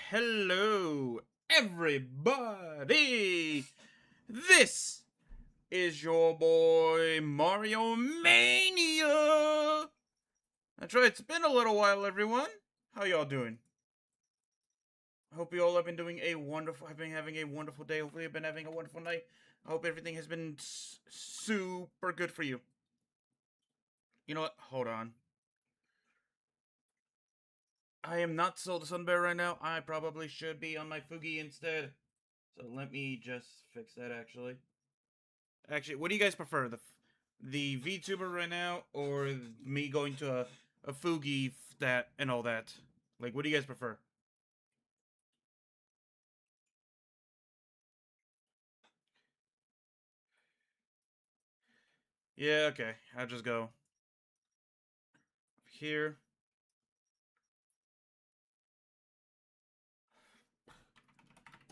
hello, everybody! This is your boy MarioMania! That's right, it's been a little while, everyone. How y'all doing? I hope you all have been doing have been having a wonderful day. Hopefully, you've been having a wonderful night. I hope everything has been super good for you. You know what? Hold on. I am not Soul the Sun Bear right now. I probably should be on my Fugi instead. So let me just fix that, actually. What do you guys prefer? The VTuber right now, or me going to a Fugi that and all that? Like, what do you guys prefer? Yeah, okay. I'll just go here.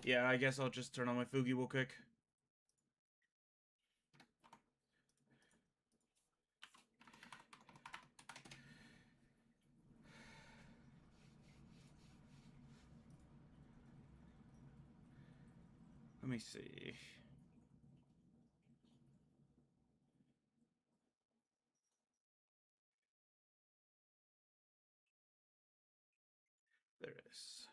Yeah, I guess I'll just turn on my Fugi real quick. Let me see. There it is.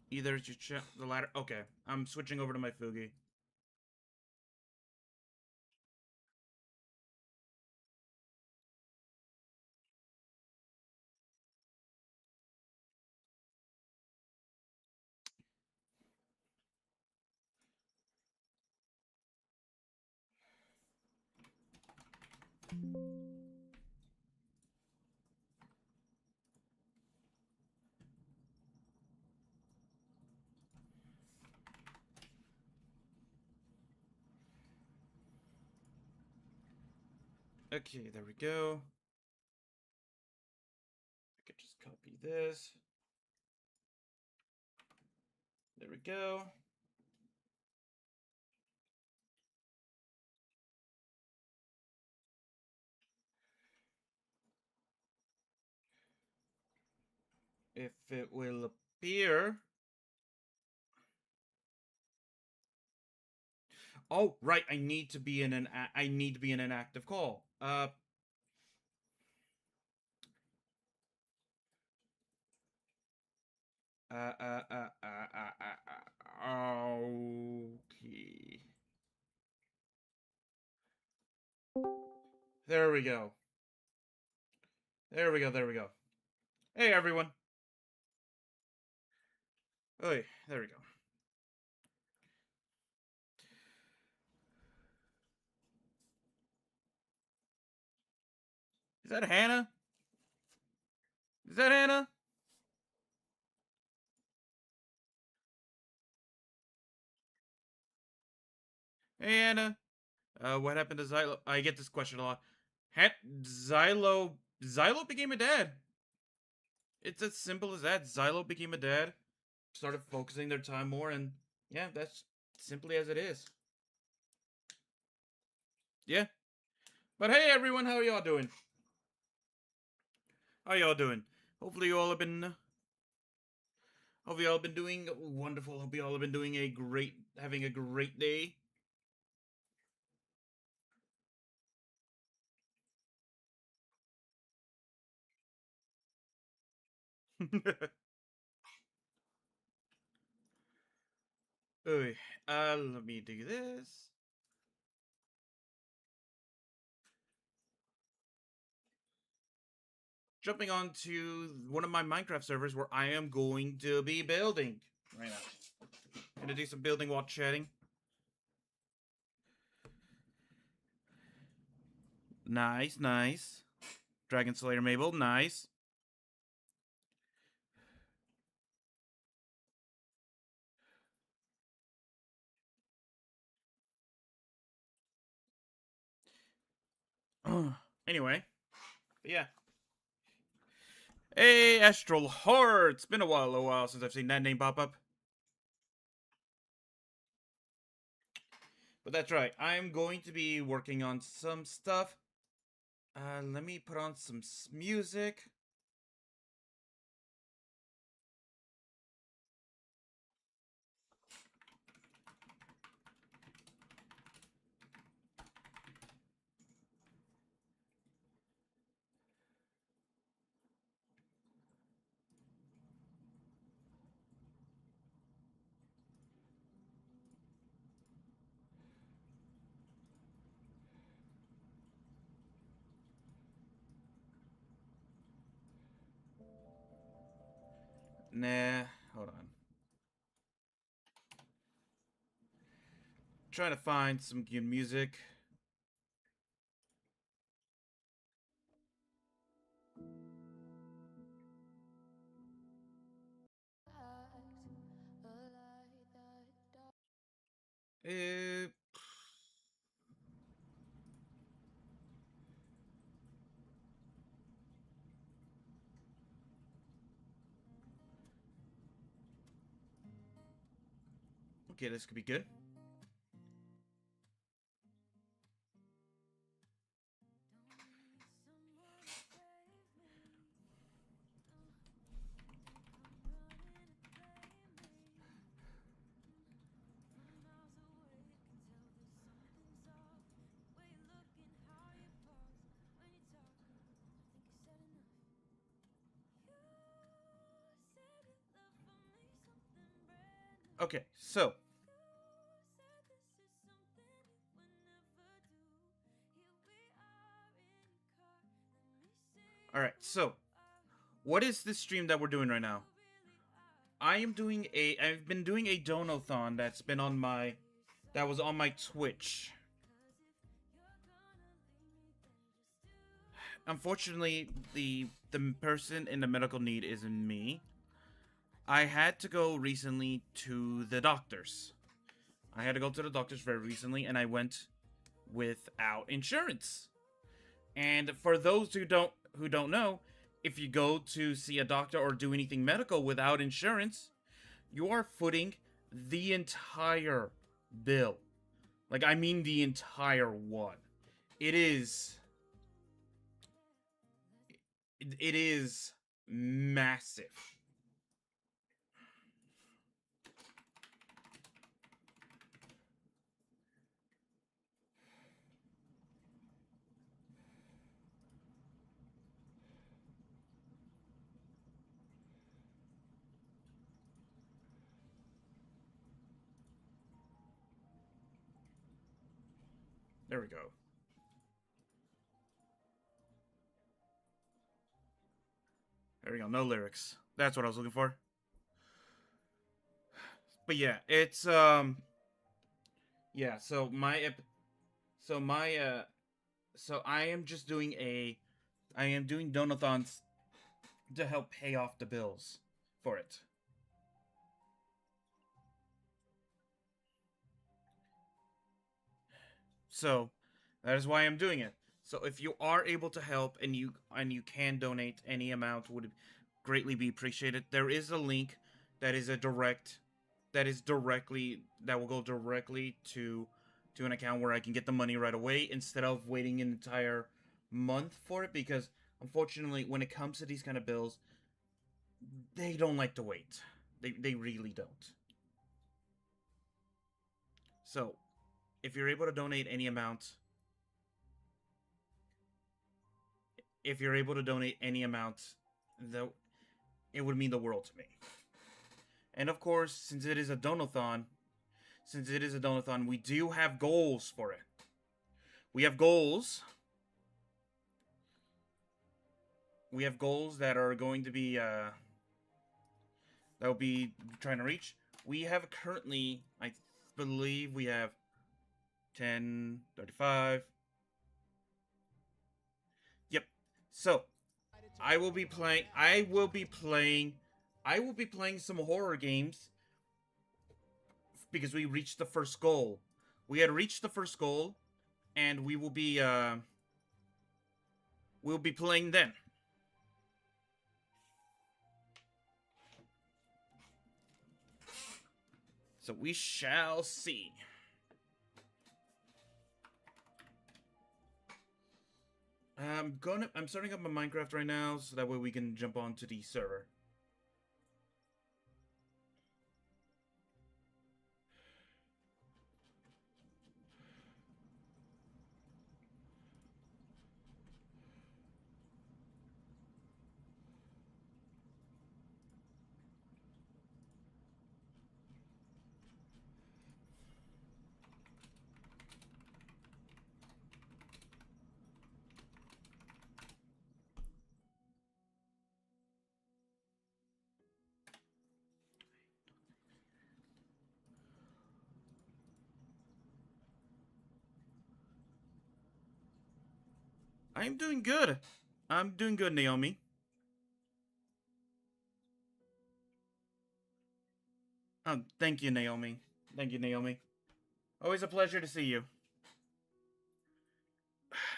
Either to check the ladder. Okay, I'm switching over to my Fugi. Okay, there we go. I could just copy this. There we go. If it will appear. Oh, right. I need to be in an active call. Okay. There we go. There we go. There we go. Hey, everyone. Oh, there we go. Is that Hannah? Is that Hannah? Hey, Hannah. What happened to Xylo? I get this question a lot. Xylo became a dad. It's as simple as that. Xylo became a dad. Started focusing their time more, and yeah, that's simply as it is. Yeah. But hey, everyone, how y'all doing? How y'all doing? Hopefully, you all have been. Hope you all been doing wonderful. Hope you all have been doing having a great day. Okay, let me do this. Jumping on to one of my Minecraft servers where I am going to be building right now. Gonna do some building while chatting. Nice, nice. Dragon Slayer Mabel, nice. Anyway, yeah. Hey, Astral Heart! It's been a while since I've seen that name pop up. But that's right, I'm going to be working on some stuff. Let me put on some music. Nah, hold on. Trying to find some good music. Uh, okay, this could be good. Okay, so all right, so what is this stream that we're doing right now? I've been doing a donathon that was on my Twitch. Unfortunately, the person in the medical need isn't me. I had to go recently to the doctors. I had to go to the doctors very recently, and I went without insurance. And for those who don't know, if you go to see a doctor or do anything medical without insurance, you are footing the entire bill. Like, I mean the entire one. It is massive. There we go. There we go. No lyrics. That's what I was looking for. But yeah, it's yeah, so I am just doing donathons to help pay off the bills for it. So that is why I'm doing it. So if you are able to help and you can donate any amount, would greatly be appreciated. There is a link that is that will go directly to an account where I can get the money right away instead of waiting an entire month for it, because unfortunately when it comes to these kind of bills, they don't like to wait. They really don't. So if you're able to donate any amount, though, it would mean the world to me. And of course, since it is a donathon, we do have goals for it. We have goals. We have goals that are going to be that will be trying to reach. We have currently, I believe, we have 10, 35. Yep. So I will be playing some horror games because we reached the first goal. We had reached the first goal, and we'll be playing then. So we shall see. I'm starting up my Minecraft right now, so that way we can jump onto the server. I'm doing good. I'm doing good, Naomi. Thank you, Naomi. Thank you, Naomi. Always a pleasure to see you.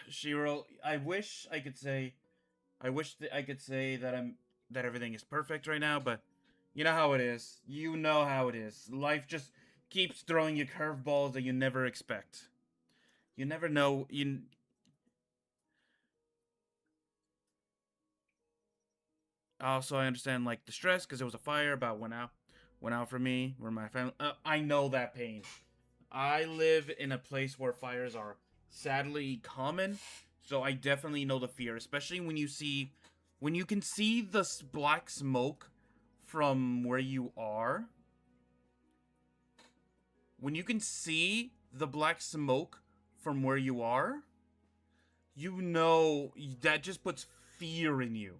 Shiro, I wish that I could say that everything is perfect right now, but you know how it is. You know how it is. Life just keeps throwing you curveballs that you never expect. You never know. You also I understand like the stress because there was a fire about went out for me where my family. I know that pain. I live in a place where fires are sadly common, so I definitely know the fear, especially when you can see the black smoke from where you are. When you can see the black smoke from where you are, you know that just puts fear in you.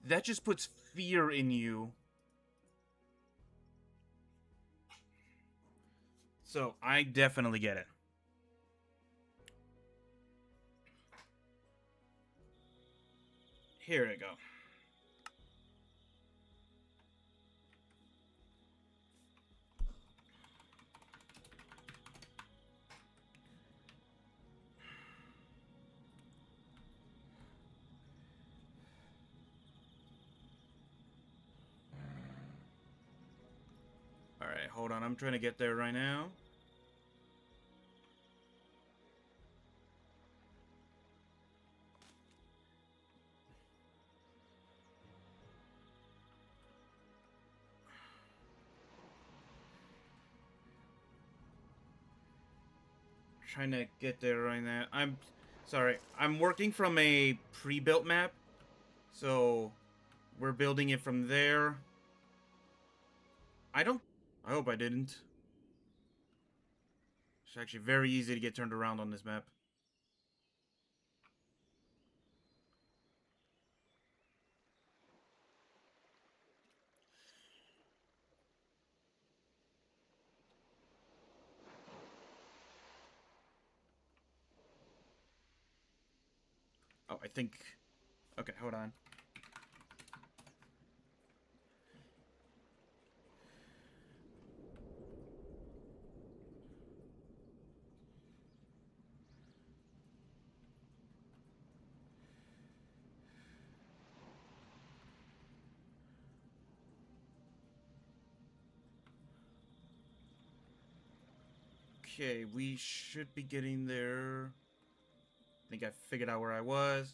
That just puts fear in you. So I definitely get it. Here we go. Alright, hold on. I'm trying to get there right now. Trying to get there right now. I'm sorry. I'm working from a pre-built map. So we're building it from there. I don't I hope I didn't. It's actually very easy to get turned around on this map. Oh, I think okay, hold on. Okay, we should be getting there. I think I figured out where I was.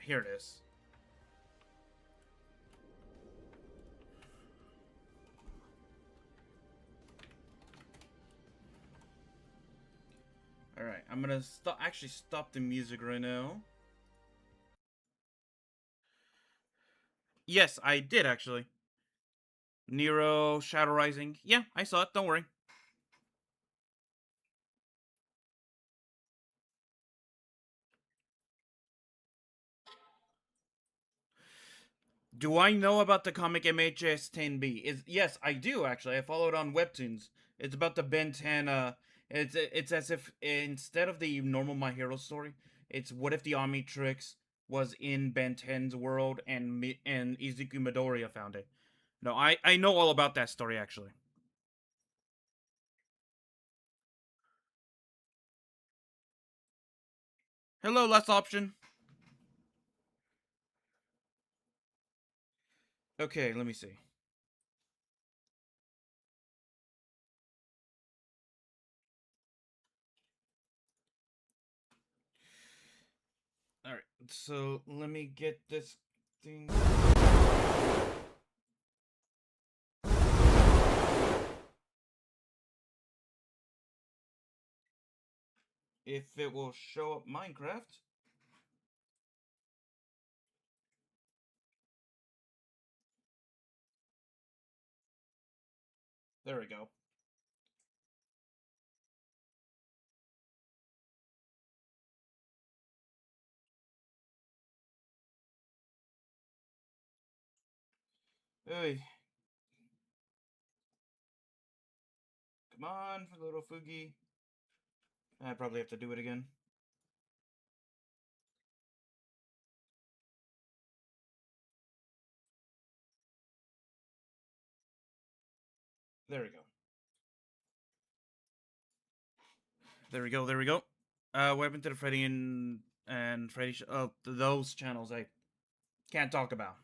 Here it is. Alright, I'm gonna stop the music right now. Yes, I did actually. Nero, Shadow Rising. Yeah, I saw it, don't worry. Do I know about the comic MHS10B? Yes, I do actually. I follow it on Webtoons. It's about the Ben 10. It's as if instead of the normal My Hero story, it's what if the Omnitrix was in Ben 10's world and Izuku Midoriya found it. No, I know all about that story actually. Hello, last option. Okay, let me see. All right, so let me get this thing. If it will show up Minecraft. There we go. Hey, come on, little Fugi. I probably have to do it again. There we go. There we go. There we go. What happened to the Freddy and Freddy? Those channels I can't talk about.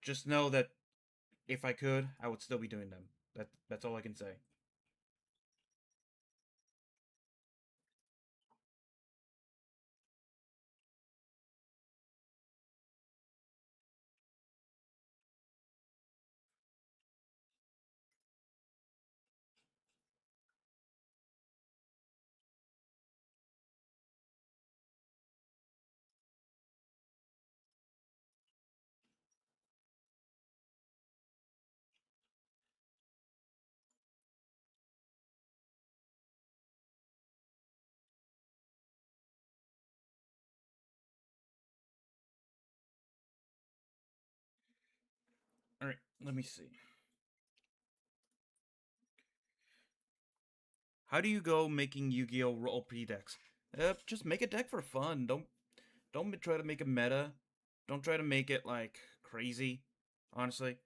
Just know that if I could, I would still be doing them. That's all I can say. All right, let me see. How do you go making Yu-Gi-Oh role-play decks? Just make a deck for fun. Don't try to make a meta. Don't try to make it like crazy. Honestly,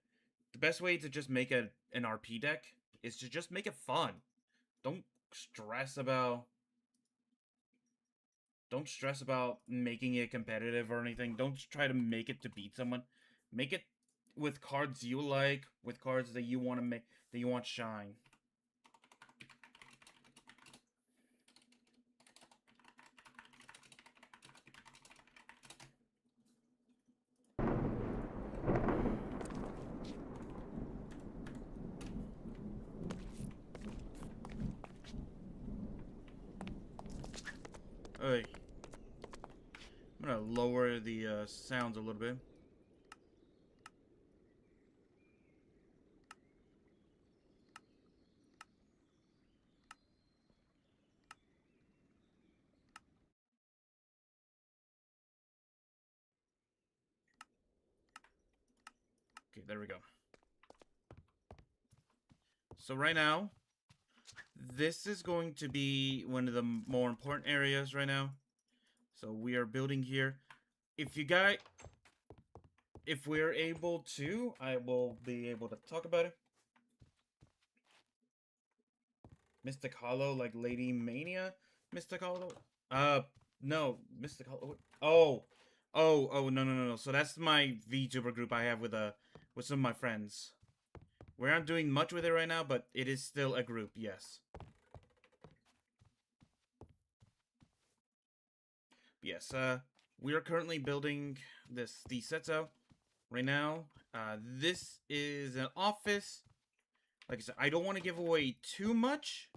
the best way to just make an RP deck is to just make it fun. Don't stress about don't stress about making it competitive or anything. Don't try to make it to beat someone. Make it with cards you like, with cards that you want to make that you want shine. Hey, I'm gonna lower the sounds a little bit. Okay, there we go. So right now, this is going to be one of the more important areas right now. So we are building here. If you guys, if we're able to, I will be able to talk about it. Mystic Hollow, like Lady Mania? Mystic Hollow? No. Mystic Hollow. No. So that's my VTuber group I have with some of my friends. We're not doing much with it right now, but it is still a group, yes. Yes, we are currently building these sets out right now. This is an office. Like I said, I don't want to give away too much,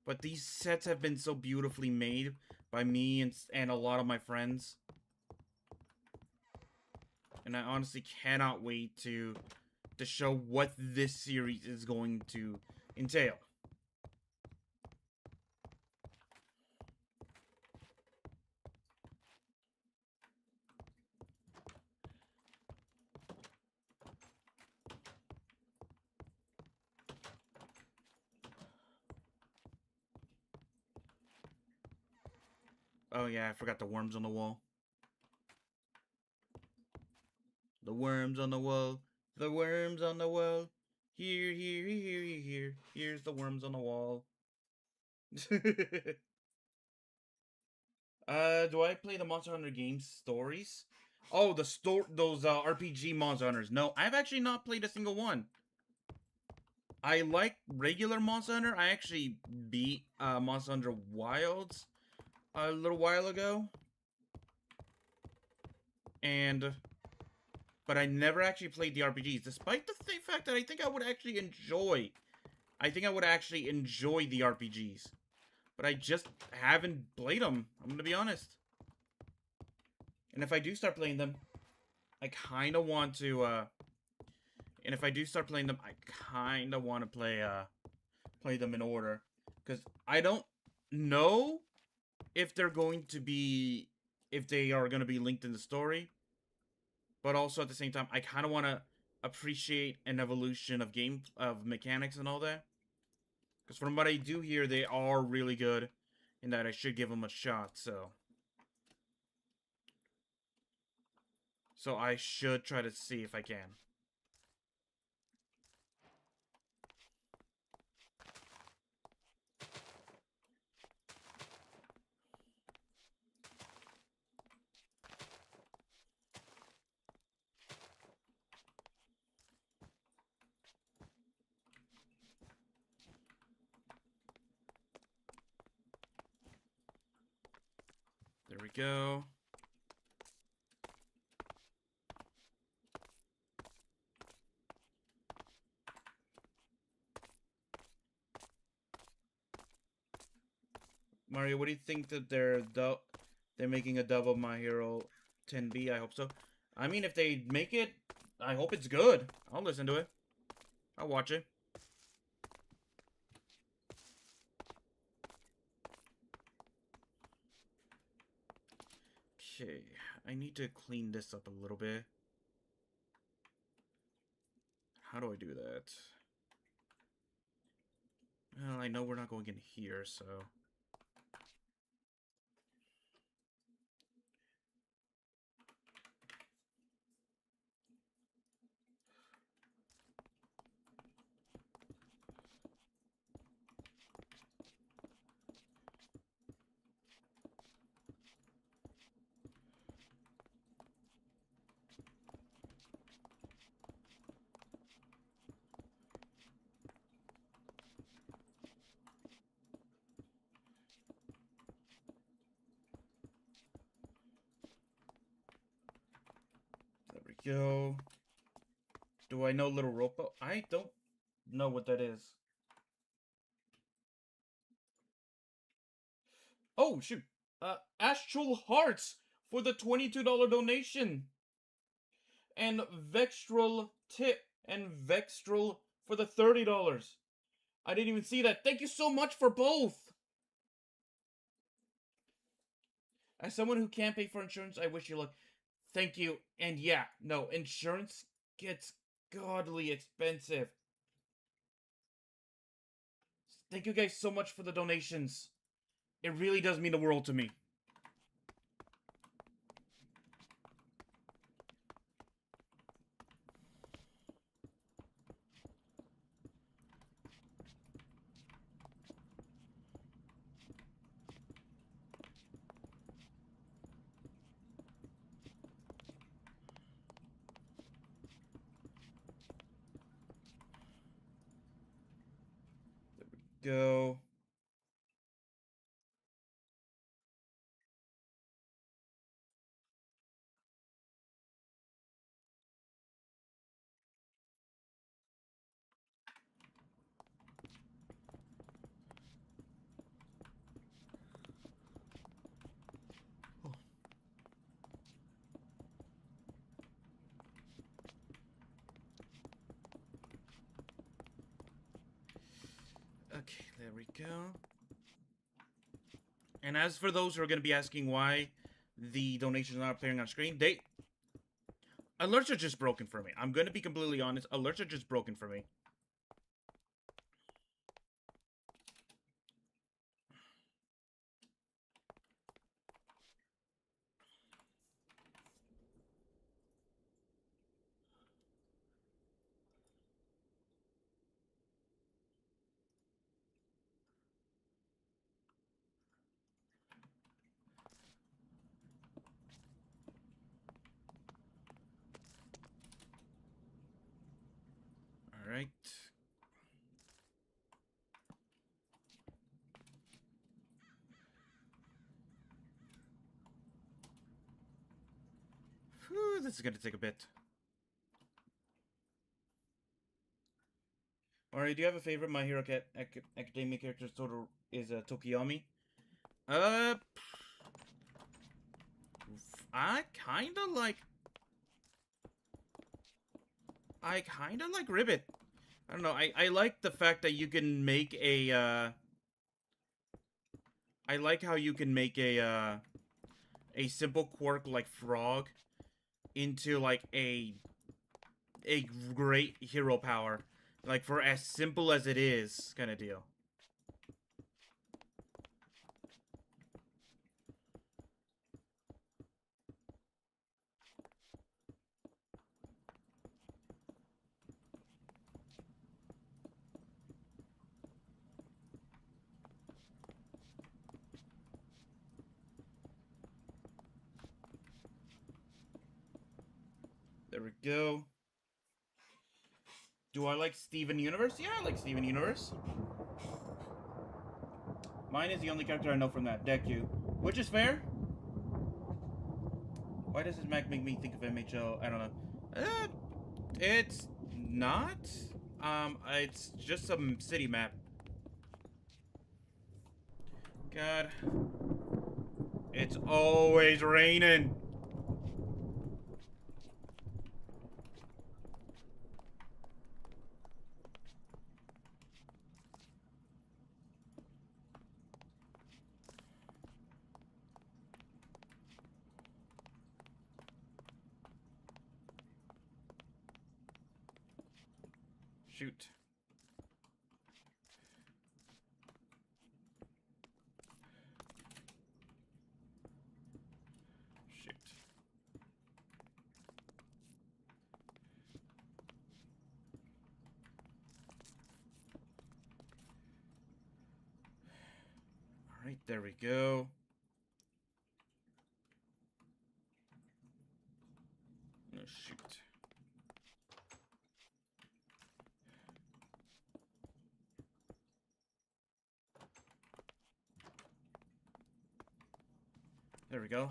but these sets have been so beautifully made by me and a lot of my friends. And I honestly cannot wait to show what this series is going to entail. Oh yeah, I forgot the worms on the wall. The worms on the wall. The worms on the wall. Here, here, here, here, here. Here's the worms on the wall. Do I play the Monster Hunter games stories? Oh, those RPG Monster Hunters. No, I've actually not played a single one. I like regular Monster Hunter. I actually beat Monster Hunter Wilds a little while ago. But I never actually played the RPGs, despite the fact that I think I would actually enjoy. I think I would actually enjoy the RPGs. But I just haven't played them, I'm gonna be honest. And if I do start playing them, I kind of want to, and if I do start playing them, I kind of want to play them in order. Because I don't know if they're going to be, if they are going to be linked in the story. But also at the same time, I kind of want to appreciate an evolution of mechanics and all that. Because from what I do hear, they are really good, and that I should give them a shot. So I should try to see if I can. There we go. Mario, what do you think that they're making a dub of My Hero 10B? I hope so. I mean, if they make it, I hope it's good. I'll listen to it. I'll watch it. Okay, I need to clean this up a little bit. How do I do that? Well, I know we're not going in here, so... There we go. Do I know Little Ropo? I don't know what that is. Oh, shoot. Astral Hearts for the $22 donation. And Vextral Tip and Vextral for the $30. I didn't even see that. Thank you so much for both. As someone who can't pay for insurance, I wish you luck. Thank you. And yeah, no, insurance gets godly expensive. Thank you guys so much for the donations. It really does mean the world to me. There we go. Okay, there we go. And as for those who are going to be asking why the donations are not appearing on screen, alerts are just broken for me. I'm going to be completely honest. Alerts are just broken for me. Alright. Whew, this is gonna take a bit. Alright, do you have a favorite My Hero Academia character? Sort of is Tokiyami. I kinda like Ribbit. I don't know. I like the fact that you can make a. I like how you can make a simple quirk like Frog into like a great hero power, like for as simple as it is, kind of deal. There we go. Do I like Steven Universe? Yeah, I like Steven Universe. Mine is the only character I know from that Deku, which is fair. Why does this map make me think of MHO? I don't know. It's not. It's just some city map. God. It's always raining. Shoot. Shoot. Alright, there we go. Oh, shoot. There we go.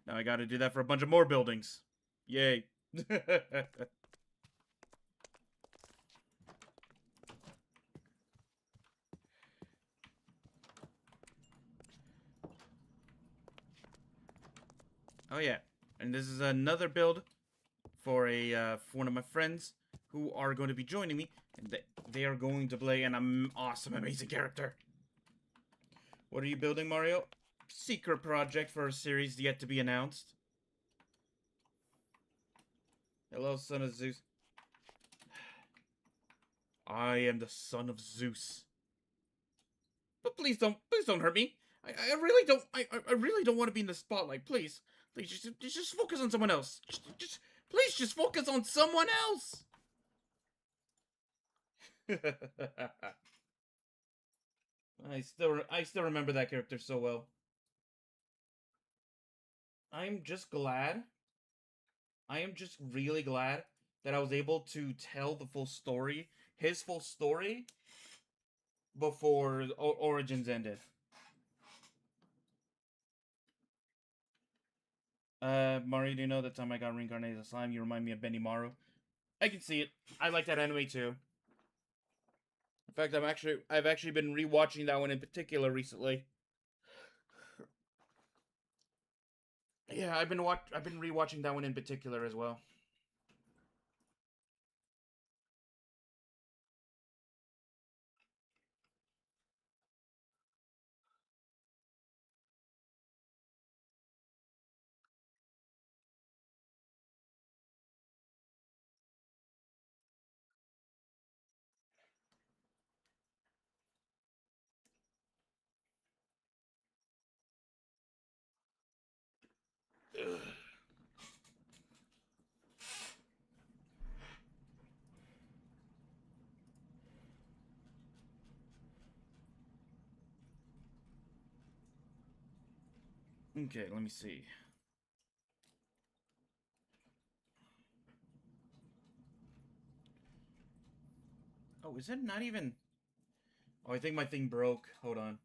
Now I gotta do that for a bunch of more buildings. Yay. Oh yeah, and this is another build for for one of my friends who are going to be joining me, and they are going to play an awesome, amazing character. What are you building, Mario? Secret project for a series yet to be announced. Hello, son of Zeus. I am the son of Zeus. But please don't hurt me. I really don't want to be in the spotlight. Please just focus on someone else. Please just focus on someone else. I still remember that character so well. I'm just glad. I am just really glad that I was able to tell the full story, his full story, before Origins ended. Mario, do you know the time I got reincarnated as slime? You remind me of Benimaru. I can see it. I like that anime too. In fact, I've actually been rewatching that one in particular recently. Yeah, I've been rewatching that one in particular as well. Ugh. Okay, let me see. Oh, is it not even... Oh, I think my thing broke. Hold on.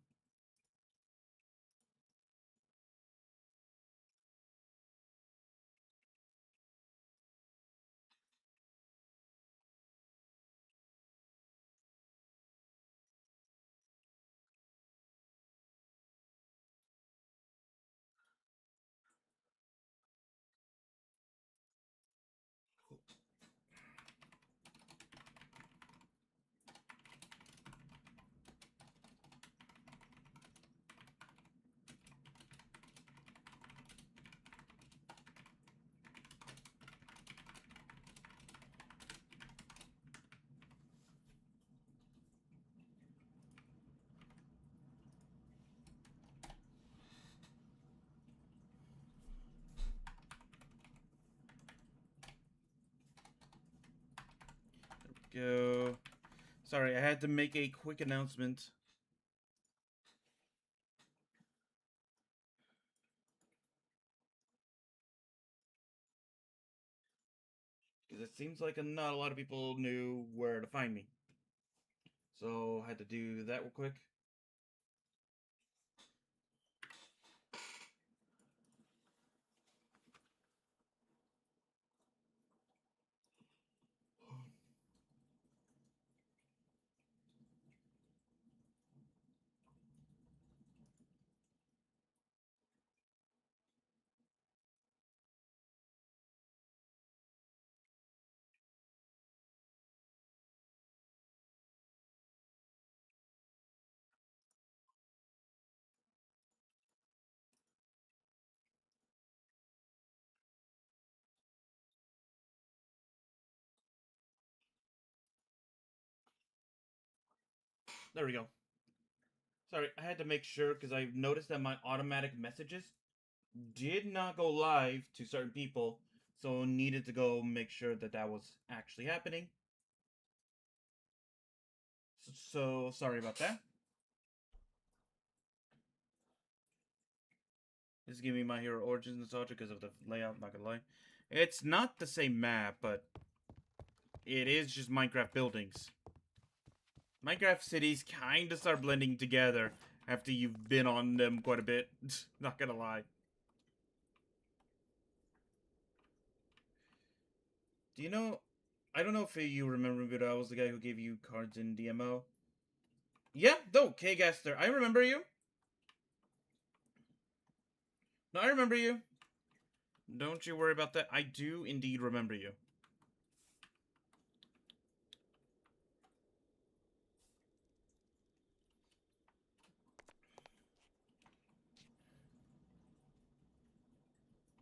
Go. Sorry, I had to make a quick announcement. Because it seems like not a lot of people knew where to find me. So I had to do that real quick. There we go. Sorry, I had to make sure because I noticed that my automatic messages did not go live to certain people, so needed to go make sure that that was actually happening. So sorry about that. This is giving me My Hero Origins nostalgia because of the layout, not gonna lie. It's not the same map, but it is just Minecraft buildings. Minecraft cities kinda start blending together after you've been on them quite a bit. Not gonna lie. Do you know... I don't know if you remember me, but I was the guy who gave you cards in DMO. Yeah, no, K-Gaster. I remember you. No, I remember you. Don't you worry about that. I do indeed remember you.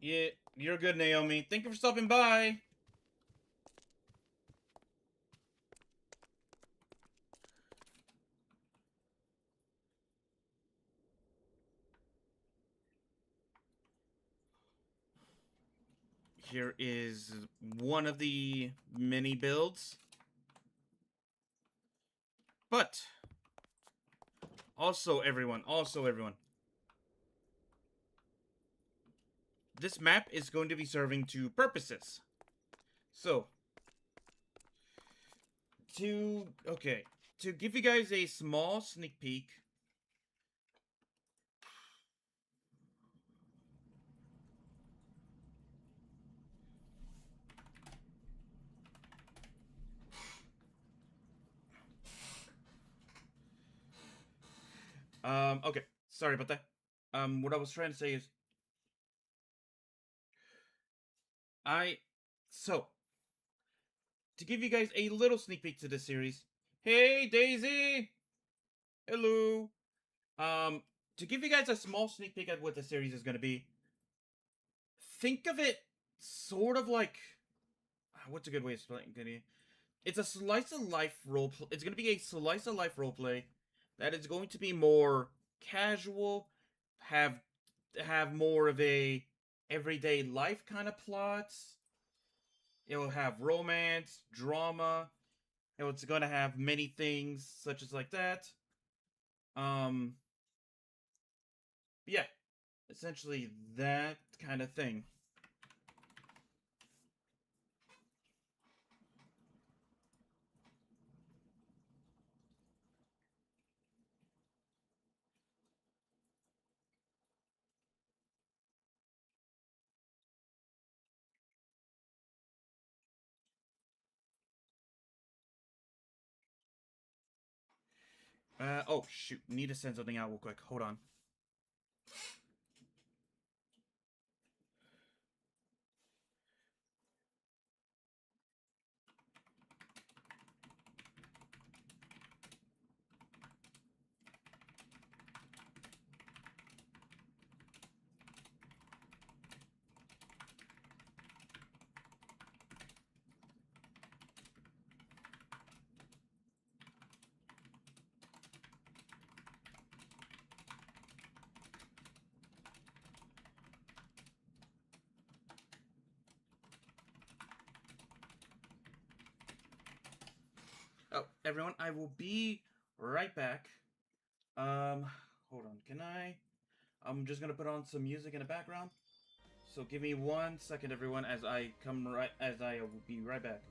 Yeah, you're good, Naomi. Thank you for stopping by. Here is one of the many builds. But, also everyone, this map is going to be serving two purposes. So, to give you guys a small sneak peek. Okay, sorry about that. What I was trying to say is, so, to give you guys a little sneak peek to this series. Hey, Daisy! Hello! To give you guys a small sneak peek at what the series is going to be, think of it sort of like... What's a good way of explaining it? It's a slice of life role. It's going to be a slice of life roleplay that is going to be more casual, have more of a everyday life kind of plots. It will have romance, drama. It's going to have many things such as like that. Yeah. Essentially that kind of thing. Oh, shoot. Need to send something out real quick. Hold on. Oh, everyone, I will be right back. Hold on. Can I? I'm just gonna put on some music in the background. So give me 1 second, everyone, as I will be right back.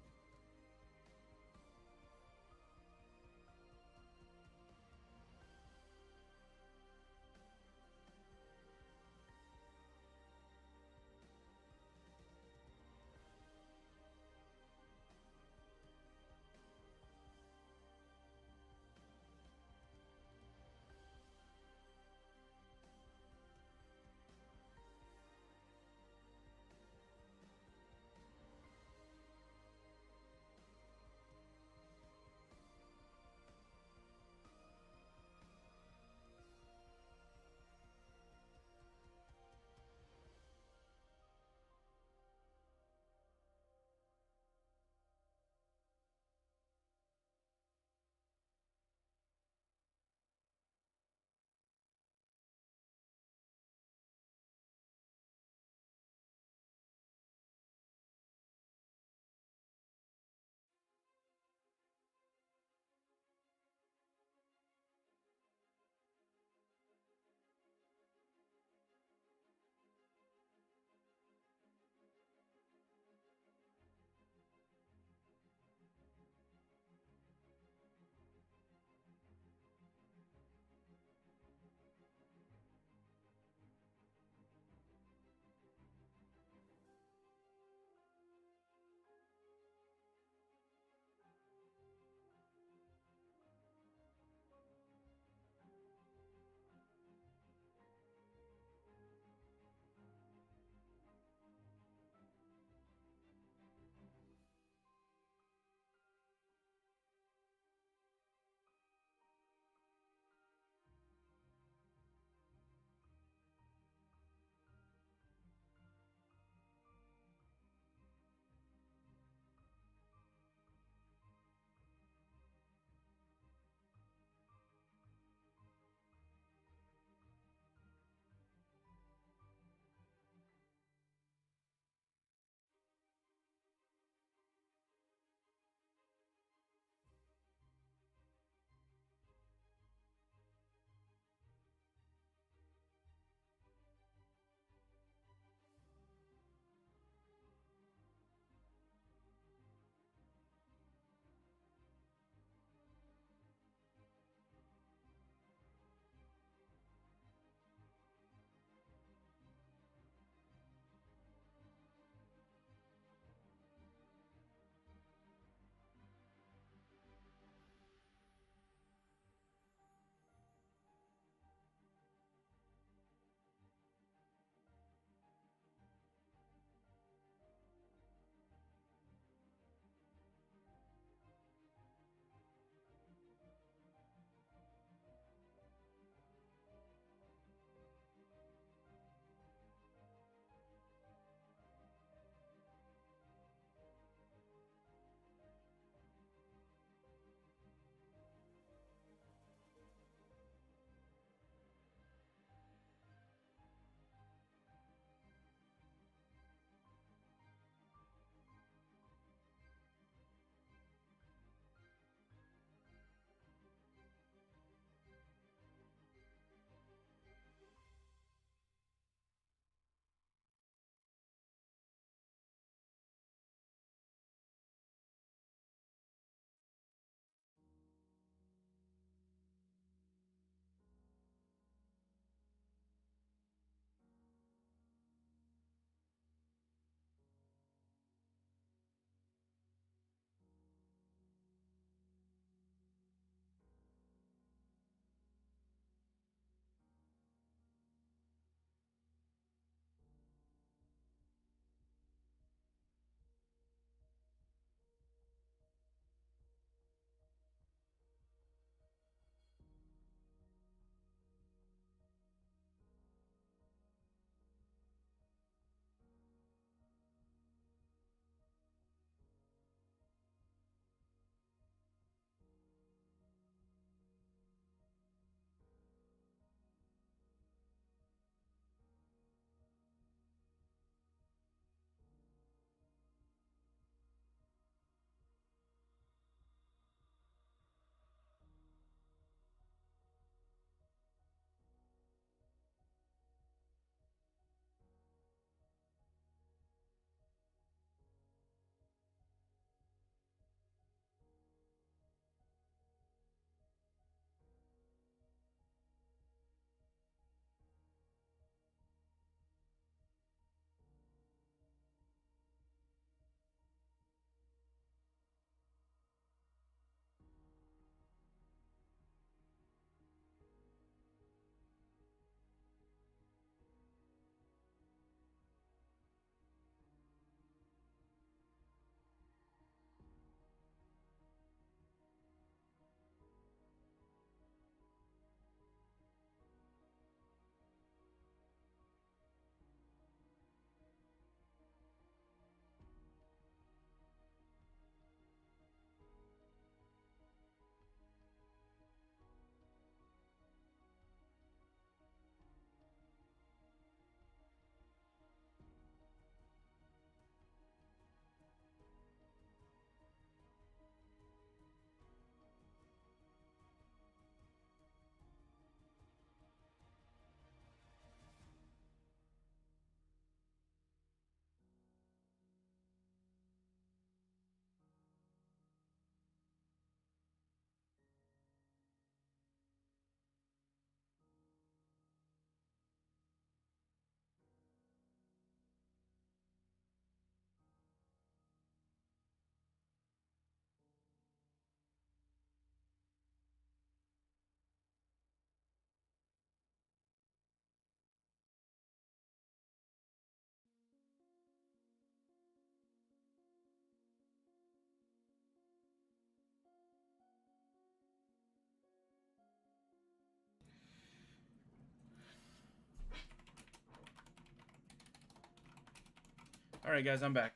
Alright, guys, I'm back.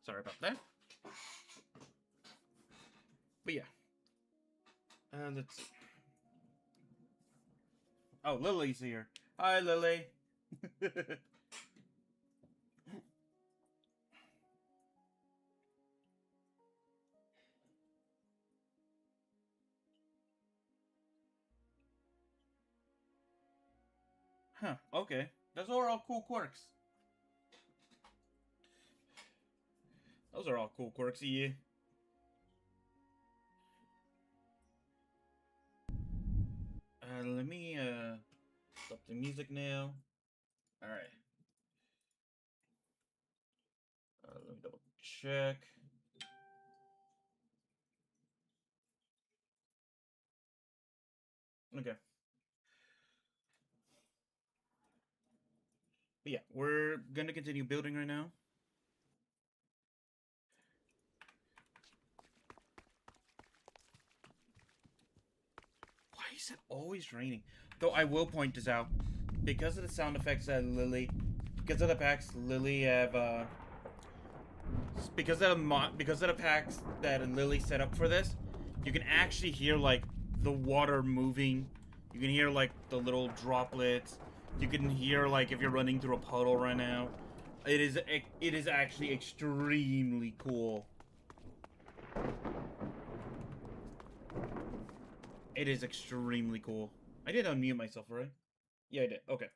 Sorry about that. But yeah. Let's... Oh, Lily's here. Hi, Lily. Huh, okay. Those are all cool quirks. Those are all cool quirks, yeah. Let me, stop the music now. Alright. Let me double check. Okay. But yeah, we're gonna continue building right now. Why is it always raining? Though I will point this out. Because of the sound effects that because of the packs Lily have, because of the packs that Lily set up for this, you can actually hear, like, the water moving. You can hear, like, the little droplets. You can hear, like, if you're running through a puddle right now. It is actually extremely cool. It is extremely cool. I did unmute myself, right? Yeah, I did. Okay.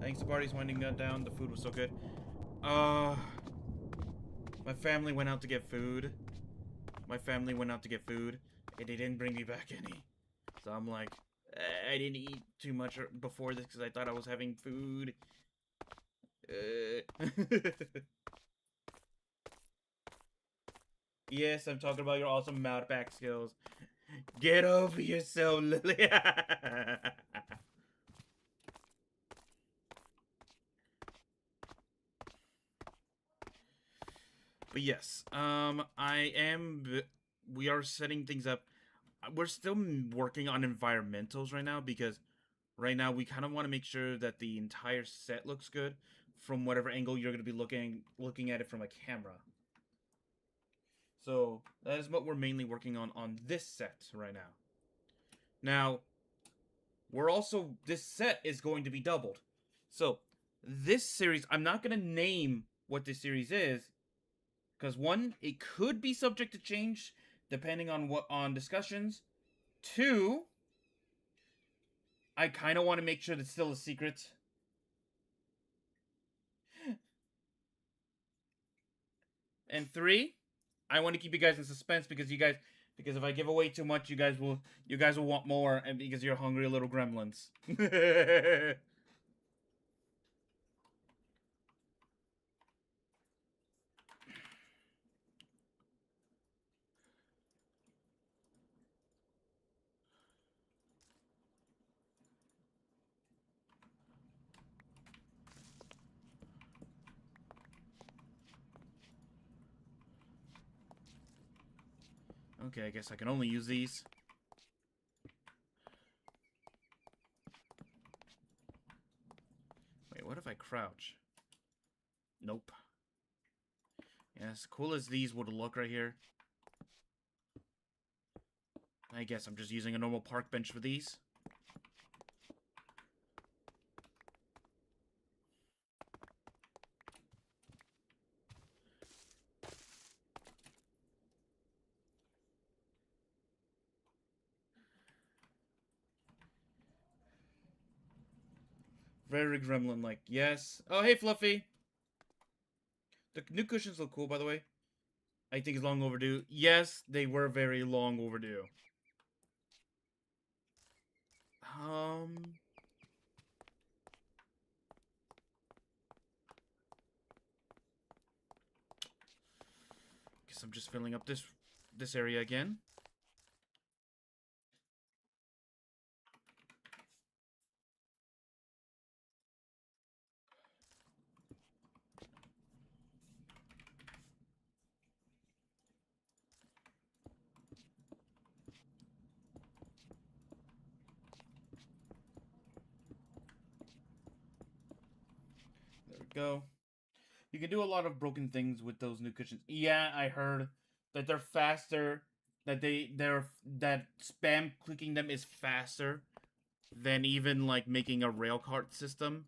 Thanks, the party's winding down. The food was so good. My family went out to get food. And they didn't bring me back any. So I'm like, I didn't eat too much before this because I thought I was having food. Yes, I'm talking about your awesome mouth back skills. Get over yourself, Lily. But yes, we are setting things up. We're still working on environmentals right now because right now we kind of want to make sure that the entire set looks good from whatever angle you're going to be looking at it from a camera. So that is what we're mainly working on this set right now. Now, this set is going to be doubled. So this series, I'm not going to name what this series is, because one, it could be subject to change depending on discussions. Two, I kind of want to make sure that's still a secret. And three, I want to keep you guys in suspense because if I give away too much, you guys will want more, and because you're hungry little gremlins. Okay, I guess I can only use these. Wait, what if I crouch? Nope. Yeah, as cool as these would look right here, I guess I'm just using a normal park bench for these. Very gremlin-like. Yes. Oh, hey, Fluffy. The new cushions look cool, by the way. I think it's long overdue. Yes, they were very long overdue. Guess I'm just filling up this area again. go. You can do a lot of broken things with those new cushions. Yeah, I heard that they're faster. That spam clicking them is faster than even like making a rail cart system.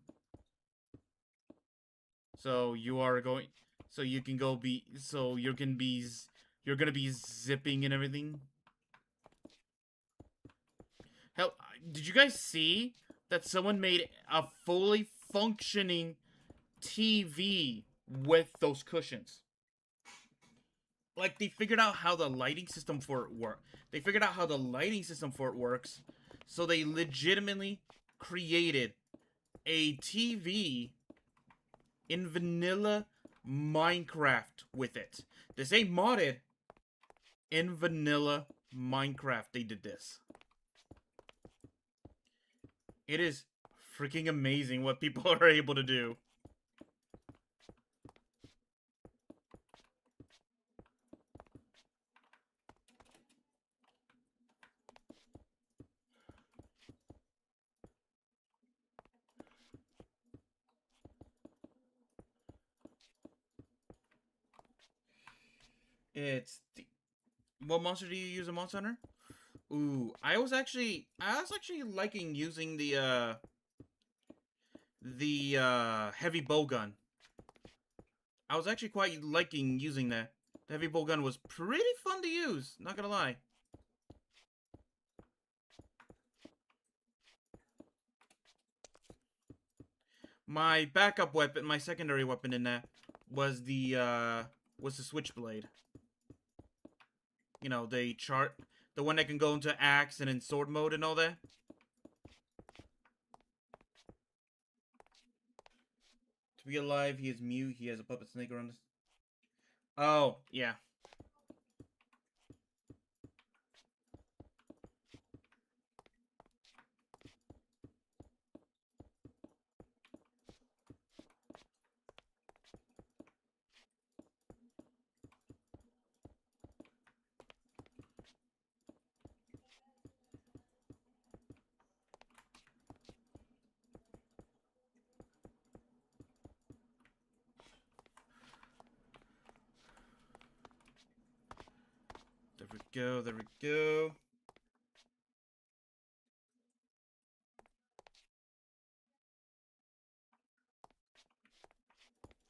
So you are going. So you can go be. So you can be. You're gonna be zipping and everything. Hell, did you guys see that someone made a fully functioning TV with those cushions? Like they figured out how the lighting system for it works. They figured out how the lighting system for it works, so they legitimately created a TV in vanilla Minecraft with it. This ain't modded. In vanilla Minecraft, they did this. It is freaking amazing what people are able to do. It's the, what monster do you use a Monster Hunter? Ooh, I was actually liking using the heavy bow gun. I was actually quite liking using that. The heavy bow gun was pretty fun to use, not gonna lie. My backup weapon, my secondary weapon in that was the switchblade. You know, the one that can go into axe and in sword mode and all that. To be alive, he is mute. He has a puppet snake around us. Oh, yeah. There we go, there we go.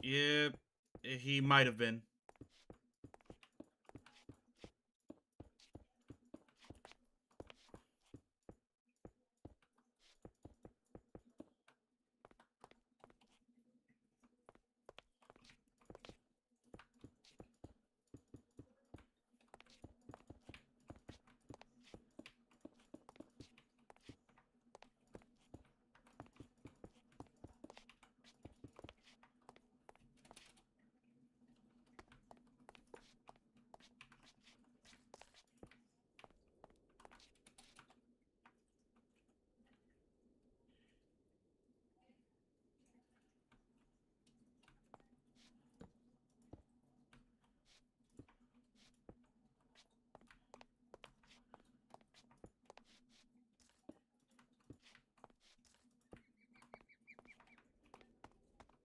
Yep, he might have been.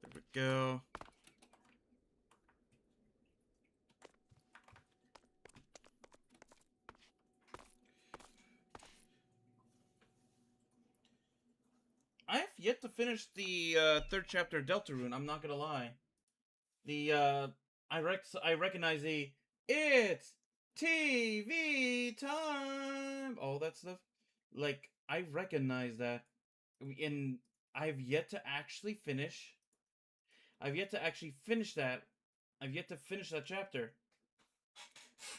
There we go. I have yet to finish the third chapter of Deltarune. I'm not gonna lie. The I recognize the it's TV time, all that stuff. Like I recognize that, and I've yet to actually finish. I've yet to actually finish that. I've yet to finish that chapter.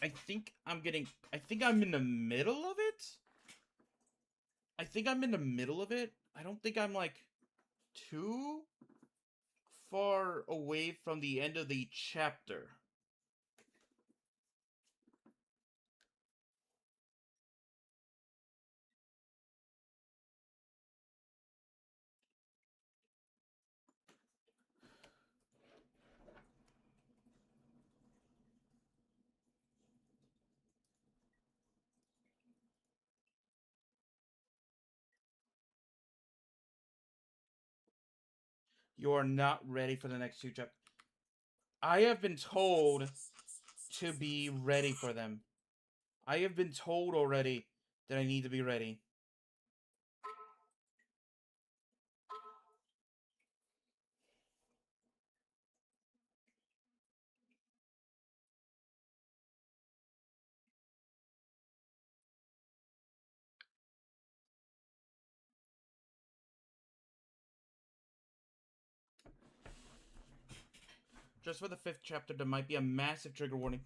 I think I'm getting. I think I'm in the middle of it. I think I'm in the middle of it. I don't think I'm like too far away from the end of the chapter. you're not ready for the next 2 chapters. I have been told to be ready for them. I have been told already that I need to be ready. Just for the 5th chapter, there might be a massive trigger warning.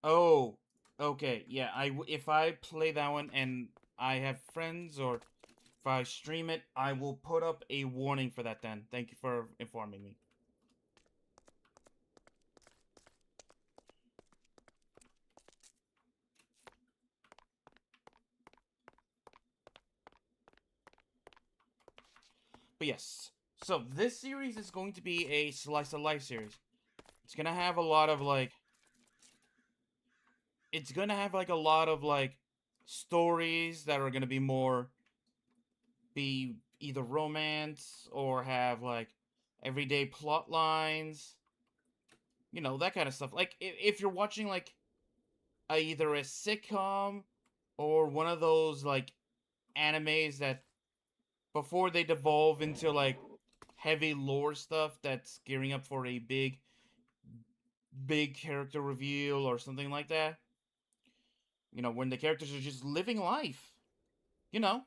Oh, okay, yeah. If I play that one and I have friends, or if I stream it, I will put up a warning for that. Then, thank you for informing me. But yes, so this series is going to be a slice of life series. It's gonna have a lot of like. It's gonna have like a lot of like stories that are gonna be more, be either romance or have like everyday plot lines, you know, that kind of stuff. Like if you're watching like either a sitcom or one of those like animes that before they devolve into like heavy lore stuff that's gearing up for a big character reveal or something like that, you know, when the characters are just living life, you know.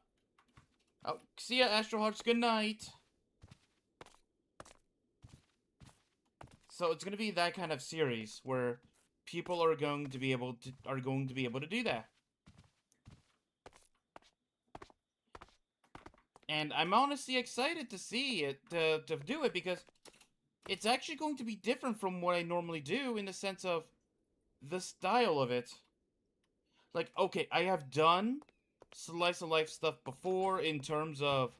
Oh, see ya, Astro Hearts. Good night. So it's gonna be that kind of series where people are going to be able to do that. And I'm honestly excited to see it, to do it, because it's actually going to be different from what I normally do in the sense of the style of it. Like, okay, I have done slice of life stuff before in terms of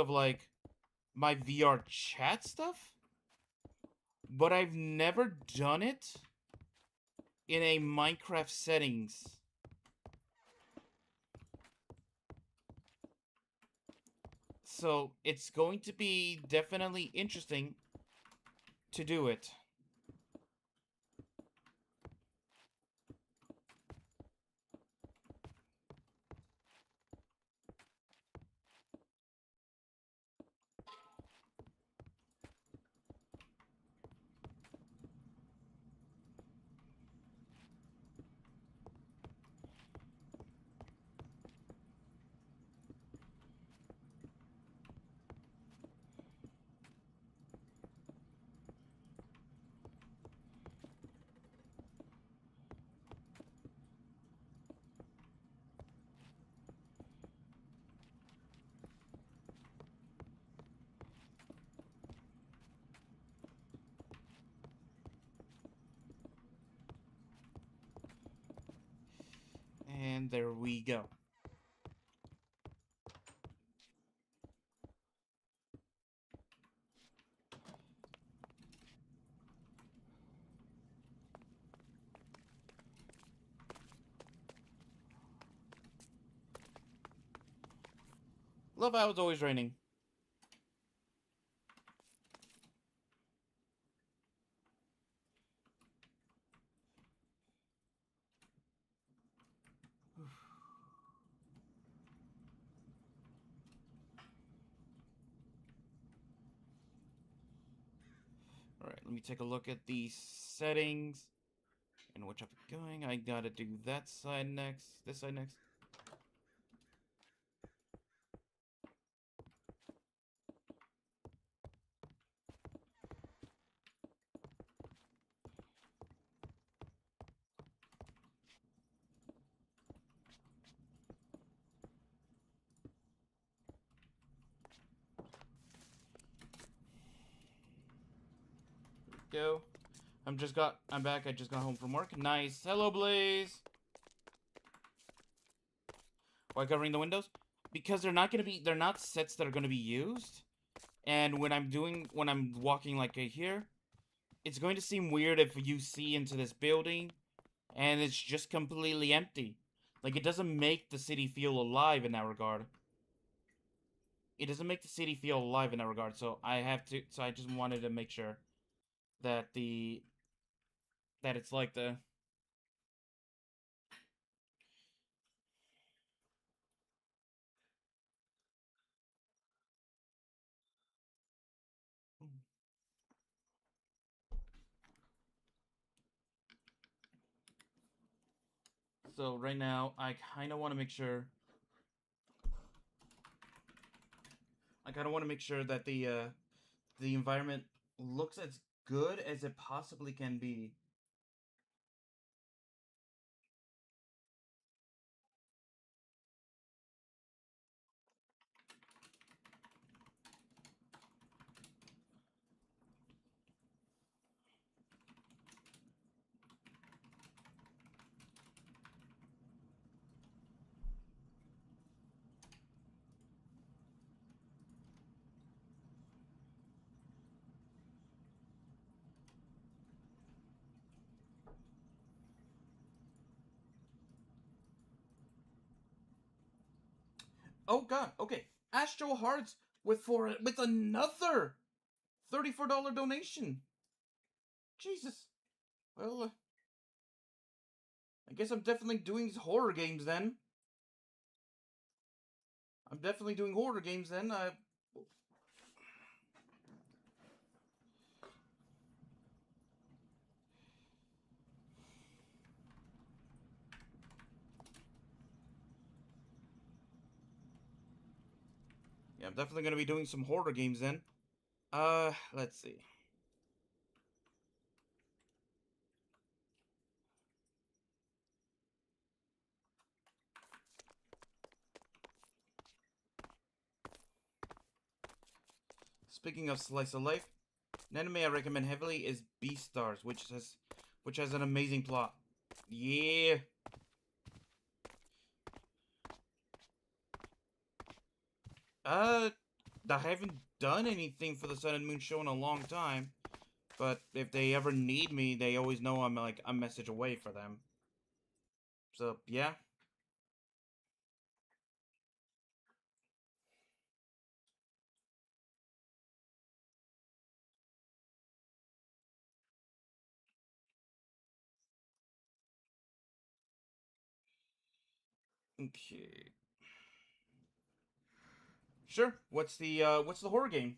like my VR chat stuff, but I've never done it in a Minecraft settings. So it's going to be definitely interesting to do it. And there we go. Love how it's always raining. Alright, let me take a look at the settings. And which I'm going. I gotta do that side next. This side next. Go. I'm back. I just got home from work. Nice. Hello, Blaze. Why covering the windows? Because they're not sets that are gonna be used. And when I'm walking like here, it's going to seem weird if you see into this building and it's just completely empty. Like, it doesn't make the city feel alive in that regard. it doesn't make the city feel alive in that regard. So I just wanted to make sure that it's like the. So right now, I kind of want to make sure. I kind of want to make sure that the environment looks as good as it possibly can be. Oh God. Okay. Astro Hearts with another $34 donation. Jesus. Well, I guess I'm definitely doing horror games then. I'm definitely doing horror games then. Yeah, I'm definitely gonna be doing some horror games then. Let's see. Speaking of slice of life, an anime I recommend heavily is Beastars, which has an amazing plot. Yeah. Uh, I haven't done anything for the Sun and Moon show in a long time, but if they ever need me, they always know I'm like a message away for them. So yeah. Okay. Sure. What's the horror game?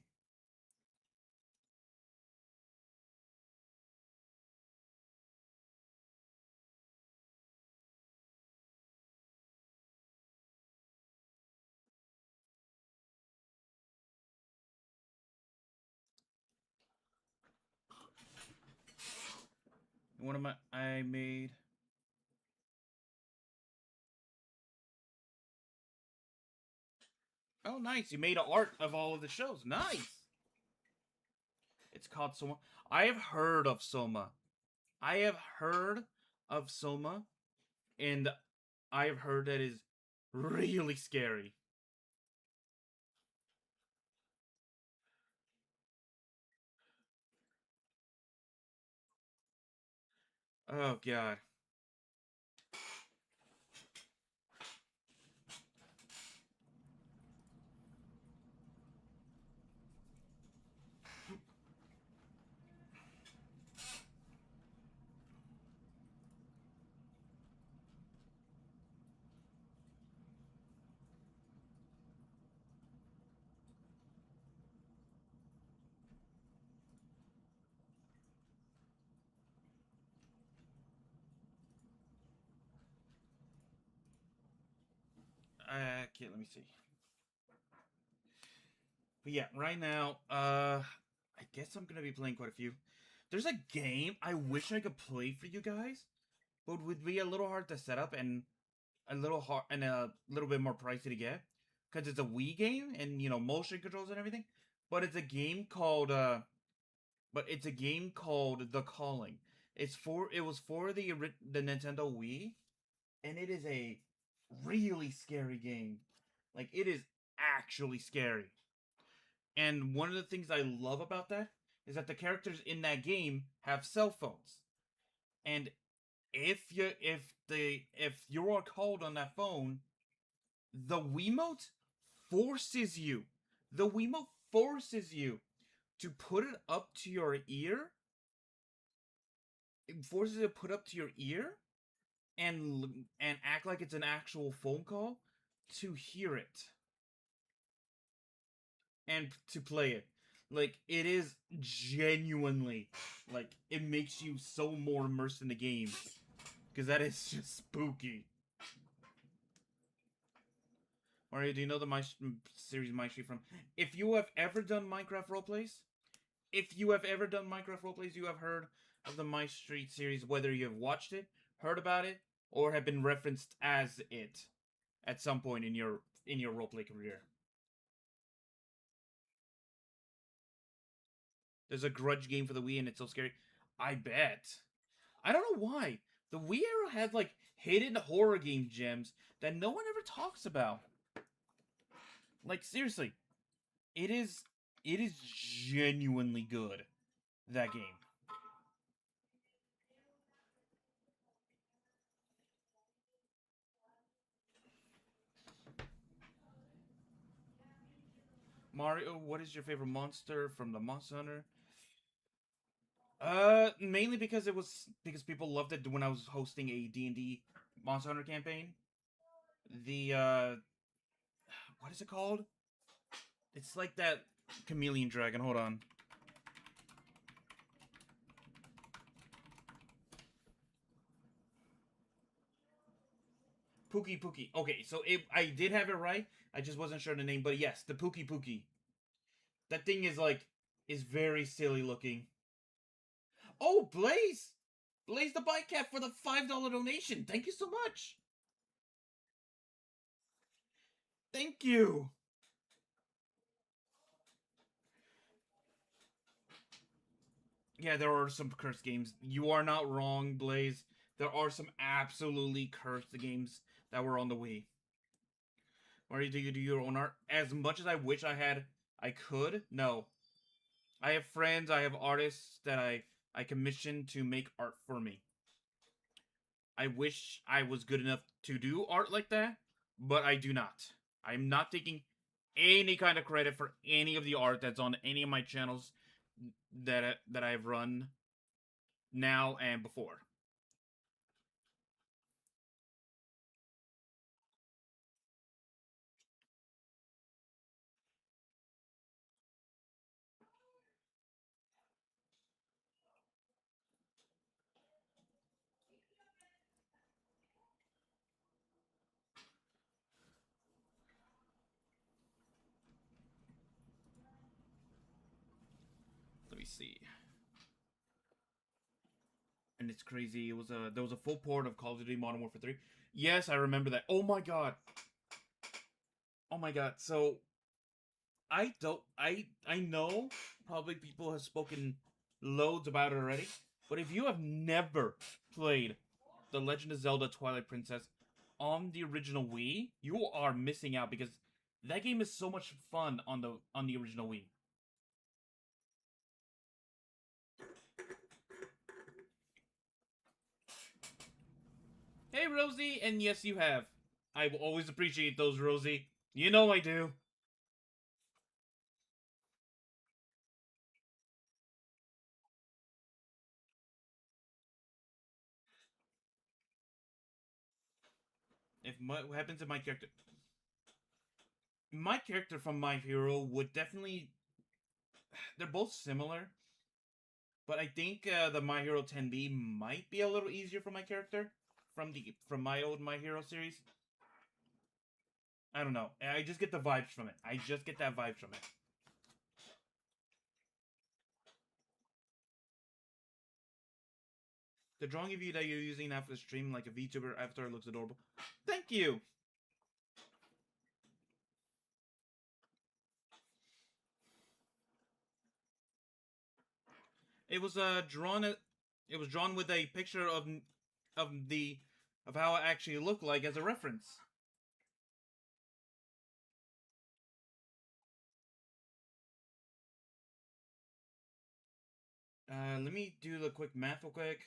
One of my I made. Oh, nice! You made art of all of the shows. Nice. It's called Soma. I have heard of Soma. I have heard of Soma, and I have heard that is really scary. Oh God. Okay, let me see. But yeah, right now, I guess I'm gonna be playing quite a few. There's a game I wish I could play for you guys, but would be a little hard to set up and a little bit more pricey to get because it's a Wii game and motion controls and everything. But it's a game called The Calling. It was for the Nintendo Wii, and it is a really scary game. Like it is actually scary. And one of the things I love about that is that the characters in that game have cell phones. And if you are called on that phone, the Wiimote forces you The Wiimote forces you to put it up to your ear. It forces you to put up to your ear and act like it's an actual phone call to hear it and to play it. Like, it is genuinely, like, it makes you so more immersed in the game. Because that is just spooky. Mario, do you know the series My Street from? If you have ever done Minecraft roleplays, you have heard of the My Street series, whether you have watched it, heard about it, or have been referenced as it at some point in your roleplay career. There's a Grudge game for the Wii, and it's so scary. I bet. I don't know why. The Wii era had like hidden horror game gems that no one ever talks about. Like, seriously, it is genuinely good. That game. Mario, what is your favorite monster from the Monster Hunter? Mainly because people loved it when I was hosting a D&D Monster Hunter campaign. The what is it called? It's like that chameleon dragon. Hold on. Pookie Pookie. Okay, so I did have it right. I just wasn't sure the name, but yes, the Pookie Pookie. That thing is very silly looking. Oh, Blaze! Blaze the Bike Cat for the $5 donation. Thank you so much. Thank you. Yeah, there are some cursed games. You are not wrong, Blaze. There are some absolutely cursed games that were on the Wii. Mario, do you do your own art? As much as I wish I could. No, I have friends, I have artists that I commission to make art for me. I wish I was good enough to do art like that, but I do not. I'm not taking any kind of credit for any of the art that's on any of my channels that I've run now and before. Let me see. And it's crazy. It was there was a full port of Call of Duty Modern Warfare 3. Yes, I remember that. Oh my god. Oh my god. So I know probably people have spoken loads about it already, but if you have never played The Legend of Zelda Twilight Princess on the original Wii, you are missing out because that game is so much fun on the original Wii. Hey Rosie, and yes you have. I will always appreciate those, Rosie. You know I do. If what happens to my character from My Hero would definitely. They're both similar, but I think the My Hero 10B might be a little easier for my character from my old My Hero series. I don't know. I just get the vibes from it. I just get that vibes from it. The drawing of you that you're using after the stream, like a VTuber avatar, looks adorable. Thank you. It was drawn. It was drawn with a picture of the of how it actually looked like as a reference. Let me do the quick math real quick.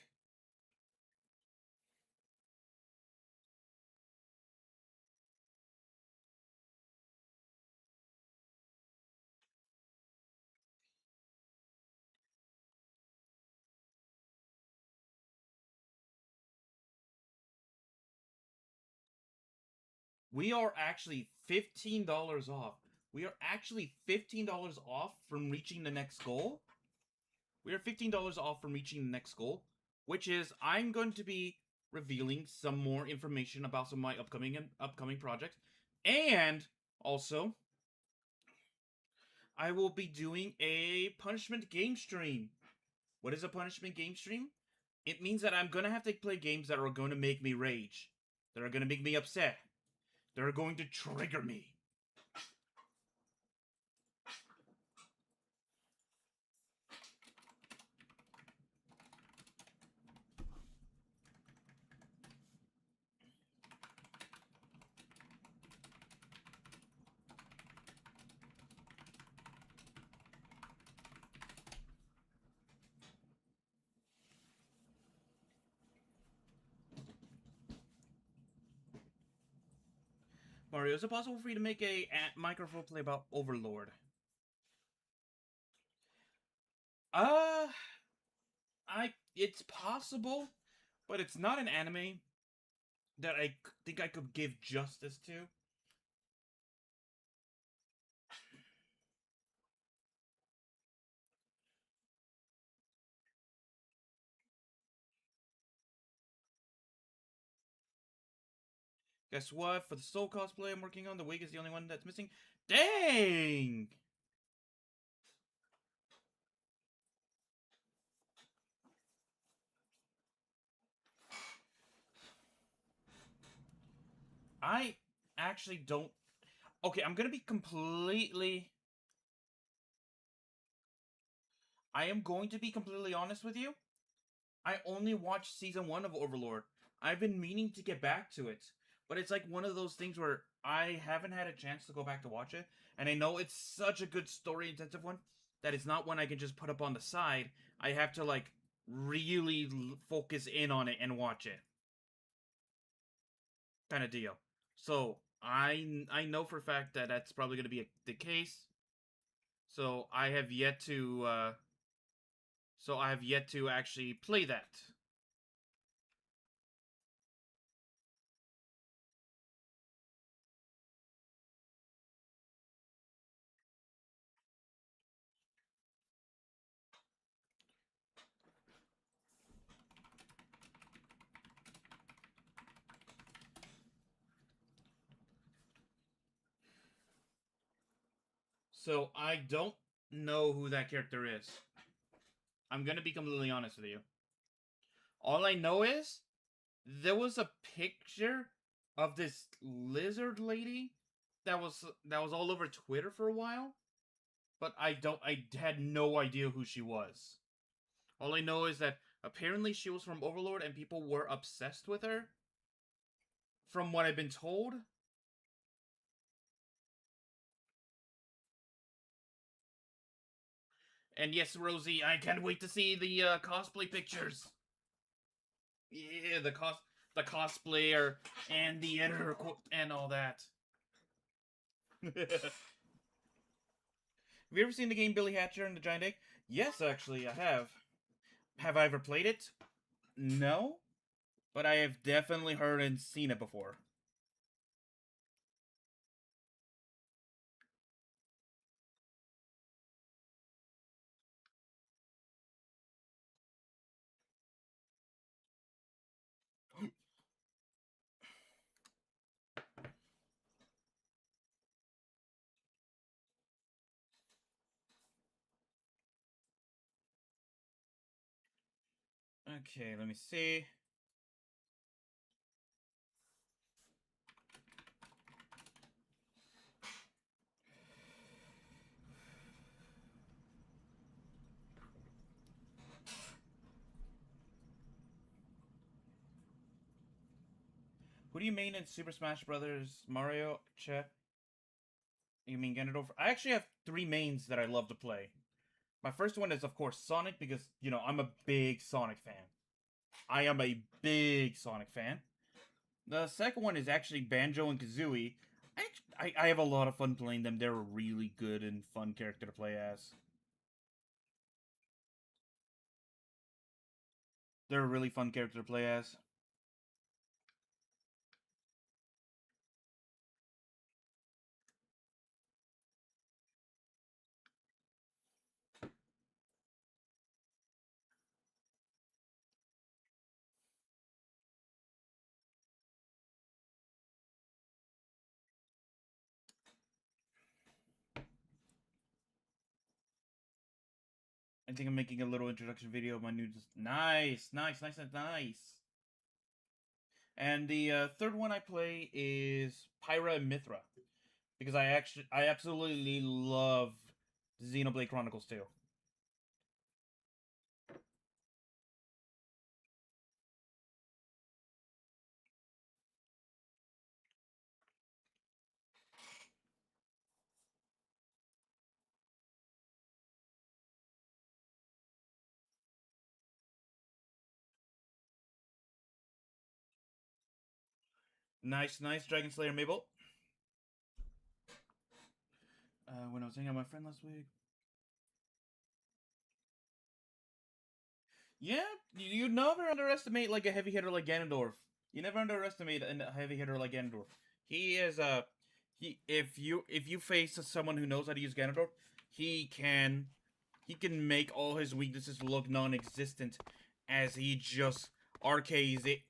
We are actually $15 off. We are actually $15 off from reaching the next goal. We are $15 off from reaching the next goal, which is I'm going to be revealing some more information about some of my upcoming projects, and also I will be doing a punishment game stream. What is a punishment game stream? It means that I'm gonna have to play games that are going to make me rage, that are going to make me upset, that are going to trigger me. Mario, is it possible for you to make a Minecraft roleplay about Overlord? Uh, it's possible, but it's not an anime that I think I could give justice to. Guess what? For the Soul cosplay I'm working on, the wig is the only one that's missing. Dang! I actually don't... Okay, I'm gonna be completely... I am going to be completely honest with you. I only watched season 1 of Overlord. I've been meaning to get back to it. But it's like one of those things where I haven't had a chance to go back to watch it. And I know it's such a good story intensive one that it's not one I can just put up on the side. I have to like really focus in on it and watch it. Kind of deal. So I know for a fact that that's probably going to be the case. So I have yet to actually play that. So I don't know who that character is. I'm gonna be completely honest with you. All I know is there was a picture of this lizard lady that was all over Twitter for a while, but I had no idea who she was. All I know is that apparently she was from Overlord and people were obsessed with her. From what I've been told. And yes, Rosie, I can't wait to see the cosplay pictures. Yeah, the cosplayer and the editor and all that. Have you ever seen the game Billy Hatcher and the Giant Egg? Yes, actually, I have. Have I ever played it? No, but I have definitely heard and seen it before. Okay, let me see. Who do you main in Super Smash Brothers? Mario, Chet? You mean Ganondorf? I actually have 3 mains that I love to play. My first one is, of course, Sonic, because, I'm a big Sonic fan. I am a big Sonic fan. The second one is actually Banjo and Kazooie. I have a lot of fun playing them. They're a really good and fun character to play as. They're a really fun character to play as. I think I'm making a little introduction video of my new... Nice. And the third one I play is Pyra and Mithra. Because I absolutely love Xenoblade Chronicles 2. Nice, Dragon Slayer Mabel. When I was hanging out with my friend last week. Yeah, you never underestimate like a heavy hitter like Ganondorf. You never underestimate a heavy hitter like Ganondorf. He is if you face someone who knows how to use Ganondorf, he can make all his weaknesses look non-existent as he just RKs it,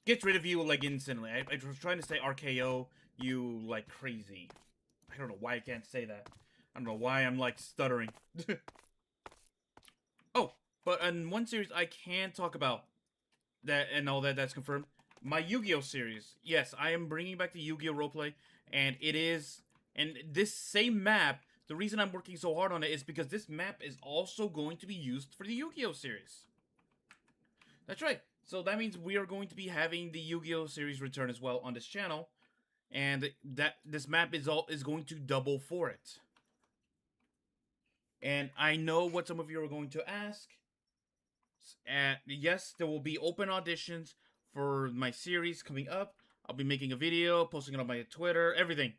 gets rid of you like instantly. I was trying to say RKO you like crazy. I don't know why I can't say that. I don't know why I'm like stuttering. Oh, but in one series I can talk about that and all that's confirmed. My Yu-Gi-Oh series. Yes, I am bringing back the Yu-Gi-Oh roleplay, and it is, and this same map, the reason I'm working so hard on it is because this map is also going to be used for the Yu-Gi-Oh series. That's right. So that means we are going to be having the Yu-Gi-Oh series return as well on this channel, and that this map is going to double for it. And I know what some of you are going to ask. Yes, there will be open auditions for my series coming up. I'll be making a video, posting it on my Twitter, everything.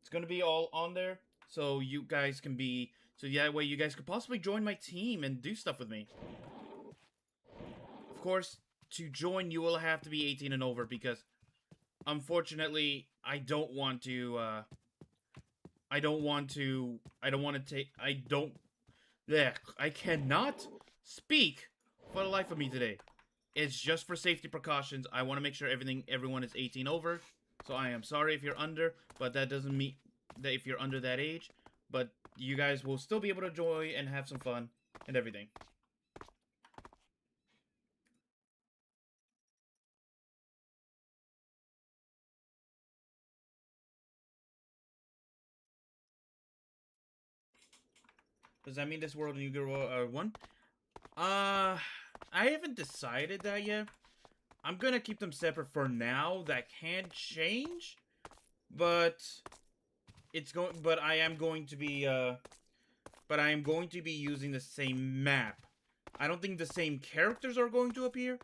It's gonna be all on there, so you guys can be, so that way you guys could possibly join my team and do stuff with me. Of course, to join you will have to be 18 and over because, unfortunately, I don't want to take. I cannot speak for the life of me today. It's just for safety precautions. I want to make sure everyone is 18 over. So I am sorry if you're under, but that doesn't mean that if you're under that age. But you guys will still be able to enjoy and have some fun and everything. Does that mean this world and Yu-Gi-Oh are one? I haven't decided that yet. I'm gonna keep them separate for now. That can change, but But I am going to be. But I am going to be using the same map. I don't think the same characters are going to appear,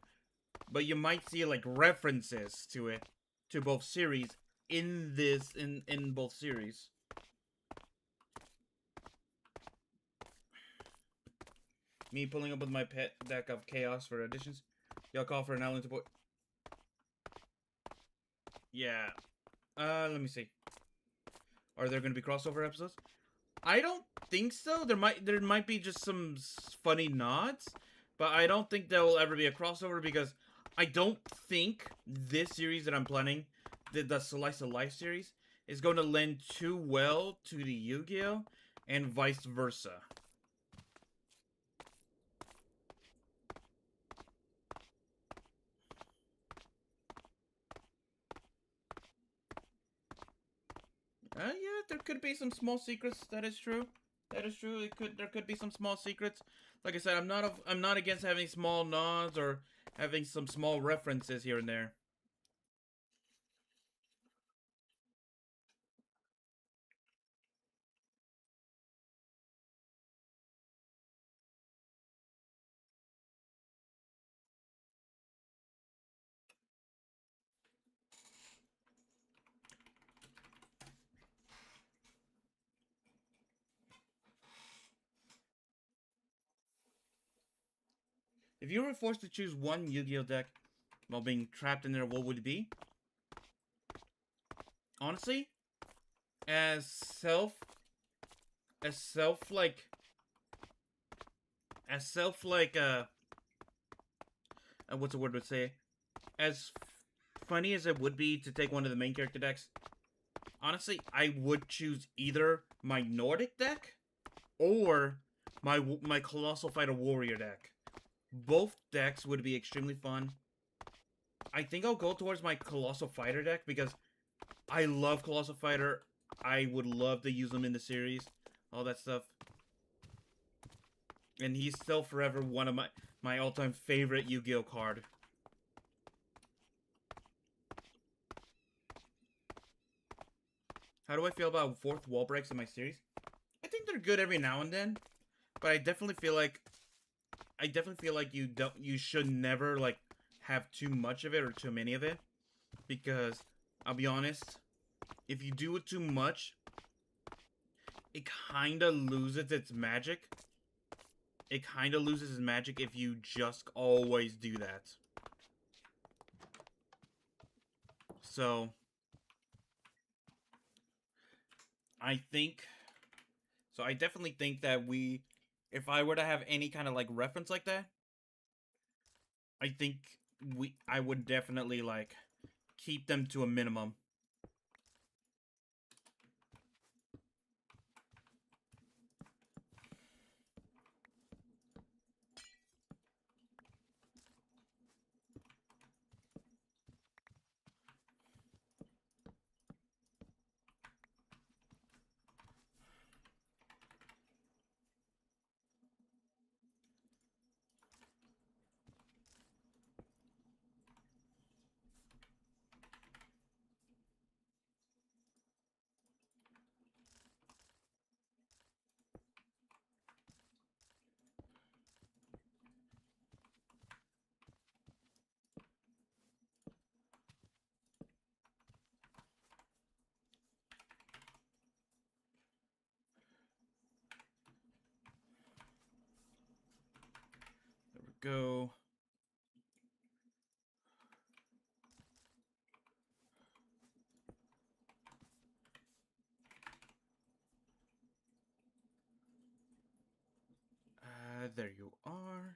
but you might see like references to it, to both series in both series. Me pulling up with my pet deck of chaos for additions. Y'all call for an island support. Yeah. Let me see. Are there going to be crossover episodes? I don't think so. There might be just some funny nods, but I don't think there will ever be a crossover because I don't think this series that I'm planning, the Slice of Life series, is going to lend too well to the Yu-Gi-Oh! And vice versa. Yeah, there could be some small secrets. That is true. That is true. There could be some small secrets. Like I said, I'm not against having small nods or having some small references here and there. If you were forced to choose one Yu-Gi-Oh deck while being trapped in there, what would it be? Honestly, as self like what's the word to say? As funny as it would be to take one of the main character decks, honestly, I would choose either my Nordic deck or my Colossal Fighter Warrior deck. Both decks would be extremely fun. I think I'll go towards my Colossal Fighter deck because I love Colossal Fighter. I would love to use him in the series, all that stuff. And he's still forever one of my all-time favorite Yu-Gi-Oh card. How do I feel about fourth wall breaks in my series? I think they're good every now and then, but I definitely feel like you should never like have too much of it or too many of it, because I'll be honest, if you do it too much, it kind of loses its magic. It kind of loses its magic if you just always do that. So I definitely think that if I were to have any kind of like reference like that, I think I would definitely like keep them to a minimum. There we go. There you are.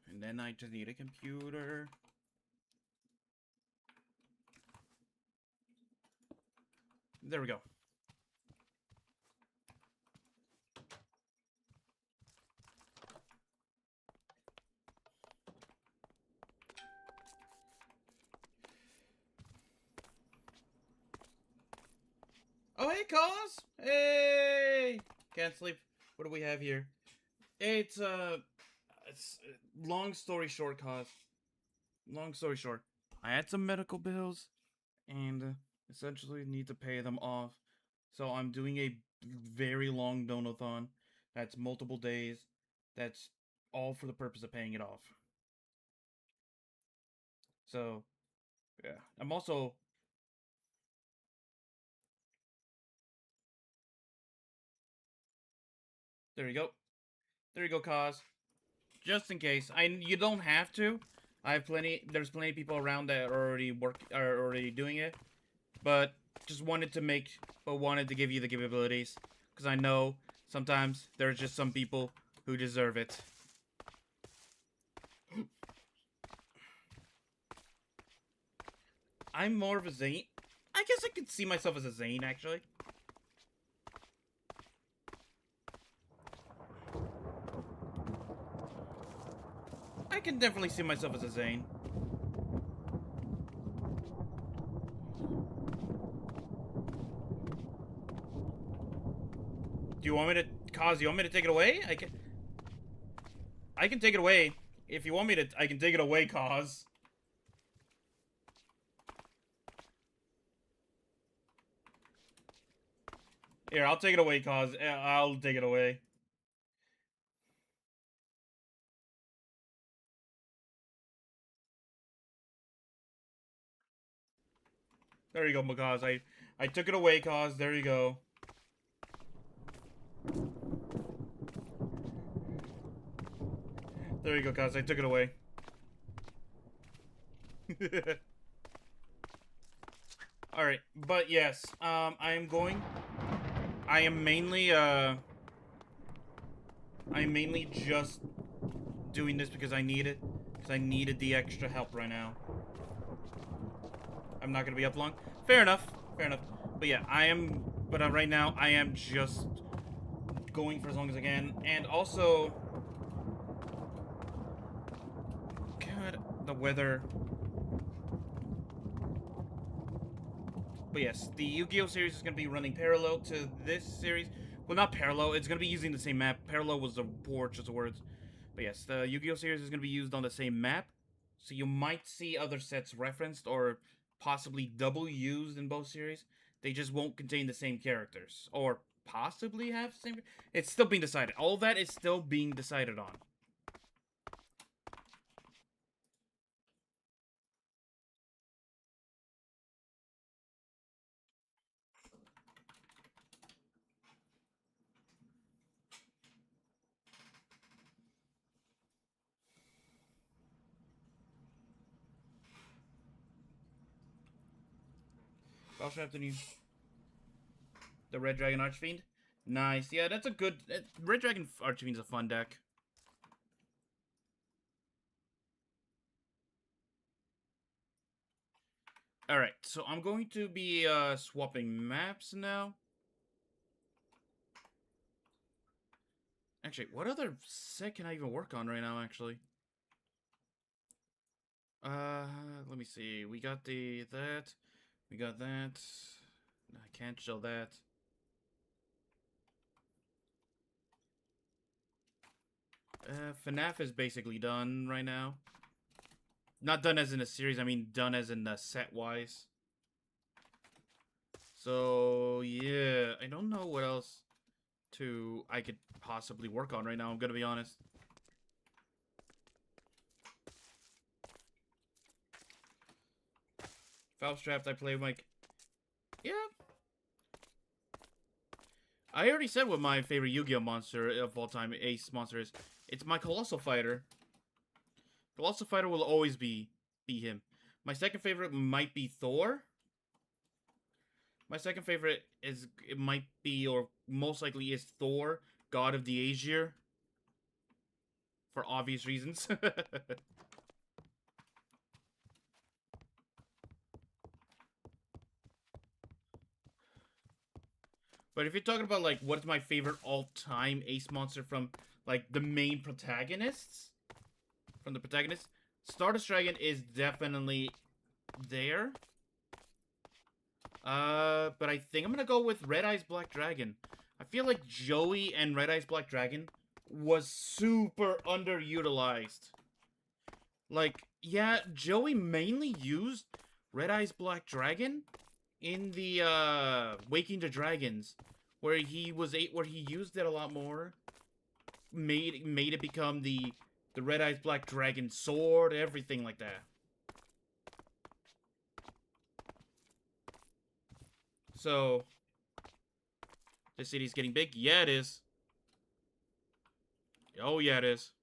And then I just need a computer. There we go. Oh, hey, Cause! Hey! Can't sleep. What do we have here? It's long story short, Cause. Long story short. I had some medical bills, and essentially need to pay them off. So I'm doing a very long donathon. That's multiple days. That's all for the purpose of paying it off. So, yeah. I'm also... There you go. There you go, Cause. Just in case. You don't have to. There's plenty of people around that are already doing it. But just wanted to give you the capabilities. Because I know sometimes there's just some people who deserve it. I'm more of a Zane. I guess I could see myself as a Zane, actually. I can definitely see myself as a Zane. Do you want me to... Cause, you want me to take it away? I can take it away. If you want me to, I can take it away, Cause. Here, I'll take it away, Cause. I'll take it away. There you go, Cause. I took it away, Cause. There you go. There you go, Cause. I took it away. Alright, but yes, I am mainly just doing this because I need it. Because I needed the extra help right now. I'm not gonna be up long. Fair enough. Fair enough. But yeah, I am But right now, I am just going for as long as I can. And also... God, the weather... But yes, the Yu-Gi-Oh! Series is going to be running parallel to this series. Well, not parallel, it's going to be using the same map. Parallel was a poor choice of words. But yes, the Yu-Gi-Oh! Series is going to be used on the same map. So you might see other sets referenced or possibly double used in both series. They just won't contain the same characters. Or possibly have the same... It's still being decided. All that is still being decided on. Also have the new... The Red Dragon Archfiend. Nice. Yeah, that's a good... Red Dragon Archfiend's a fun deck. Alright, so I'm going to be swapping maps now. Actually, what other set can I even work on right now, actually? Let me see. We got that. We got that. I can't show that. Fnaf is basically done right now. Not done as in a series, I mean done as in set-wise. So, yeah, I don't know what else I could possibly work on right now, I'm gonna be honest. Faustdraft, I play Mike. Yeah. I already said what my favorite Yu-Gi-Oh! Monster of all time, Ace monster is. It's my Colossal Fighter. Colossal Fighter will always be him. My second favorite might be Thor. My second favorite it might be, or most likely is Thor, God of the Aesir. For obvious reasons. But if you're talking about, like, what's my favorite all-time Ace monster from, like, the main protagonists? From the protagonists? Stardust Dragon is definitely there. But I think I'm gonna go with Red Eyes Black Dragon. I feel like Joey and Red Eyes Black Dragon was super underutilized. Like, yeah, Joey mainly used Red Eyes Black Dragon in the Waking the Dragons, where he used it a lot more, made it become the Red Eyes Black Dragon sword, everything like that. So, the city's getting big. Yeah, it is. Oh yeah, it is.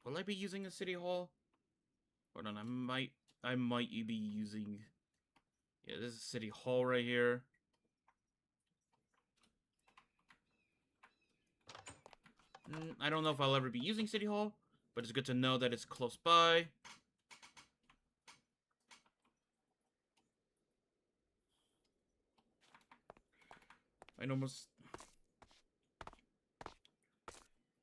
Will I be using a city hall? Hold on, I might be using... Yeah, this is City Hall right here. I don't know if I'll ever be using City Hall, but it's good to know that it's close by. I almost...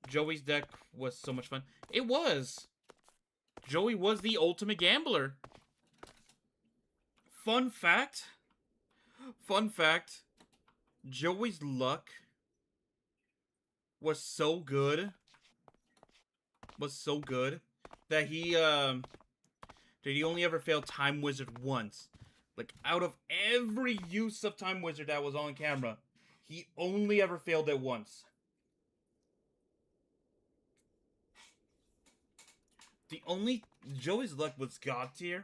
Joey's deck was so much fun. It was! Joey was the ultimate gambler. Fun fact. Joey's luck was so good. That he only ever failed Time Wizard once. Like, out of every use of Time Wizard that was on camera, he only ever failed it once. Joey's luck was god tier.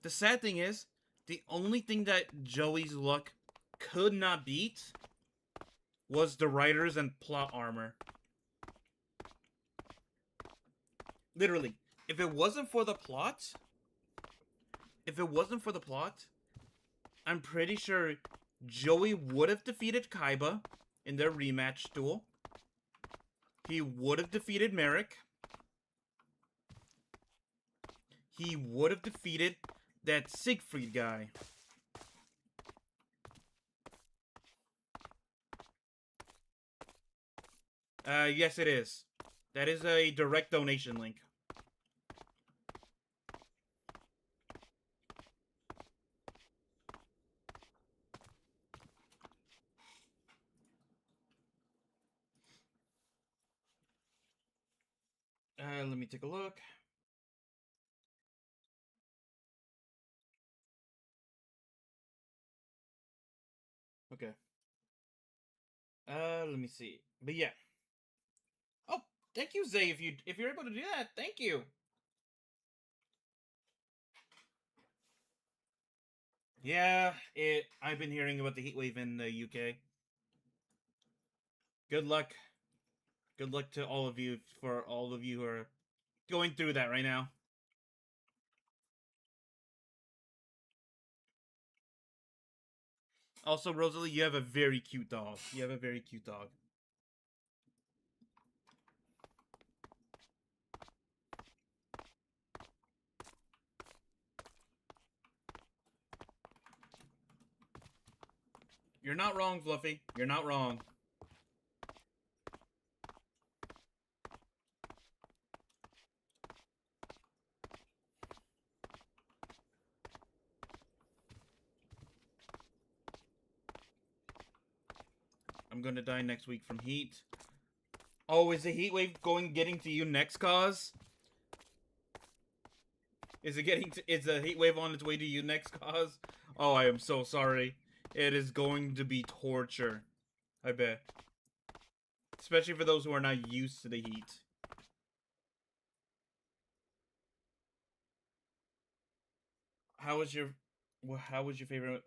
The sad thing is, the only thing that Joey's luck could not beat was the writers and plot armor. Literally, if it wasn't for the plot, I'm pretty sure Joey would have defeated Kaiba in their rematch duel. He would have defeated Merrick. he would have defeated that Siegfried guy. Yes it is. That is a direct donation link. Let me take a look. Okay. Let me see. But yeah. Oh, thank you, Zay. If you're able to do that, thank you. Yeah, I've been hearing about the heat wave in the UK. Good luck. Good luck to all of you, for all of you who are going through that right now. Also, Rosalie, you have a very cute dog. You have a very cute dog. You're not wrong, Fluffy. You're not wrong. I'm gonna die next week from heat. Oh, is the heat wave getting to you next, cause? Is the heat wave on its way to you next, cause? Oh, I am so sorry. It is going to be torture. I bet. Especially for those who are not used to the heat. How was your favorite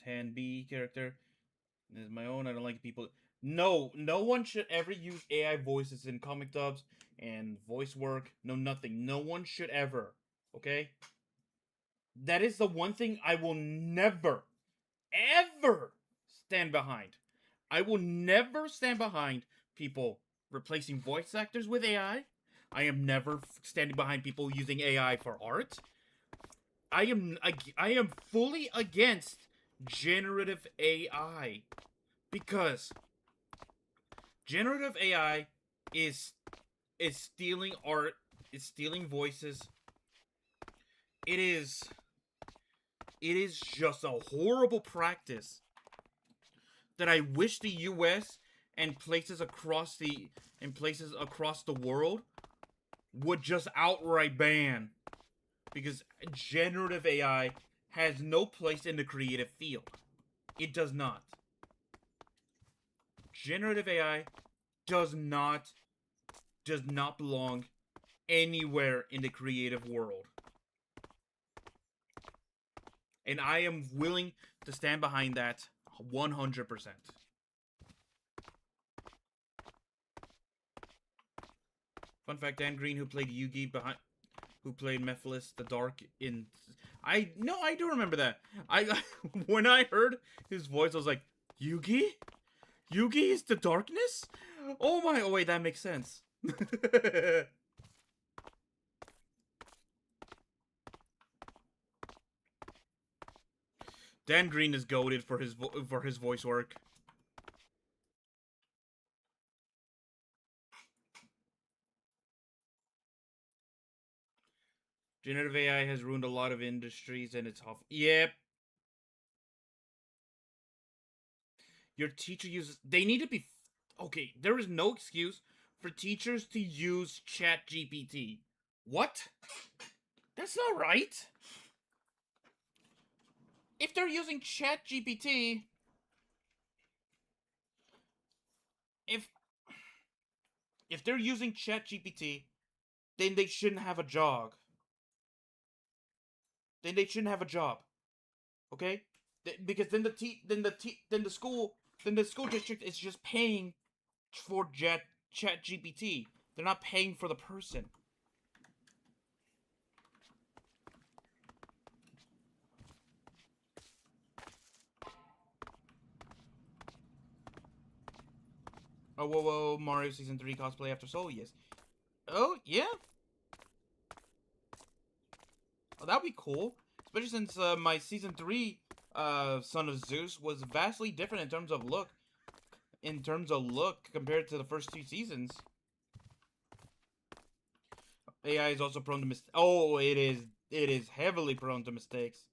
Tan B character? This is my own. I don't like people. No one should ever use AI voices in comic dubs and voice work. No, nothing. No one should ever. Okay? That is the one thing I will never, ever stand behind. I will never stand behind people replacing voice actors with AI. I am never standing behind people using AI for art. I am fully against generative AI because generative AI is stealing art, is stealing voices. It is just a horrible practice that I wish the US and places across the world would just outright ban, because generative AI has no place in the creative field. It does not. Generative AI does not belong anywhere in the creative world. And I am willing to stand behind that 100%. Fun fact: Dan Green, who played Yugi who played Mephiles the Dark in, I do remember that. When I heard his voice, I was like, Yugi? Yugi is the darkness? Oh my! Oh wait, that makes sense. Dan Green is goated for his voice work. Generative AI has ruined a lot of industries, and it's off. Yep. Your teacher uses. They need to be. Okay, there is no excuse for teachers to use Chat GPT. What? That's not right. If they're using Chat GPT, if they're using Chat GPT, then they shouldn't have a job. Okay? Because then the school district is just paying for Chat GPT. They're not paying for the person. Oh, whoa, Mario Season 3 cosplay after Soul, yes. Oh, yeah? that'd be cool. Especially since my season 3 Son of Zeus was vastly different in terms of look. Compared to the first 2 seasons. AI is also prone to mistakes. Oh, it is. It is heavily prone to mistakes.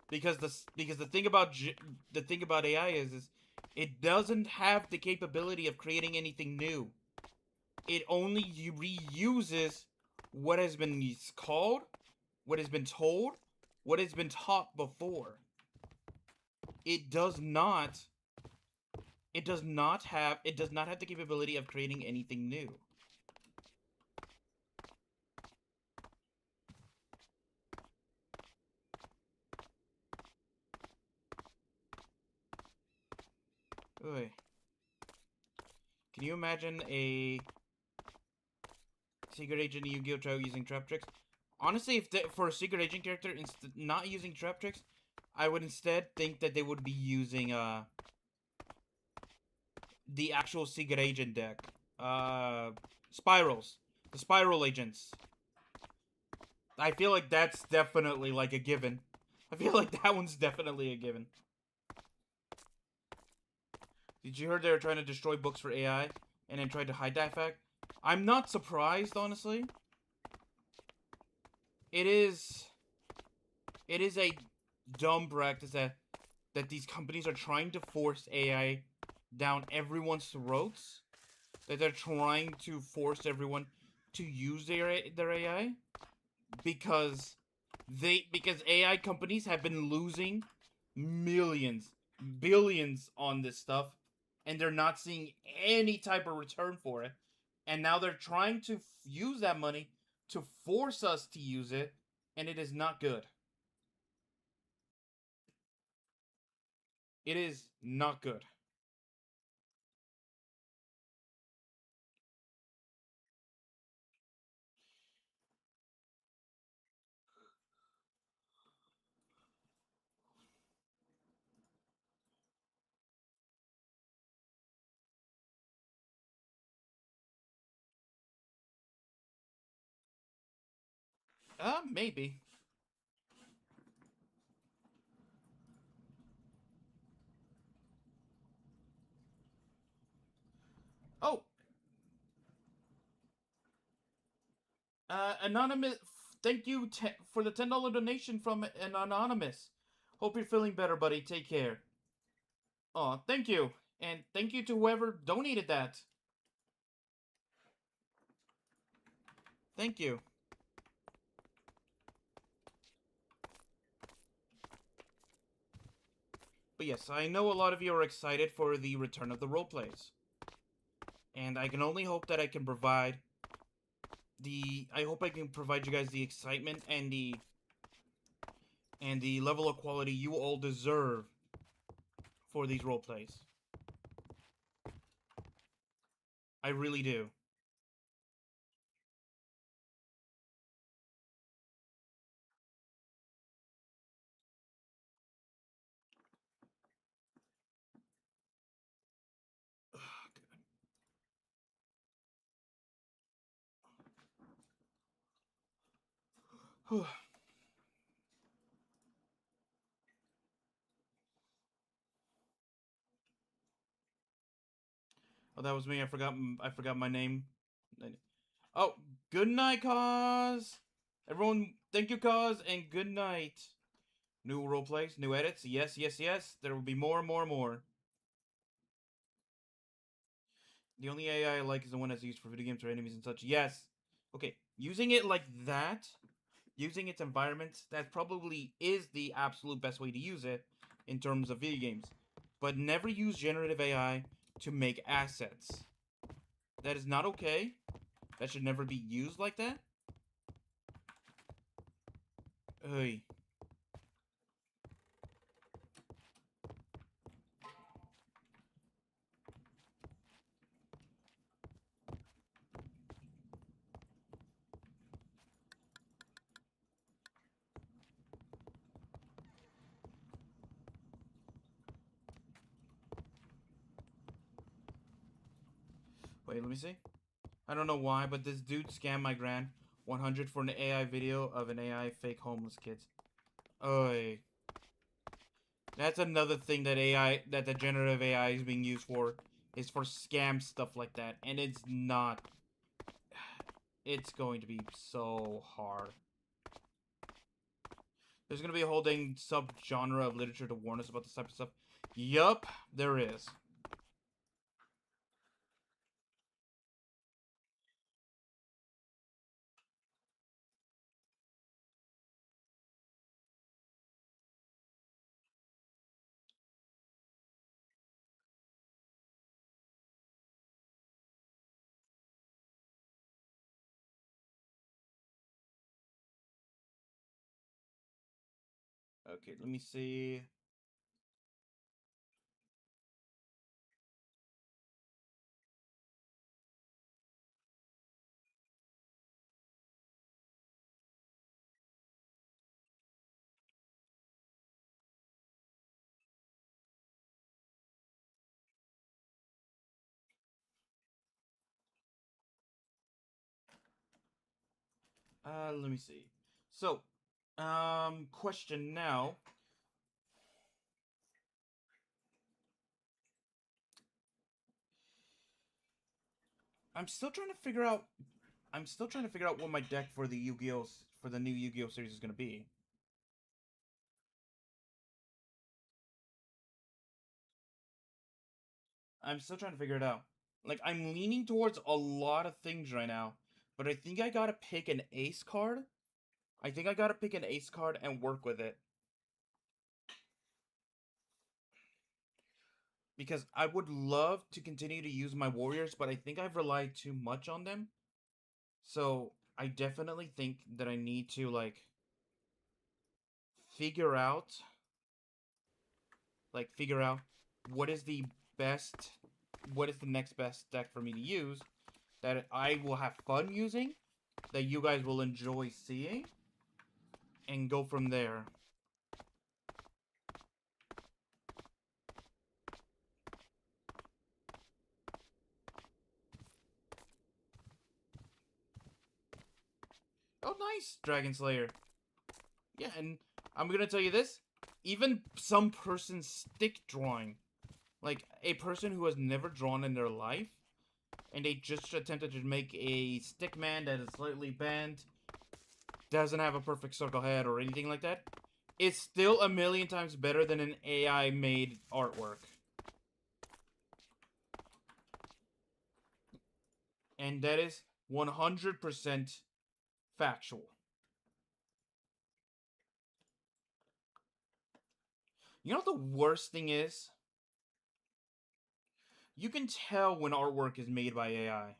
Because the thing about AI is it doesn't have the capability of creating anything new. It only reuses what has been called, what has been told, what has been taught before. It does not have the capability of creating anything new. Oy. Can you imagine a secret agent in Yu-Gi-Oh! Trial using trap tricks? Honestly, if for a secret agent character, not using trap tricks, I would instead think that they would be using the actual secret agent deck. Spirals. The spiral agents. I feel like that's definitely like a given. I feel like that one's definitely a given. Did you hear they were trying to destroy books for AI and then tried to hide that fact? I'm not surprised, honestly. It is a dumb practice that these companies are trying to force AI down everyone's throats. That they're trying to force everyone to use their AI because AI companies have been losing millions, billions on this stuff, and they're not seeing any type of return for it. And now they're trying to use that money to force us to use it, and it is not good. It is not good. Maybe. Oh, anonymous. Thank you for the $10 donation from an anonymous. Hope you're feeling better, buddy. Take care. Oh, thank you, and thank you to whoever donated that. Thank you. But yes, I know a lot of you are excited for the return of the roleplays, and I can only hope that I can provide I hope I can provide you guys the excitement and the level of quality you all deserve for these roleplays. I really do. Oh, that was me. I forgot my name. Oh, good night, Cause. Everyone, thank you, Cause, and good night. New roleplays, new edits. Yes, yes, yes. There will be more and more and more. The only AI I like is the one that's used for video games or enemies and such. Yes. Okay, using it like that, using its environments, that probably is the absolute best way to use it in terms of video games. But never use generative AI to make assets. That is not okay. That should never be used like that. Hey. Wait, let me see. I don't know why, but this dude scammed my grand 100 for an AI video of an AI fake homeless kids. Oy. That's another thing that that the generative AI is being used for, is for scam stuff like that, and it's not. It's going to be so hard. There's gonna be a whole dang sub-genre of literature to warn us about this type of stuff. Yup, there is. Okay, let me see. Let me see. So, question now. I'm still trying to figure out. I'm still trying to figure out what my deck for the Yu-Gi-Oh for the new Yu-Gi-Oh series is gonna be. I'm still trying to figure it out. Like, I'm leaning towards a lot of things right now, but I think I gotta pick an ace card. I think I gotta pick an ace card and work with it. Because I would love to continue to use my warriors, but I think I've relied too much on them. So I definitely think that I need to, like, figure out figure out what is the best what is the next best deck for me to use that I will have fun using, that you guys will enjoy seeing, and go from there. Oh, nice, Dragon Slayer. Yeah, and I'm gonna tell you this, even some person's stick drawing, like a person who has never drawn in their life, and they just attempted to make a stick man that is slightly bent, doesn't have a perfect circle head or anything like that, it's still a million times better than an AI made artwork. And that is 100% factual. You know what the worst thing is? You can tell when artwork is made by AI.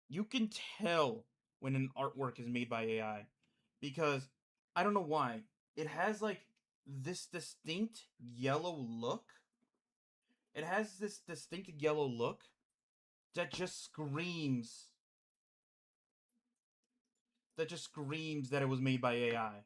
You can tell when an artwork is made by AI. Because, I don't know why, it has like this distinct yellow look. It has this distinct yellow look that just screams that it was made by AI.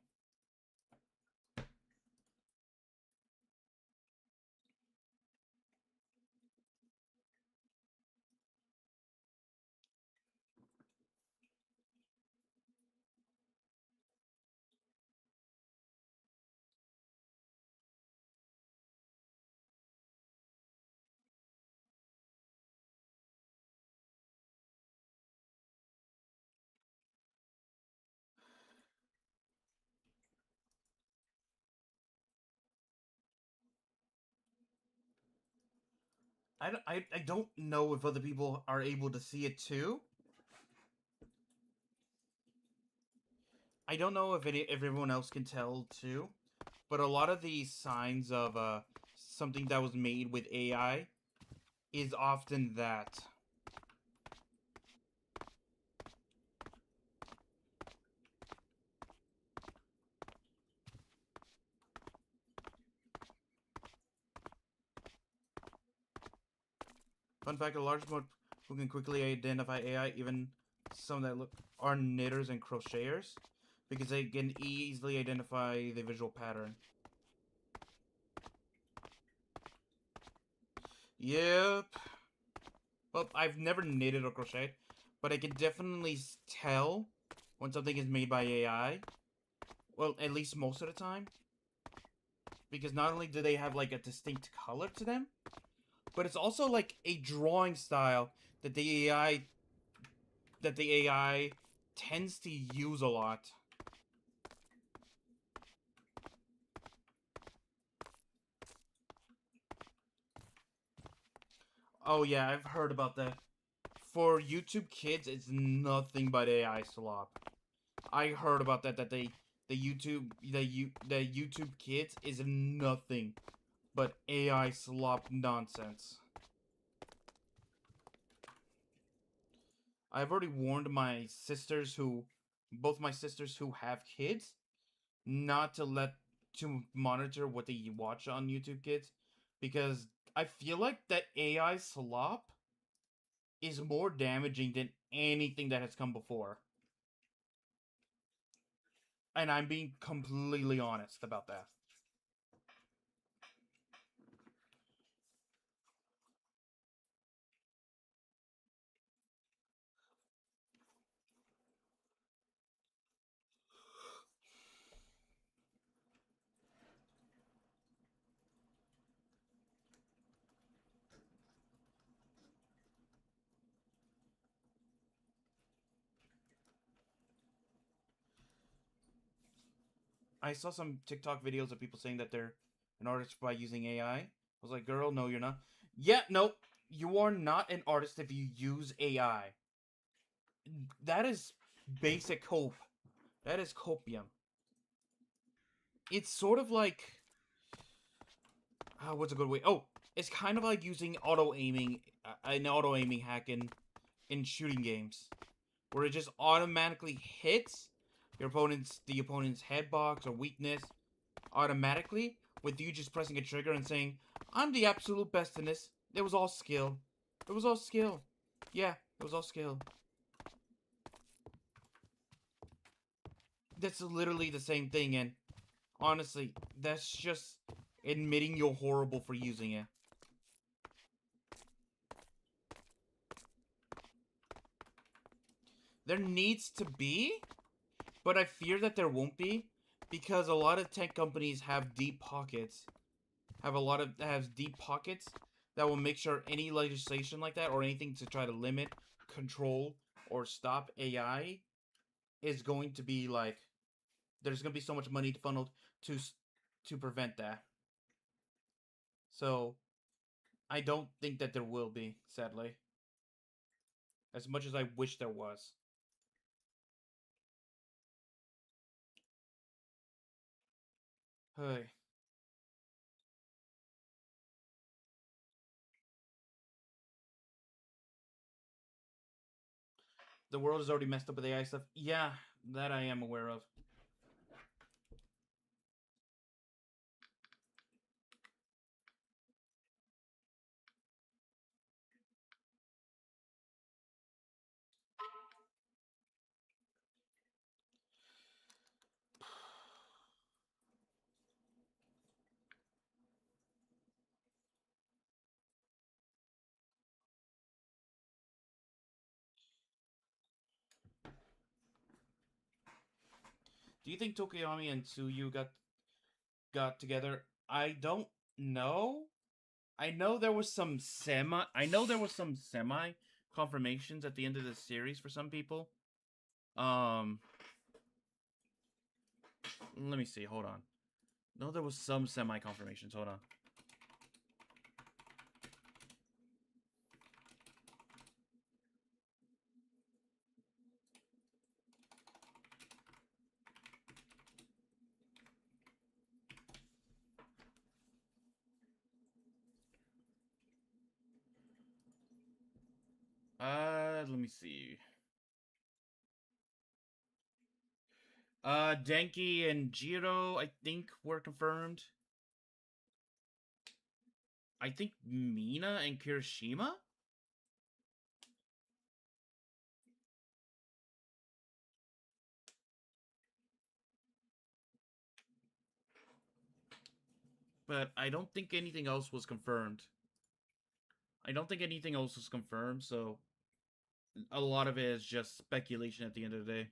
I don't know if other people are able to see it too. I don't know if everyone else can tell too, but a lot of these signs of something that was made with AI is often that. Fun fact: a large mode who can quickly identify AI, even some that look are knitters and crocheters, because they can easily identify the visual pattern. Yep. Well, I've never knitted or crocheted, but I can definitely tell when something is made by AI. Well, at least most of the time. Because not only do they have, like, a distinct color to them, but it's also, like, a drawing style that the AI tends to use a lot. Oh yeah, I've heard about that. For YouTube Kids, it's nothing but AI slop. I heard about that. That the YouTube Kids is nothing but AI slop nonsense. I've already warned both my sisters who have kids, not to monitor what they watch on YouTube Kids, because I feel like that AI slop is more damaging than anything that has come before. And I'm being completely honest about that. I saw some TikTok videos of people saying that they're an artist by using AI. I was like, girl, no, you're not. Yeah, no, you are not an artist if you use AI. That is basic cope. That is copium. It's sort of like, what's a good way? Oh, it's kind of like using an auto aiming hack in shooting games, where it just automatically hits the opponent's head box or weakness automatically, with you just pressing a trigger and saying, "I'm the absolute best in this." It was all skill. It was all skill. Yeah, it was all skill. That's literally the same thing, and honestly, that's just admitting you're horrible for using it. There needs to be, but I fear that there won't be, because a lot of tech companies have deep pockets. Has deep pockets that will make sure any legislation like that or anything to try to limit, control, or stop AI is going to be like, there's going to be so much money funneled to to prevent that. So I don't think that there will be, sadly, as much as I wish there was. Hey, the world is already messed up with AI stuff. Yeah, that I am aware of. Do you think Tokoyami and Tsuyu got together? I don't know. I know there was some semi confirmations at the end of the series for some people. Um Let me see, hold on. No, there was some semi confirmations. Hold on. Let me see. Denki and Jiro, I think, were confirmed. I think Mina and Kirishima? But I don't think anything else was confirmed. I don't think anything else was confirmed, so A lot of it is just speculation at the end of the day.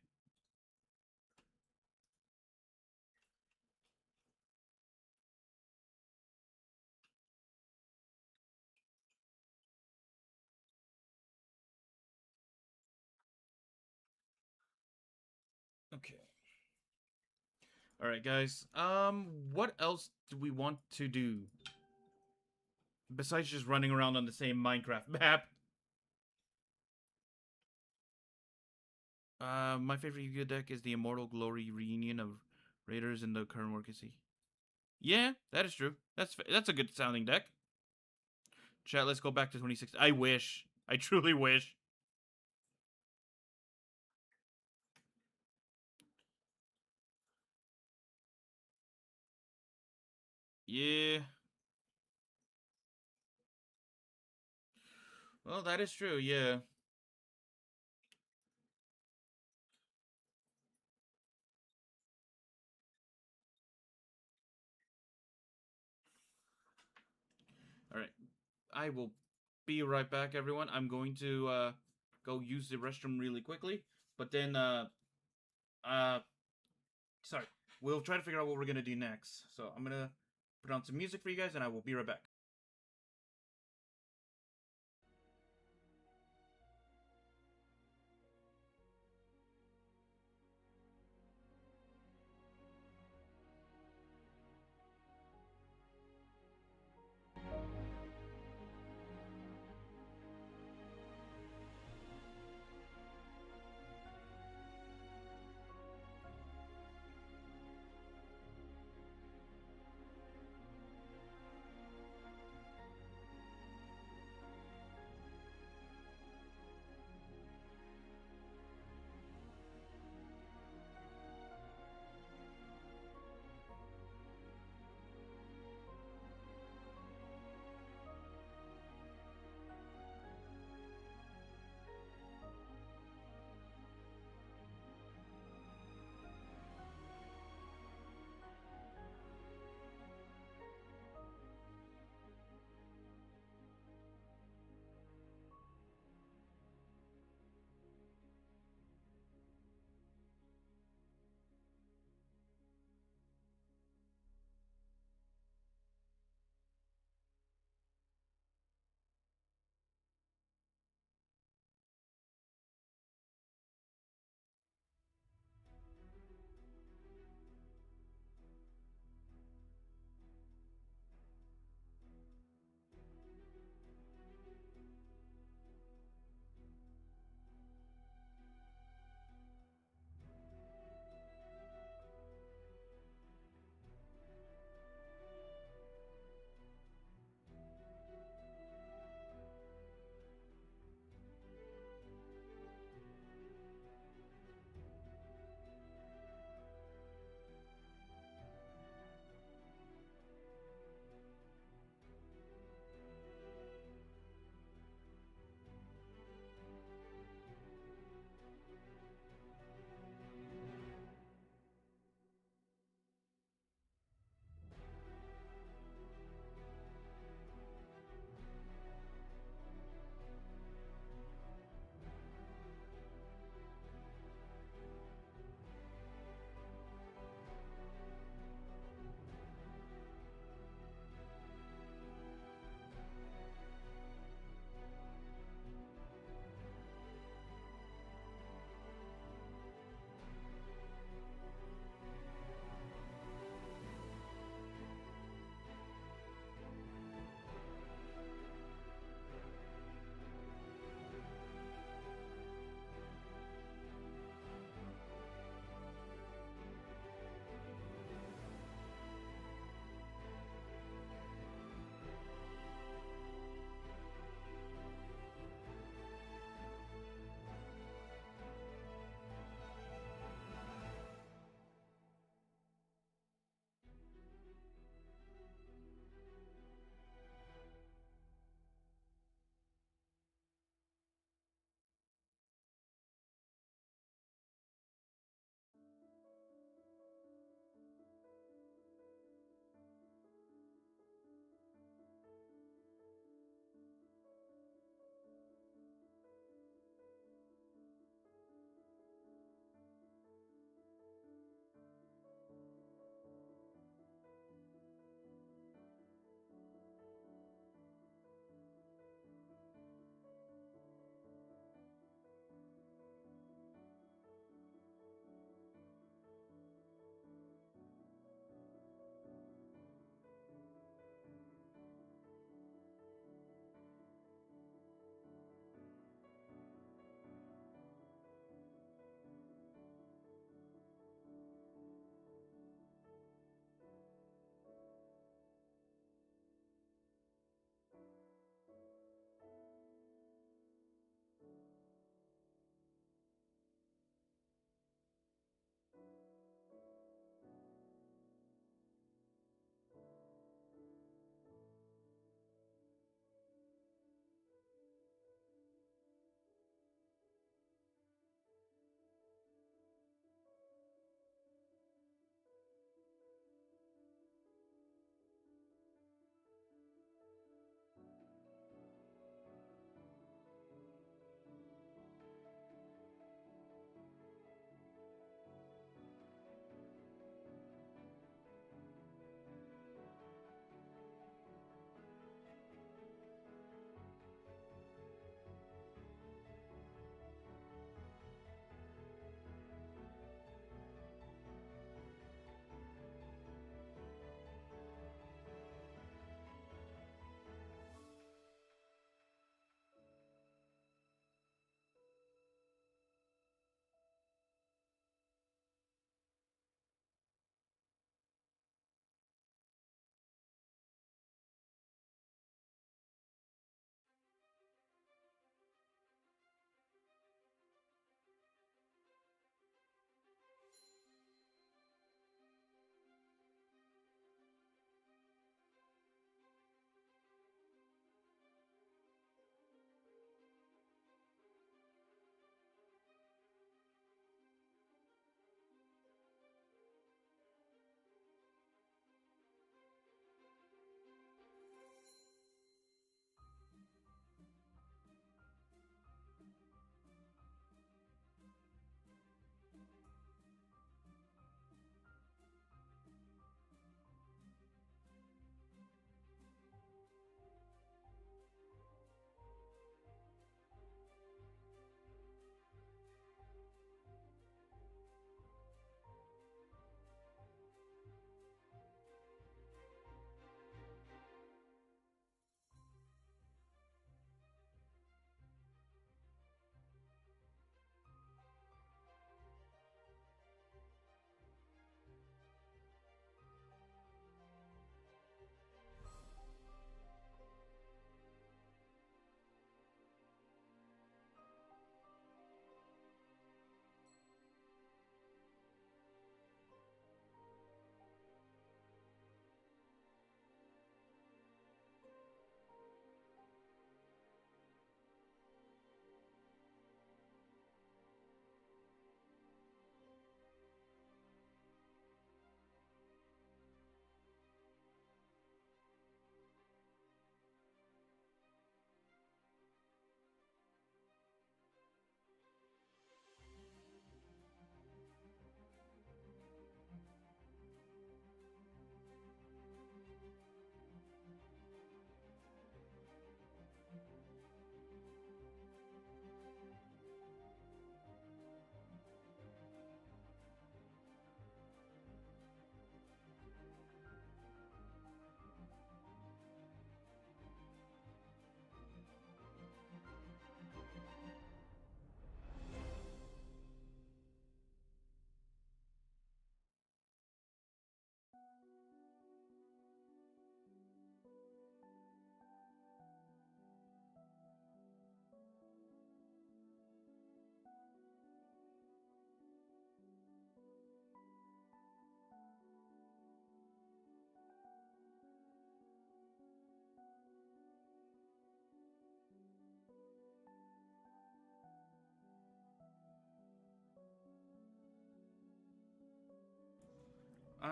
Okay. All right, guys. What else do we want to do besides just running around on the same Minecraft map? My favorite Yu-Gi-Oh deck is the Immortal Glory Reunion of Raiders in the current Workasy. Yeah, that is true. That's a good sounding deck. Chat, let's go back to 2016. I wish. I truly wish. Yeah. Well, that is true. Yeah. All right. I will be right back, everyone. I'm going to go use the restroom really quickly, but then uh sorry, we'll try to figure out what we're gonna do next. So I'm gonna put on some music for you guys, and I will be right back.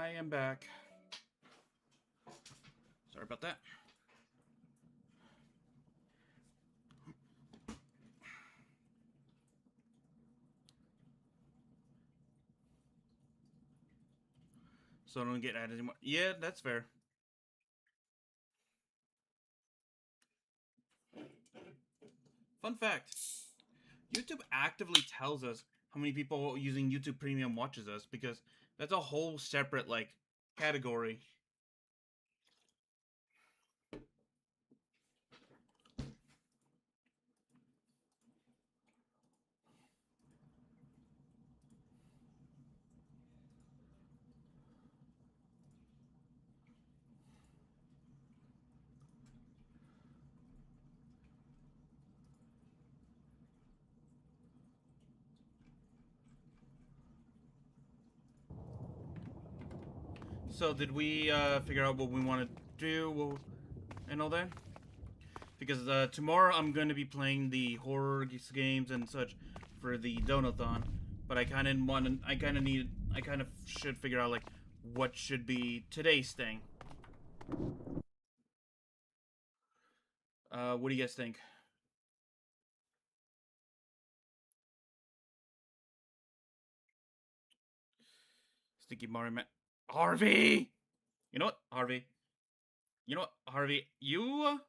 I am back. Sorry about that. So I don't get added anymore. Yeah, that's fair. Fun fact. YouTube actively tells us how many people using YouTube Premium watches us because that's a whole separate, like, category. So did we figure out what we want to do and all that? Because tomorrow I'm going to be playing the horror games and such for the Donathon, but I kind of should figure out like what should be today's thing. What do you guys think? Sticky Mario Man. Harvey! You know what, Harvey? You know what, Harvey? You.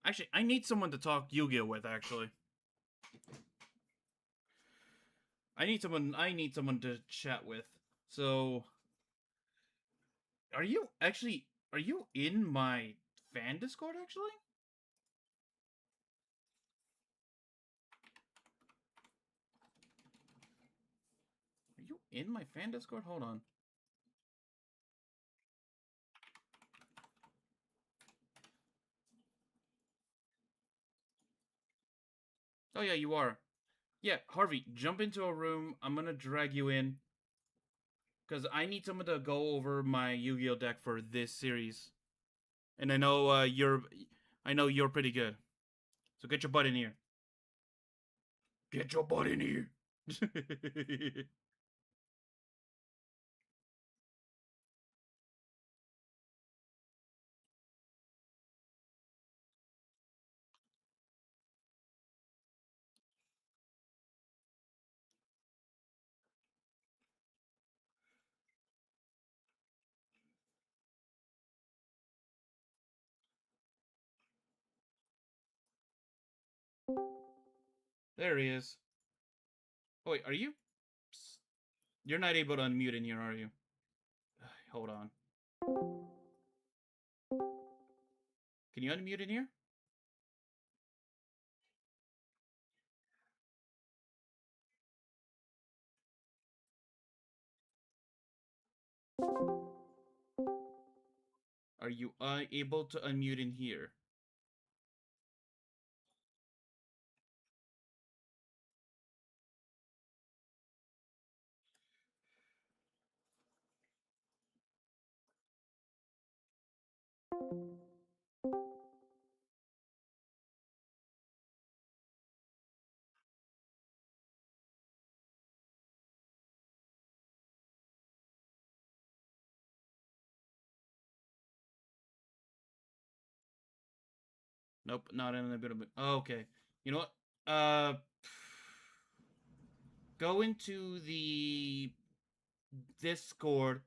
Actually, I need someone to talk Yu-Gi-Oh! With, actually. I need someone to chat with. So. Are you in my fan Discord, actually? Are you in my fan Discord? Hold on. Oh yeah, you are. Yeah, Harvey, jump into a room. I'm gonna drag you in. Because I need someone to go over my Yu-Gi-Oh! Deck for this series. And I know you're pretty good. So get your butt in here. Get your butt in here. There he is. Oh wait, are you? You're not able to unmute in here, are you? Hold on. Can you unmute in here? Are you able to unmute in here? Nope, not in a bit of it. Oh, okay. You know what? Go into the Discord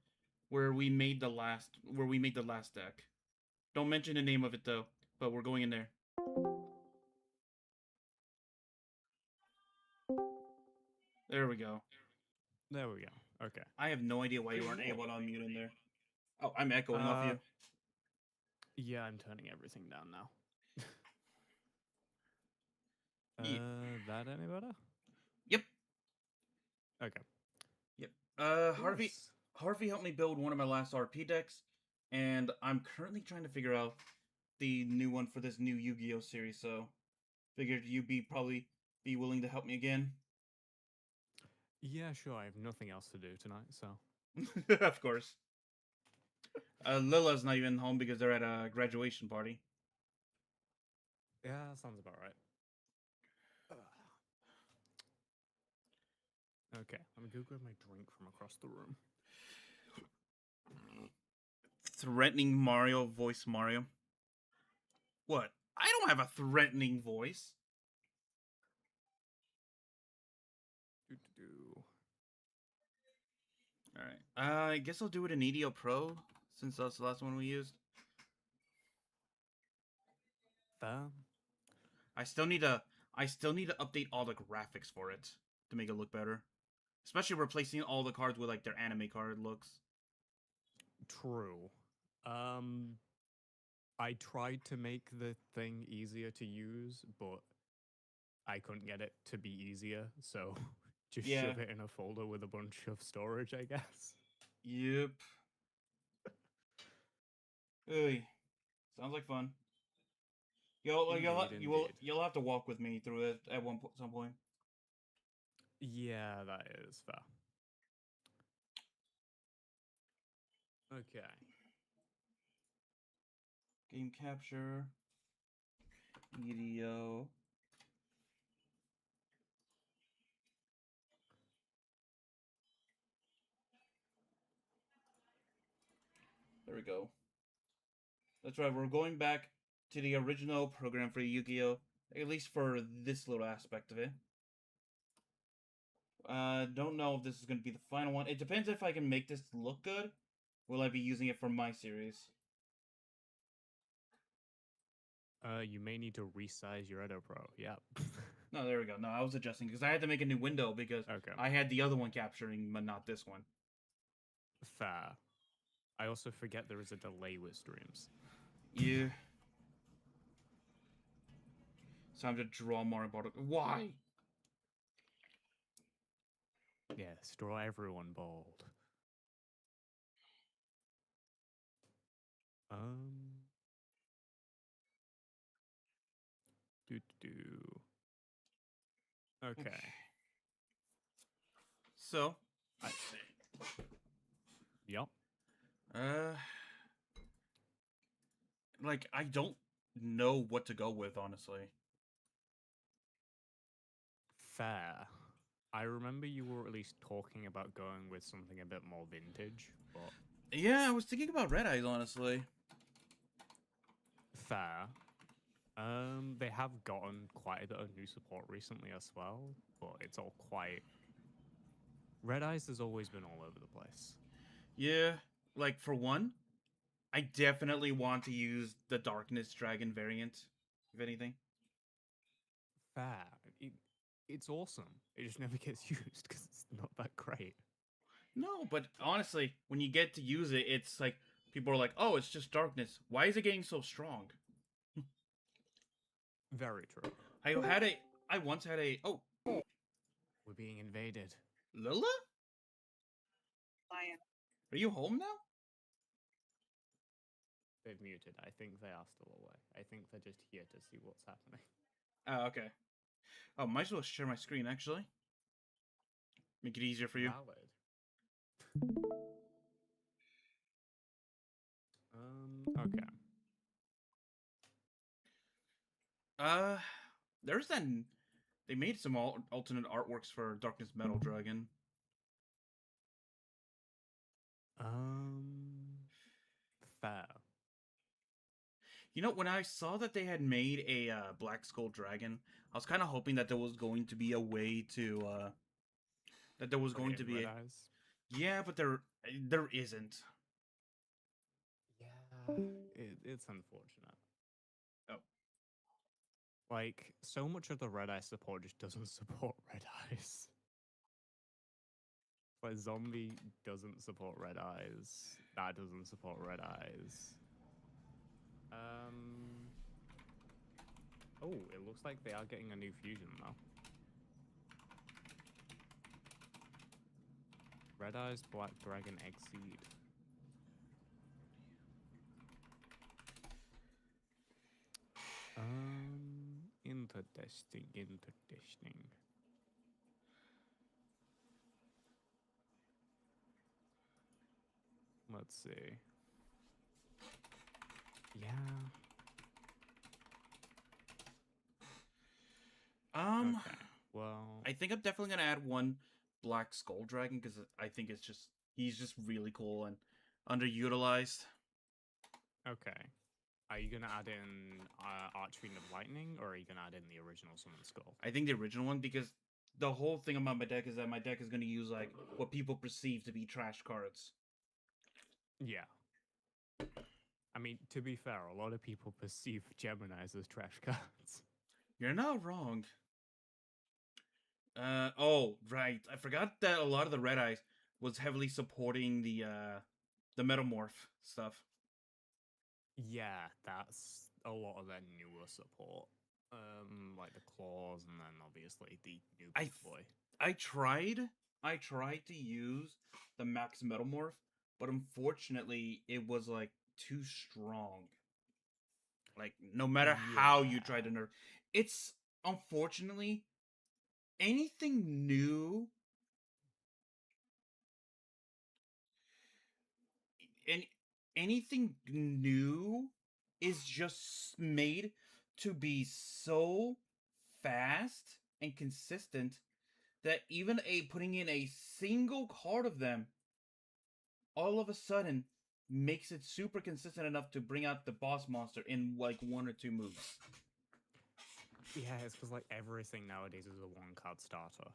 where we made the last deck. Don't mention the name of it though, but we're going in there. There we go. There we go. Okay. I have no idea why you weren't able to unmute in there. Oh, I'm echoing off you. Yeah, I'm turning everything down now. Yeah. That any better? Yep. Okay. Yep. Harvey helped me build one of my last RP decks, and I'm currently trying to figure out the new one for this new Yu-Gi-Oh series. So, figured you'd probably be willing to help me again. Yeah, sure. I have nothing else to do tonight, so. Of course. Lila's not even home because they're at a graduation party. Yeah, that sounds about right. Okay, let me go grab my drink from across the room. Threatening Mario voice Mario. What? I don't have a threatening voice. Alright. I guess I'll do it in EDO Pro, since that's the last one we used. I still need to update all the graphics for it to make it look better. Especially replacing all the cards with like their anime card looks. True. I tried to make the thing easier to use, but I couldn't get it to be easier, so just shove it in a folder with a bunch of storage, I guess. Yep. Hey, sounds like fun. You'll have to walk with me through it at some point. Yeah, that is fair. Okay. Game capture. EDO. There we go. That's right, we're going back to the original program for Yu-Gi-Oh! At least for this little aspect of it. Don't know if this is going to be the final one. It depends if I can make this look good. Will I be using it for my series? You may need to resize your Edo Pro. Yep. No, there we go. No, I was adjusting because I had to make a new window because I had the other one capturing, but not this one. Fair. I also forget there is a delay with streams. Yeah. It's time to draw more about it. Why? Yes, draw everyone bald. Okay. So, I see. Yep. Like, I don't know what to go with, honestly. Fair. I remember you were at least talking about going with something a bit more vintage, but... Yeah, I was thinking about Red Eyes, honestly. Fair. They have gotten quite a bit of new support recently as well, but it's all quite... Red Eyes has always been all over the place. Yeah, like, for one, I definitely want to use the Darkness Dragon variant, if anything. Fair. It's awesome. It just never gets used because it's not that great. No, but honestly, when you get to use it, it's like, people are like, oh, it's just Darkness. Why is it getting so strong? Very true. I once had a... Oh. We're being invaded. Lila? Are you home now? They've muted. I think they are still away. I think they're just here to see what's happening. Oh, okay. Oh, might as well share my screen, actually. Make it easier for you. Valid. Okay. There's that... They made some alternate artworks for Darkness Metal Dragon. Fair. You know, when I saw that they had made a Black Skull Dragon, I was kind of hoping that there was going to be a way to, that there was going to be Eyes? Yeah, but there isn't. Yeah, it's unfortunate. Oh. Like, so much of the Red Eye support just doesn't support Red Eyes. Like, Zombie doesn't support Red Eyes. That doesn't support Red Eyes. Oh, it looks like they are getting a new fusion now. Red Eyes Black Dragon Exceed. Interesting. Let's see. Yeah. Okay. Well, I think I'm definitely gonna add one Black Skull Dragon because I think he's just really cool, and underutilized. Okay. Are you gonna add in Archfiend of Lightning, or are you gonna add in the original Summon Skull? I think the original one, because the whole thing about my deck is that my deck is going to use like what people perceive to be trash cards. Yeah. I mean, to be fair, a lot of people perceive Geminis as trash cards. You're not wrong. Oh, right. I forgot that a lot of the Red Eyes was heavily supporting the Metamorph stuff. Yeah, that's a lot of their newer support. Like the claws, and then obviously the new big boy. I tried to use the Max Metamorph, but unfortunately it was like too strong. Like no matter how you try to nerf, it's unfortunately anything new and anything new is just made to be so fast and consistent that even putting in a single card of them all of a sudden makes it super consistent enough to bring out the boss monster in like 1 or 2 moves. Yeah, it's because like everything nowadays is a 1-card starter.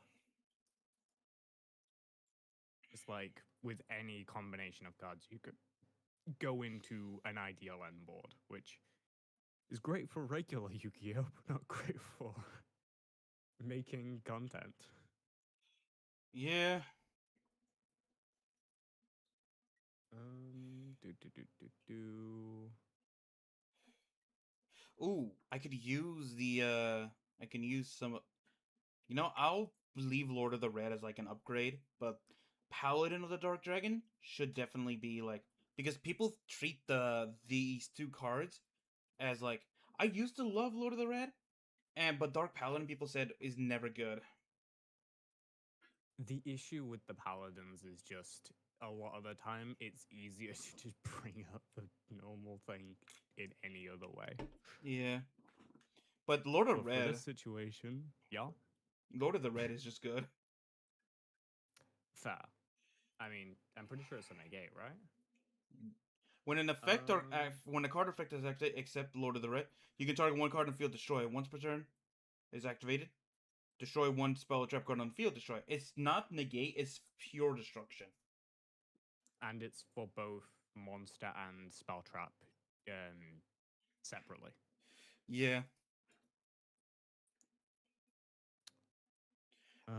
It's like with any combination of cards, you could go into an ideal end board, which is great for regular Yu-Gi-Oh, but not great for making content. Yeah. Do do do do do. Ooh, I could use the I can use some. I'll leave Lord of the Red as like an upgrade, but Paladin of the Dark Dragon should definitely be like, because people treat these 2 cards as like, I used to love Lord of the Red, but Dark Paladin people said is never good. The issue with the Paladins is just a lot of the time it's easier to just bring up the normal thing in any other way. Yeah. But Lord of But Red, for this situation, yeah, Lord of the Red is just good. fair. I mean, I'm pretty sure it's a negate, right? When an effect or when a card effect is activated, except Lord of the Red, you can target 1 card and field destroy it once per turn. Is activated. Destroy 1 spell or trap card on the field. Destroy. It's not negate. It's pure destruction. And it's for both monster and spell trap, separately. Yeah.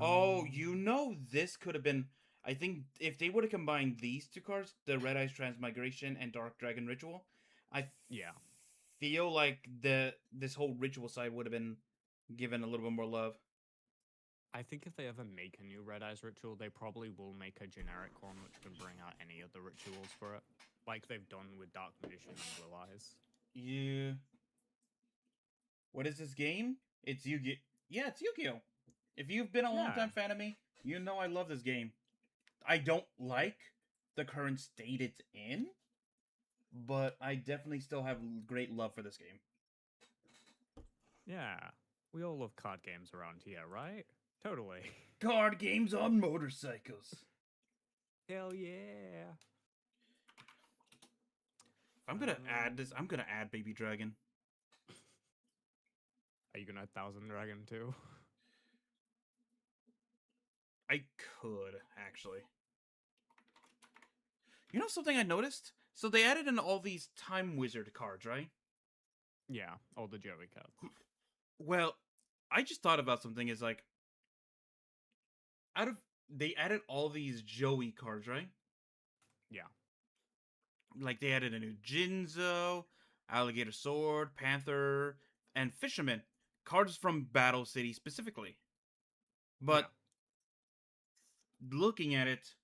Oh, this could have been. I think if they would have combined these 2 cards, the Red Eyes Transmigration and Dark Dragon Ritual, I yeah, feel like this whole ritual side would have been given a little bit more love. I think if they ever make a new Red Eyes ritual, they probably will make a generic one which can bring out any of the rituals for it, like they've done with Dark Magician and Blue Eyes. Yeah. What is this game? It's Yu-Gi. Yeah, it's Yu-Gi-Oh. If you've been a long-time fan of me, you know I love this game. I don't like the current state it's in, but I definitely still have great love for this game. Yeah, we all love card games around here, right? Totally. Card games on motorcycles. Hell yeah. If I'm gonna add this, I'm gonna add Baby Dragon. Are you gonna add Thousand Dragon too? I could, actually. You know something I noticed? So they added in all these Time Wizard cards, right? Yeah, all the Joey cards. Well, I just thought about something is like, they added all these Joey cards, right? Yeah. Like they added a new Jinzo, Alligator Sword, Panther, and Fisherman. Cards from Battle City specifically. But looking at it,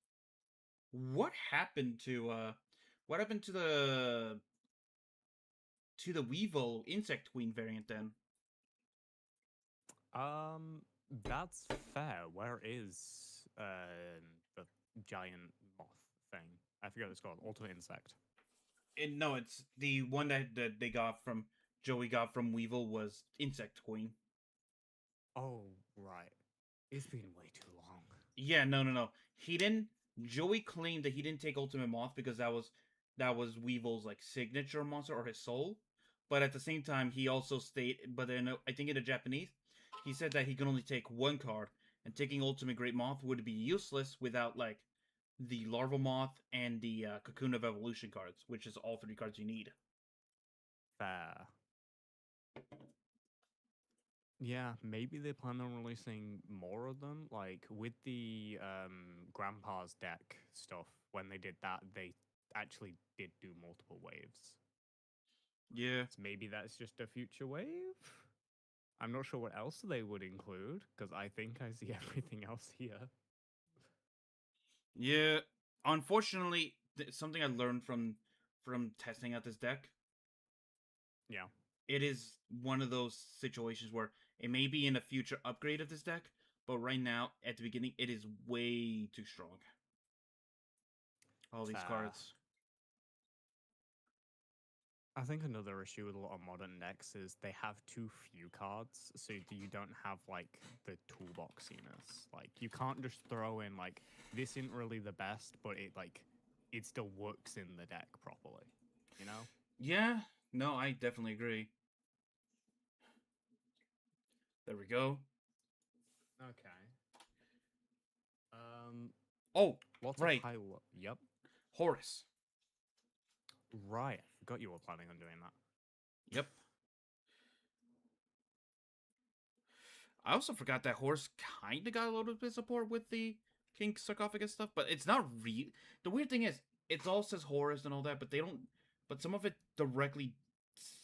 what happened to the Weevil Insect Queen variant then? That's fair. Where is the giant moth thing? I forget what it's called. Ultimate Insect. No, it's the one that they got from Joey got from Weevil was Insect Queen. Oh, right. It's been way too long. Yeah, no. He didn't. Joey claimed that he didn't take Ultimate Moth because that was Weevil's like signature monster or his soul. But at the same time, he also stated, but then I think in the Japanese, he said that he can only take one card, and taking Ultimate Great Moth would be useless without like the Larval Moth and the Cocoon of Evolution cards, which is all three cards you need. Fair. Yeah, maybe they plan on releasing more of them. Like with the Grandpa's deck stuff, when they did that, they actually did do multiple waves. Yeah. So maybe that's just a future wave. I'm not sure what else they would include because I think I see everything else here. Yeah. Unfortunately, something I learned from testing out this deck, Yeah. it is one of those situations where it may be in a future upgrade of this deck, but right now, at the beginning, it is way too strong. All these Fair. cards. I think another issue with a lot of modern decks is they have too few cards, so you don't have like the toolboxiness. Like you can't just throw in like this isn't really the best, but it still works in the deck properly. You know? Yeah, no, I definitely agree. There we go. Okay. Oh, Lots right. of high. Yep. Horus. Right. I forgot you were planning on doing that. Yep. I also forgot that Horus kind of got a little bit of support with the King Sarcophagus stuff, but it's not real. The weird thing is, it all says Horus and all that, but they don't. But some of it directly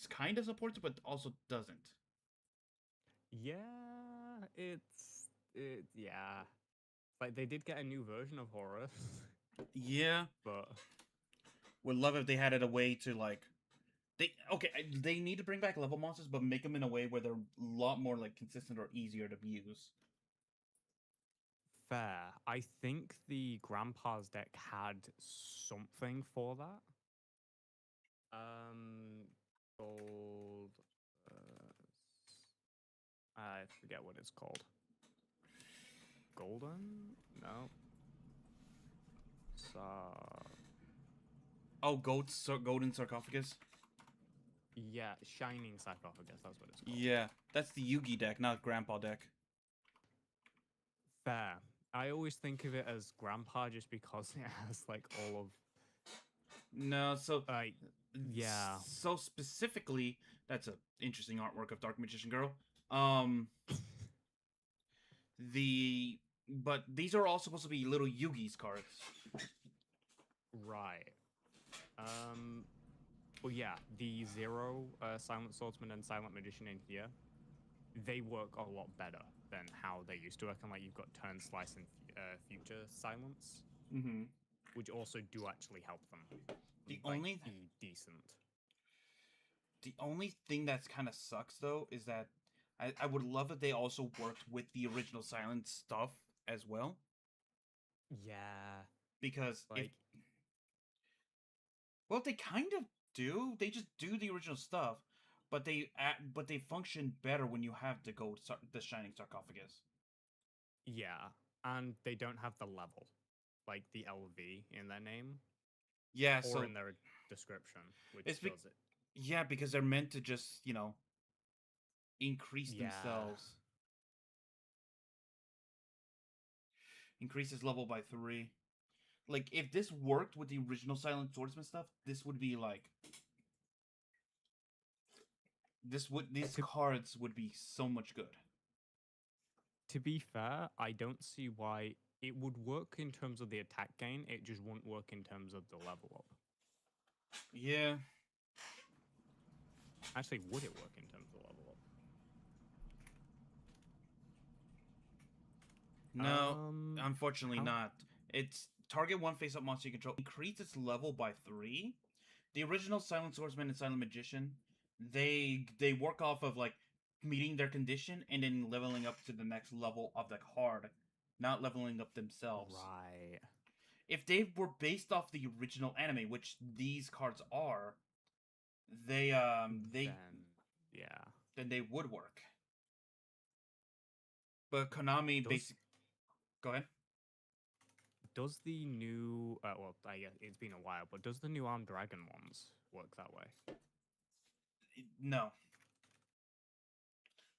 kind of supports it, but also doesn't. Yeah, yeah. Like they did get a new version of Horus, Yeah, but would love if they had it a way to like. They need to bring back level monsters, but make them in a way where they're a lot more like consistent or easier to use. fair. I think the Grandpa's deck had something for that. Called I forget what it's called. Golden? No. Oh, golden sarcophagus. Yeah, Shining Sarcophagus. That's what it's called. Yeah, that's the Yugi deck, not Grandpa deck. Fair. I always think of it as Grandpa just because it has like all of. No, so yeah. So specifically, that's an interesting artwork of Dark Magician Girl. But these are all supposed to be little Yugi's cards. Right. Well, yeah, the Zero, Silent Swordsman, and Silent Magician in here, they work a lot better than how they used to work. And like you've got Turn, Slice, and Future Silence, which also do actually help them. The like, only be decent. The only thing that's kind of sucks though is that I would love if they also worked with the original Silent stuff as well. Yeah. Because like, well, they kind of do. They just do the original stuff, but they function better when you have the Shining Sarcophagus. Yeah, and they don't have the level, like the LV in their name. Yeah, or in their description, which does it. Yeah, because they're meant to just, increase themselves. Increase his level by 3. Like, if this worked with the original Silent Swordsman stuff, this would be like... These cards would be so much good. To be fair, I don't see why it would work in terms of the attack gain. It just won't work in terms of the level up. Yeah. Actually, would it work in terms of level up? No, unfortunately not. It's target one face-up monster you control. Increase its level by 3. The original Silent Swordsman and Silent Magician, they work off of like meeting their condition and then leveling up to the next level of the card, not leveling up themselves. Right. If they were based off the original anime, which these cards are, then they would work. But Konami basically... Go ahead. Does the new, well, I guess it's been a while, but does the new Armed Dragon ones work that way? No.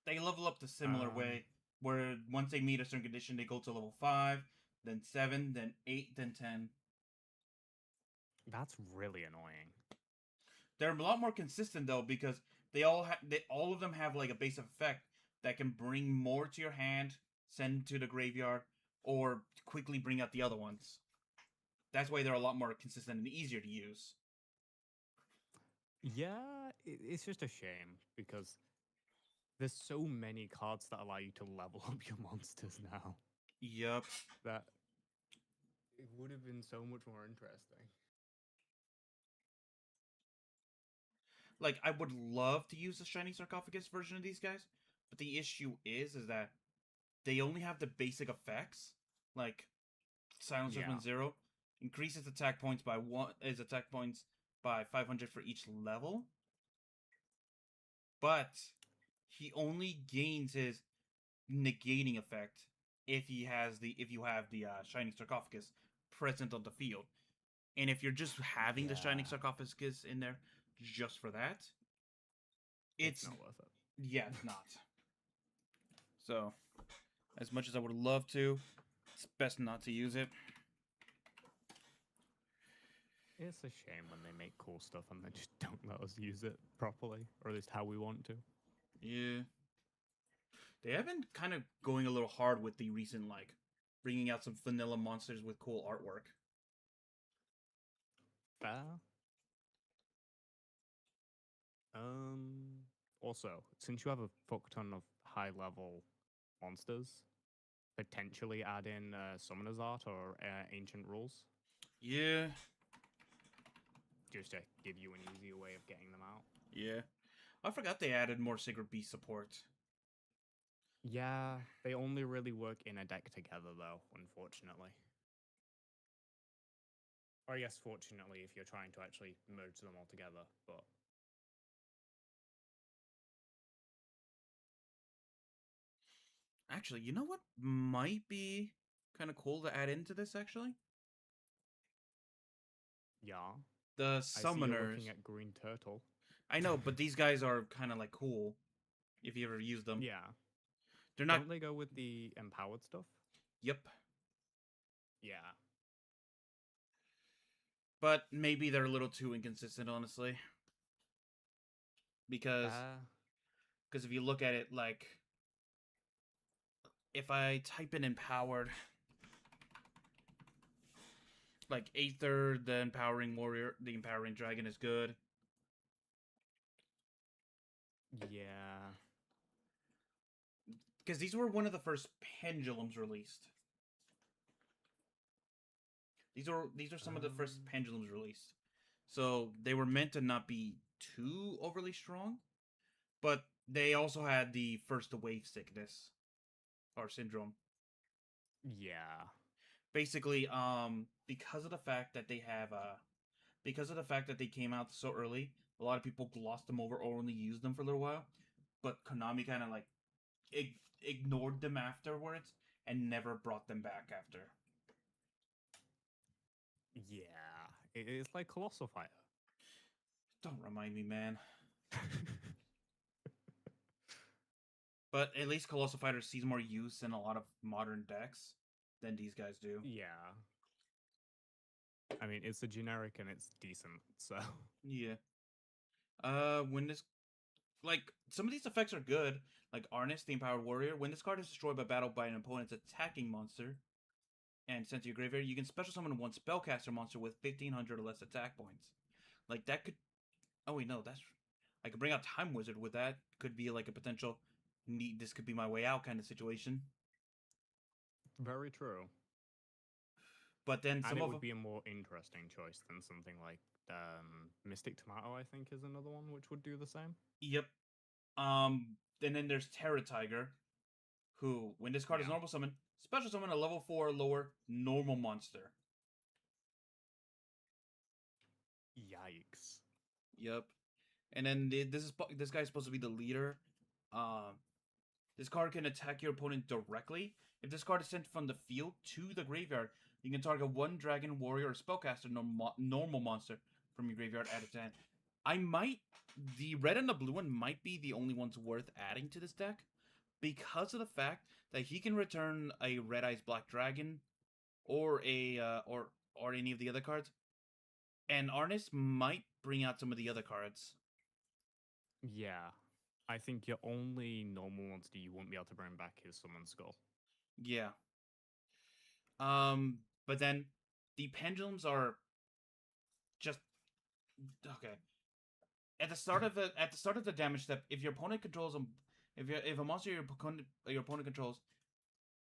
They level up the similar Um, way, where once they meet a certain condition, they go to level 5, then 7, then 8, then 10. that's really annoying. They're a lot more consistent though because they all of them have like a base effect that can bring more to your hand, send to the graveyard, or quickly bring out the other ones. That's why they're a lot more consistent and easier to use. Yeah, it's just a shame because there's so many cards that allow you to level up your monsters now Yup. that it would have been so much more interesting. Like I would love to use the shiny sarcophagus version of these guys, but the issue is that they only have the basic effects, like Silence Yeah. Judgment 0 increases attack points by 500 for each level, but he only gains his negating effect if you have the shining sarcophagus present on the field. And if you're just having the shining Yeah. sarcophagus in there just for that, It's it's not worth it. yeah, it's not. So, as much as I would love to, it's best not to use it. It's a shame when they make cool stuff and they just don't let us use it properly, or at least how we want to. Yeah. They have been kind of going a little hard with the recent, like, bringing out some vanilla monsters with cool artwork. Fair. Also, since you have a fuck ton of high level monsters, potentially add in Summoner's Art or Ancient Rules, Yeah. just to give you an easier way of getting them out. Yeah. I forgot they added more Sacred Beast support. Yeah, they only really work in a deck together, though, unfortunately. Or yes, fortunately, if you're trying to actually merge them all together, but Actually, you know what might be kind of cool to add into this, actually? yeah. The I see you're looking Summoners. at Green Turtle. I know, but these guys are kind of, like, cool if you ever use them. Yeah. They're not... Don't they go with the empowered stuff? Yep. Yeah. But maybe they're a little too inconsistent, honestly. Because if you look at it, like, if I type in empowered, like Aether, the empowering warrior, the empowering dragon is good. Yeah. Because these were one of the first pendulums released. These are some of the first pendulums released. So they were meant to not be too overly strong, but they also had the first wave sickness or syndrome. Yeah. Basically, because of the fact that they came out so early, a lot of people glossed them over or only used them for a little while. But Konami kind of like ignored them afterwards and never brought them back after. Yeah. It's like Colossal Fighter. Don't remind me, man. But at least Colossal Fighter sees more use in a lot of modern decks than these guys do. Yeah. I mean, it's a generic and it's decent, so. Yeah. When this, like, some of these effects are good. Like Arnis, the Empowered Warrior. When this card is destroyed by battle by an opponent's attacking monster and sent to your graveyard, you can special summon one spellcaster monster with 1,500 or less attack points. Like, that could... Oh, wait, no, that's... I could bring out Time Wizard with that. Could be, like, a potential... This could be my way out kind of situation. Very true. But then and some it of would them... be a more interesting choice than something like Mystic Tomato, I think, is another one which would do the same. Yep. And then there's Terra Tiger, who, when this card is normal summon, special summon a level 4 or lower normal monster. Yikes. Yep. And then this guy's supposed to be the leader. This card can attack your opponent directly. If this card is sent from the field to the graveyard, You can target one dragon, warrior, or spellcaster normal monster from your graveyard at its end. The red and the blue one might be the only ones worth adding to this deck because of the fact that he can return a Red Eyes Black Dragon or or any of the other cards, and Arnis might bring out some of the other cards. Yeah. I think your only normal monster you won't be able to bring back is Summon Skull. Yeah. But then the pendulums are just okay. At the start of the damage step, if your opponent controls if a monster your opponent controls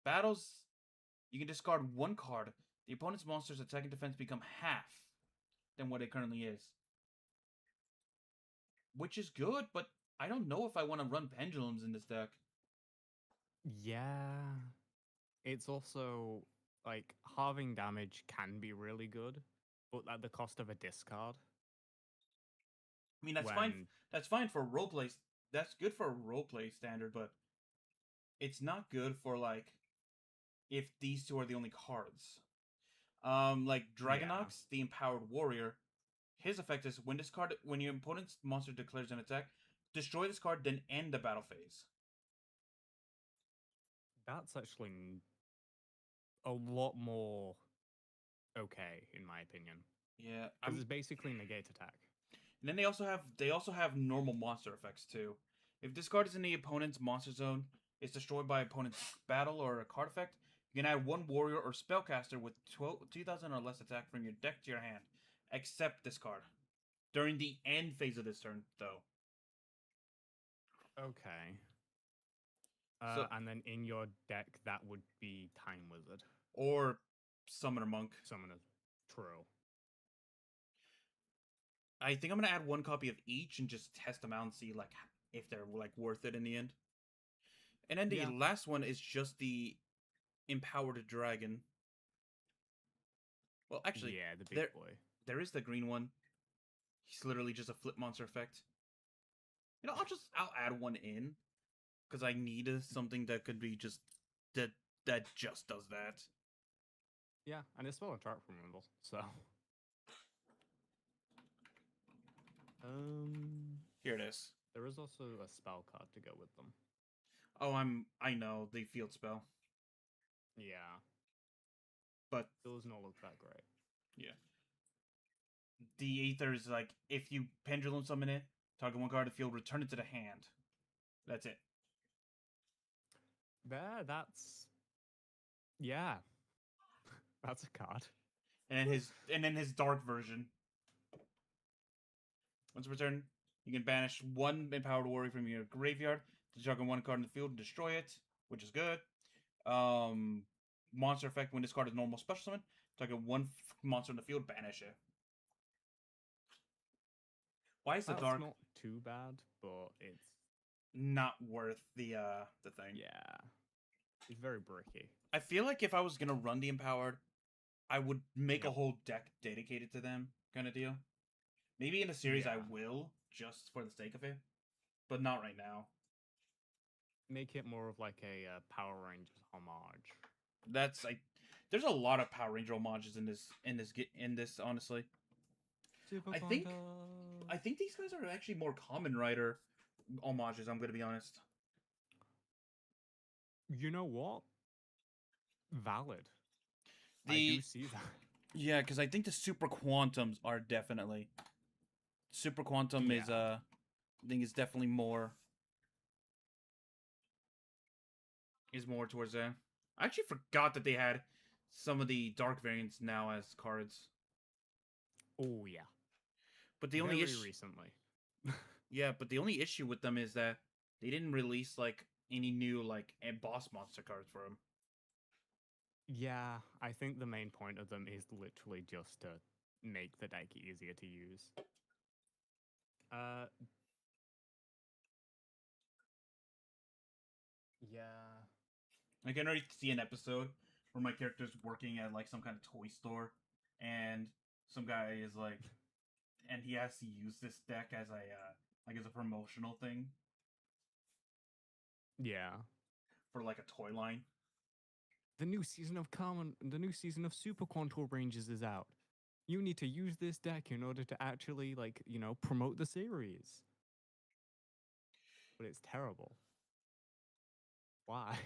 battles, you can discard one card. The opponent's monster's attack and defense become half than what it currently is, which is good. But I don't know if I want to run pendulums in this deck. Yeah. It's also like halving damage can be really good, but at the cost of a discard. I mean, that's fine. That's fine for roleplay. That's good for a roleplay standard, but it's not good for like if these two are the only cards. Like Dragonox, the Empowered Warrior, his effect is when your opponent's monster declares an attack, destroy this card, then end the battle phase. That's actually a lot more okay, in my opinion. Yeah, because it's basically negate attack. And then they also have normal monster effects too. If this card is in the opponent's monster zone, it's destroyed by opponent's battle or a card effect. You can add one warrior or spellcaster with 2,000 or less attack from your deck to your hand, except this card. During the end phase of this turn, though. Okay. And then in your deck, that would be Time Wizard. Or Summoner Monk. Summoner. True. I think I'm going to add one copy of each and just test them out and see like if they're like worth it in the end. And then the last one is just the Empowered Dragon. Well, actually, yeah, the big boy. There is the green one. He's literally just a flip monster effect. You know, I'll add one in because I need something that could be just that just does that. Yeah, and it's spell and trap removal, so. Here it is. There is also a spell card to go with them. Oh, I know the field spell. Yeah, but it does not look that great. Yeah. The Aether is like if you pendulum summon it, target one card of the field, return it to the hand. That's it. That's yeah. That's a card. And then his dark version. Once returned, you can banish one Empowered Warrior from your graveyard to target one card in the field and destroy it, which is good. Monster effect: when this card is normal special summon, target one monster in the field, banish it. Why is the dark? Not too bad, but it's not worth the thing. Yeah, it's very bricky. I feel like if I was gonna run the Empowered, I would make a whole deck dedicated to them, kind of deal. Maybe in a series I will, just for the sake of it, but not right now. Make it more of like a Power Rangers homage. That's like, there's a lot of Power Ranger homages in this. Honestly, I think these guys are actually more Common Rider homages. I'm gonna be honest. You know what? Valid. I do see that. Yeah, because I think the Super Quantums are definitely. Super Quantum is I think is definitely more. Is more towards that. I actually forgot that they had some of the dark variants now as cards. Oh yeah. But the only issue recently. Yeah, but the only issue with them is that they didn't release like any new like boss monster cards for them. Yeah, I think the main point of them is literally just to make the deck easier to use. Yeah. I can already see an episode where my character's working at like some kind of toy store, and some guy is like, and he has to use this deck as a promotional thing. Yeah. For like a toy line. the new season of the new season of Super Contour Rangers is out. You need to use this deck in order to actually, like, promote the series. But it's terrible. Why?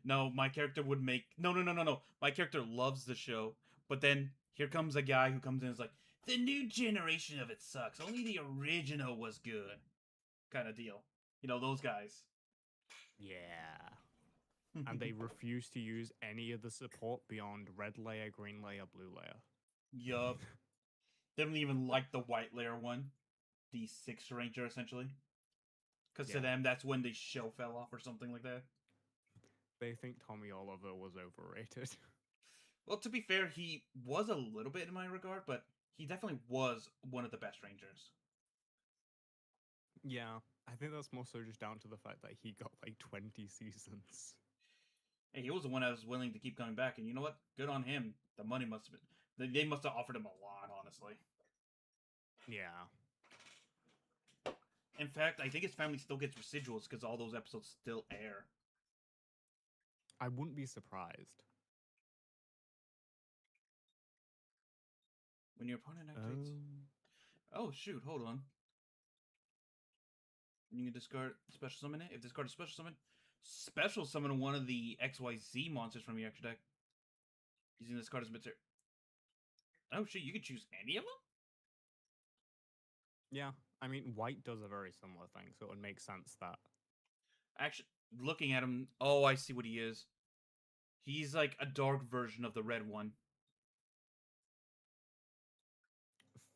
No, my character would make no. My character loves the show, but then here comes a guy who comes in and is like, the new generation of it sucks. Only the original was good, kind of deal. You know those guys. Yeah. And they refuse to use any of the support beyond red layer, green layer, blue layer. Yup. They don't even like the white layer one, the 6 ranger essentially, because to Yeah. them that's when the show fell off or something like that. They think Tommy Oliver was overrated. Well, to be fair, he was a little bit in my regard, but he definitely was one of the best rangers. Yeah, I think that's more so just down to the fact that he got like 20 seasons. Hey, he was the one that was willing to keep coming back, and you know what? Good on him. The money must have been. They must have offered him a lot, honestly. Yeah. In fact, I think his family still gets residuals because all those episodes still air. I wouldn't be surprised. When your opponent activates. Oh, shoot, hold on. You can discard special summon it. If discard a special summon one of the XYZ monsters from your extra deck. Using this card as a bit. Oh, shit, you can choose any of them? Yeah, I mean, white does a very similar thing, so it would make sense that. Actually, looking at him. Oh, I see what he is. He's like a dark version of the red one.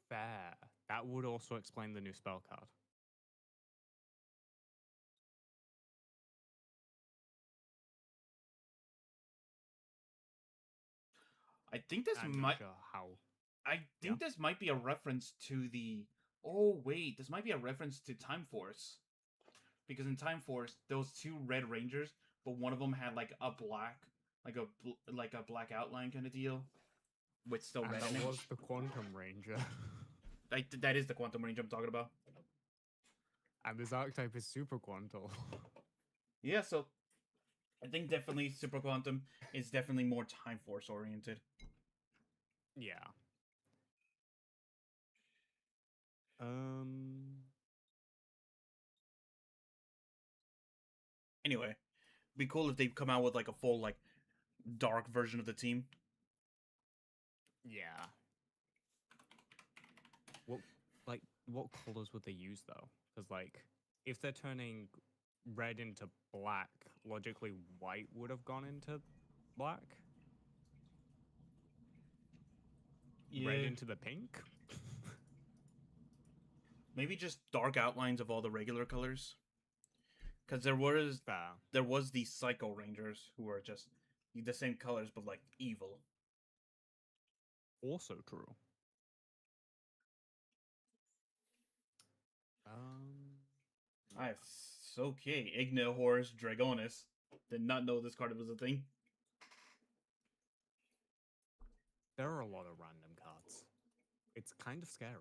Fair. That would also explain the new spell card. I think this I'm might. not sure how. I think this might be a reference to the. Oh wait, this might be a reference to Time Force, because in Time Force, those 2 red rangers, but one of them had like a black, like a black outline kind of deal, with still And red that in it. was the Quantum Ranger. That is the Quantum Range I'm talking about. And this archetype is Super Quantal. Yeah, so I think definitely Super Quantum is definitely more Time Force oriented. Yeah. Um. Anyway, be cool if they come out with like a full like dark version of the team. Yeah. What colors would they use though? Because like, if they're turning red into black, logically white would have gone into black. Red into the pink. Maybe just dark outlines of all the regular colors. Because there was the Psycho Rangers who were just the same colors but like evil. Also true. Okay. Igna Horus Dragonis. Did not know this card was a thing. There are a lot of random cards. It's kind of scary.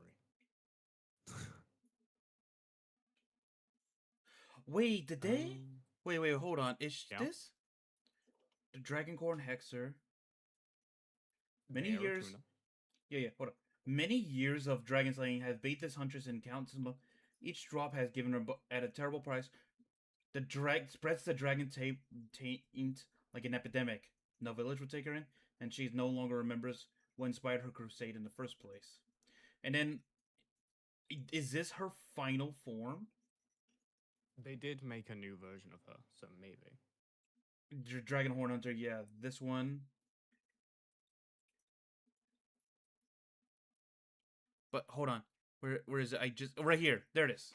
Wait, did they? Wait, hold on. Is this the Dragoncorn Hexer? Many years. Yeah, hold on. Many years of dragon slaying have bait this huntress in countless. Each drop has given her at a terrible price. The drag spreads the dragon taint like an epidemic. No village would take her in, and she no longer remembers what inspired her crusade in the first place. And then, is this her final form? They did make a new version of her, so maybe. Dragon Horn Hunter, yeah, this one. But hold on, where is it? Right here. There it is.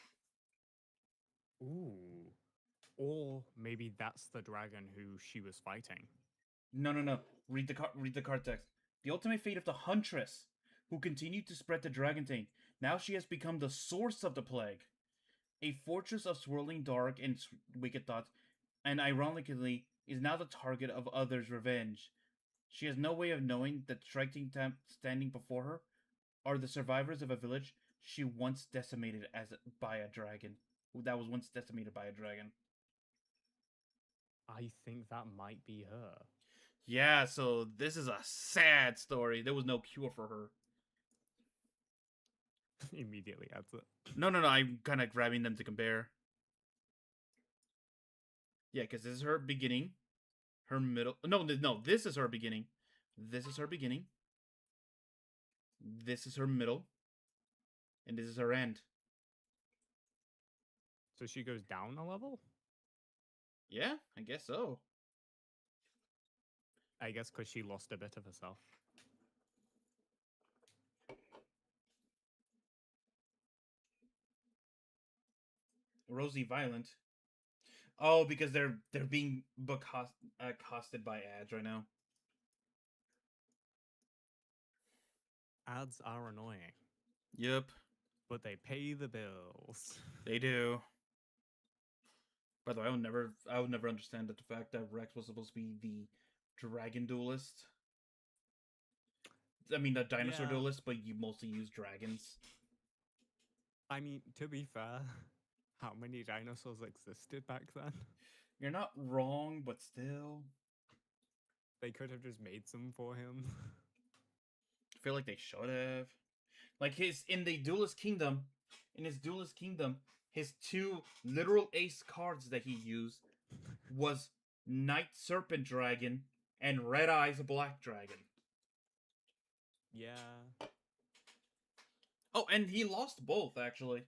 Ooh. Or maybe that's the dragon who she was fighting. No. Read the card text. The ultimate fate of the Huntress, who continued to spread the dragon taint. Now she has become the source of the plague. A fortress of swirling dark and wicked thoughts, and ironically, is now the target of others' revenge. She has no way of knowing that striking standing before her are the survivors of a village she once decimated by a dragon. That was once decimated by a dragon. I think that might be her. Yeah, so this is a sad story. There was no cure for her. Immediately adds it. No, no, no. I'm kind of grabbing them to compare. Yeah, because this is her beginning, her middle. No, no, this is her beginning. This is her beginning. This is her middle, and this is her end. So she goes down a level? Yeah, I guess so. I guess because she lost a bit of herself. Rosie Violent. Oh, because they're being accosted by ads right now. Ads are annoying, Yep, but they pay the bills. they do. By the way, I would never understand the fact that Rex was supposed to be the dragon duelist. I mean, the dinosaur Yeah. duelist, but you mostly use dragons. I mean, to be fair, how many dinosaurs existed back then? You're not wrong, but still, They could have just made some for him. I feel like they should have. Like his in the duelist kingdom, in his duelist kingdom, his two literal ace cards that he used was Night Serpent Dragon and Red Eyes Black Dragon. Yeah. Oh, and he lost both actually.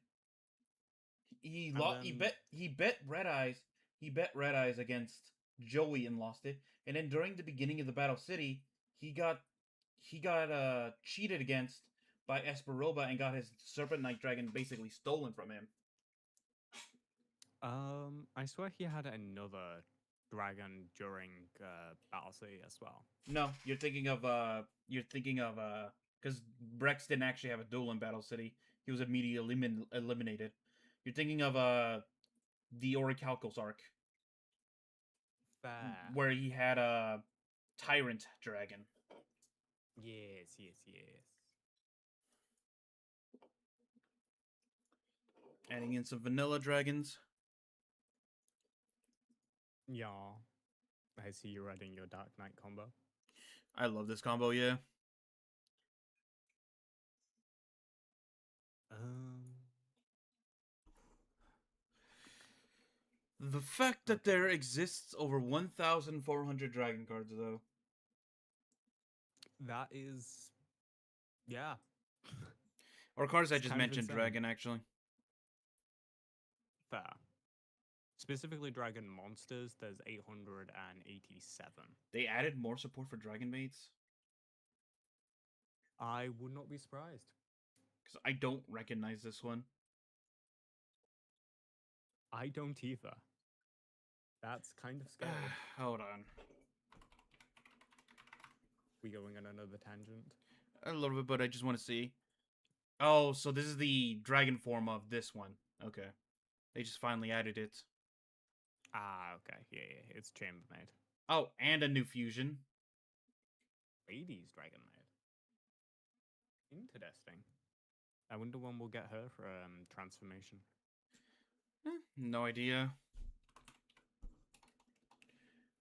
He And lost. then He bet Red Eyes. He bet Red Eyes against Joey and lost it. And then during the beginning of the Battle City, he got cheated against by Esperoba and got his Serpent Night Dragon basically stolen from him. I swear he had another dragon during Battle City as well. No, you're thinking of because Brex didn't actually have a duel in Battle City. He was immediately eliminated. You're thinking of the Orichalcos arc Fair. where he had a Tyrant Dragon. Yes, yes, yes. Adding in some vanilla dragons. Yeah. I see you're adding your Dark Knight combo. I love this combo, yeah. The fact that Okay. there exists over 1,400 dragon cards, though. That is, yeah. Or cards I It's just kind of mentioned, insane. dragon, actually. Fair. Specifically, dragon monsters, there's 887. They added more support for dragon mates. I would not be surprised. Because I don't recognize this one. I don't either. That's kind of scary. Hold on. We going on another tangent? A little bit, but I just want to see. Oh, so this is the dragon form of this one. Okay. They just finally added it. Ah, okay. Yeah, yeah. It's chambermaid. Oh, and a new fusion. Ladies dragonmaid. Interesting. I wonder when we'll get her for transformation. No idea.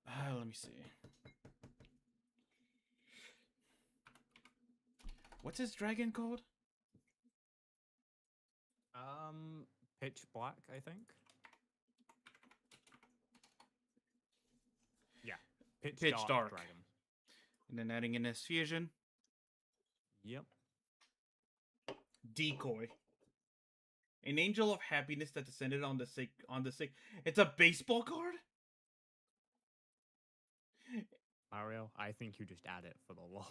Let me see. What's his dragon called? Pitch black, I think. Yeah, pitch dark dragon. And then adding in his fusion. Yep. Decoy. An angel of happiness that descended on the sick. It's a baseball card. Mario, I think you just add it for the lol.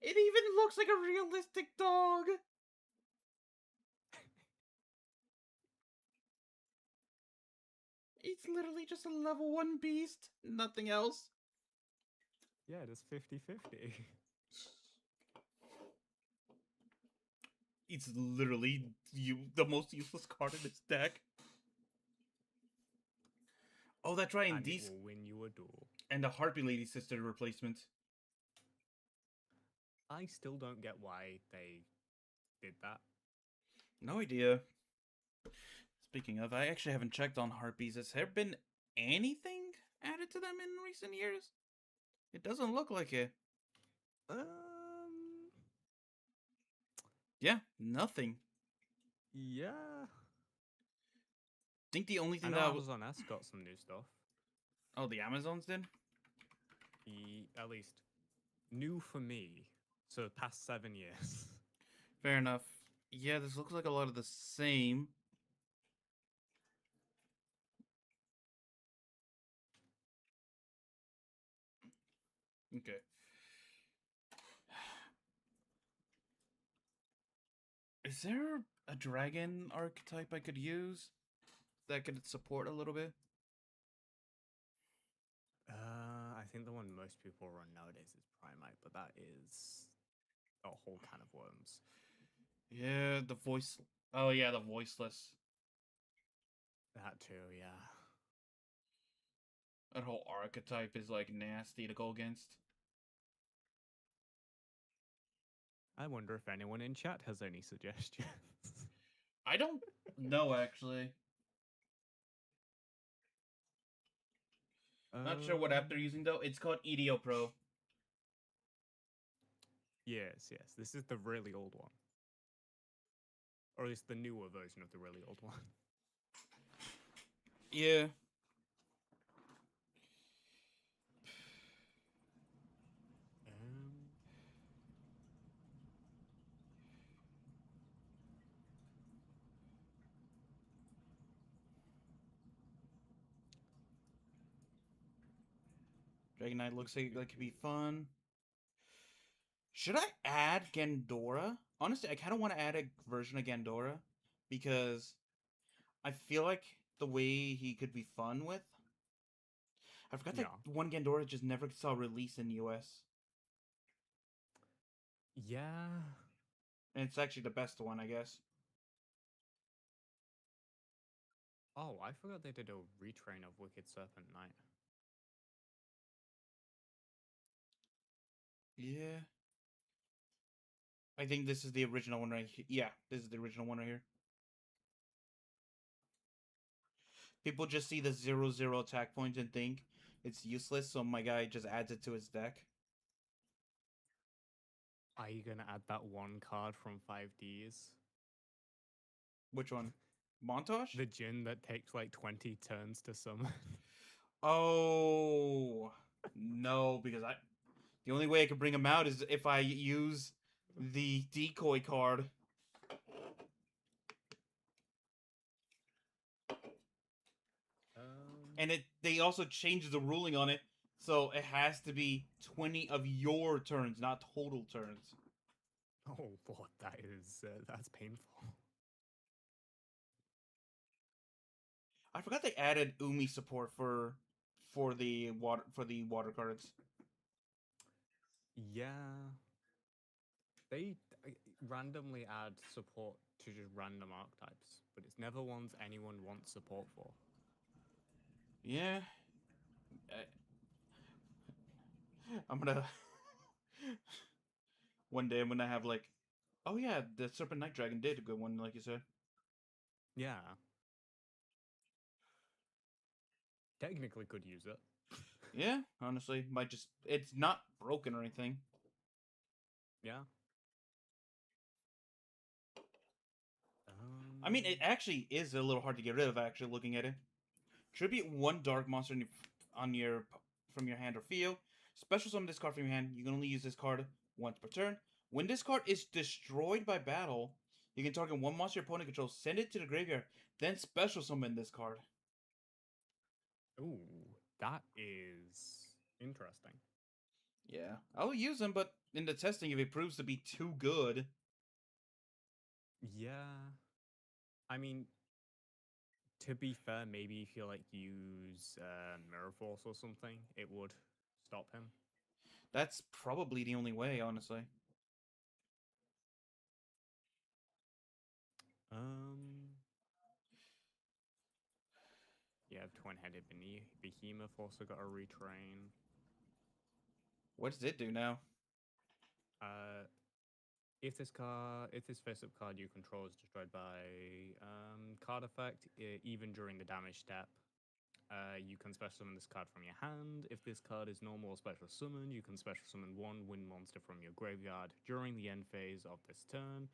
It even looks like a realistic dog. It's literally just a level 1 beast. Nothing else. Yeah, it is 50-50. It's literally the most useless card in this deck. Oh, that's right. And it will win you a duel. And the Harpy Lady Sister replacement. I still don't get why they did that. No idea. Speaking of, I actually haven't checked on harpies. Has there been anything added to them in recent years? It doesn't look like it. Um, Yeah, nothing. yeah. I think the only I thing know that Amazon S got some new stuff. oh, the Amazons did. At least new for me. So past 7 years. Fair enough. Yeah, this looks like a lot of the same. Okay. Is there a dragon archetype I could use that could support a little bit? I think the one most people run nowadays is Primite, but that is a whole can of worms. Yeah, the voice. Oh yeah, the voiceless. That too, yeah. That whole archetype is like nasty to go against. I wonder if anyone in chat has any suggestions. I don't know actually. Not sure what app they're using though. It's called EDO Pro. Yes. This is the really old one. Or at least the newer version of the really old one. Yeah. Um, Dragon Knight looks like that could be fun. Should I add Gandora? Honestly, I kind of want to add a version of Gandora because I feel like the way he could be fun with. I forgot that yeah. one Gandora just never saw release in the US. Yeah. And it's actually the best one, I guess. Oh, I forgot they did a retrain of Wicked Serpent Knight. Yeah. I think this is the original one right here. Yeah, this is the original one right here. People just see the 0/0 attack point and think it's useless, so my guy just adds it to his deck. Are you gonna add that one card from 5Ds? Which one? Montage? The Jin that takes like 20 turns to summon? Oh no, because I the only way I could bring him out is if I use the decoy card. And they also changed the ruling on it, so it has to be 20 of your turns, not total turns. Oh, Lord, that's painful. I forgot they added Umi support for the water cards. Yeah. They randomly add support to just random archetypes, but it's never ones anyone wants support for. Yeah, I'm gonna one day I'm gonna have like, oh yeah, the Serpent Night Dragon did a good one, like you said. Yeah. Technically could use it. Yeah, honestly, might just it's not broken or anything. Yeah. I mean, it actually is a little hard to get rid of. Actually, looking at it, tribute one dark monster on your from your hand or field. Special summon this card from your hand. You can only use this card once per turn. When this card is destroyed by battle, you can target one monster your opponent controls, send it to the graveyard, then special summon this card. Ooh, that is interesting. Yeah, I'll use him, but in the testing, if it proves to be too good, Yeah. I mean, to be fair, maybe if you like use Mirror Force or something, it would stop him. that's probably the only way, honestly. Um, yeah, Twin-Headed Behemoth also got a retrain. What does it do now? Uh, If this face-up card you control is destroyed by card effect, even during the damage step, you can special summon this card from your hand. If this card is normal or special summon, you can special summon one wind monster from your graveyard during the end phase of this turn,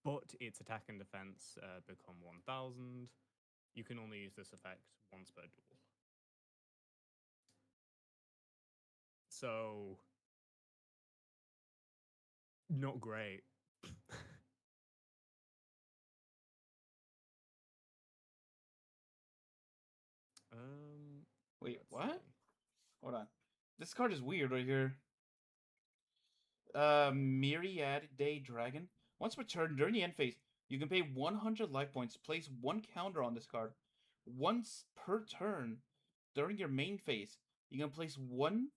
but its attack and defense become 1000. You can only use this effect once per duel. So, not great. Wait, let's what? see. Hold on. This card is weird right here. Myriad Day Dragon. Once per turn during the end phase, you can pay 100 life points. Place one counter on this card. Once per turn during your main phase, you can place one.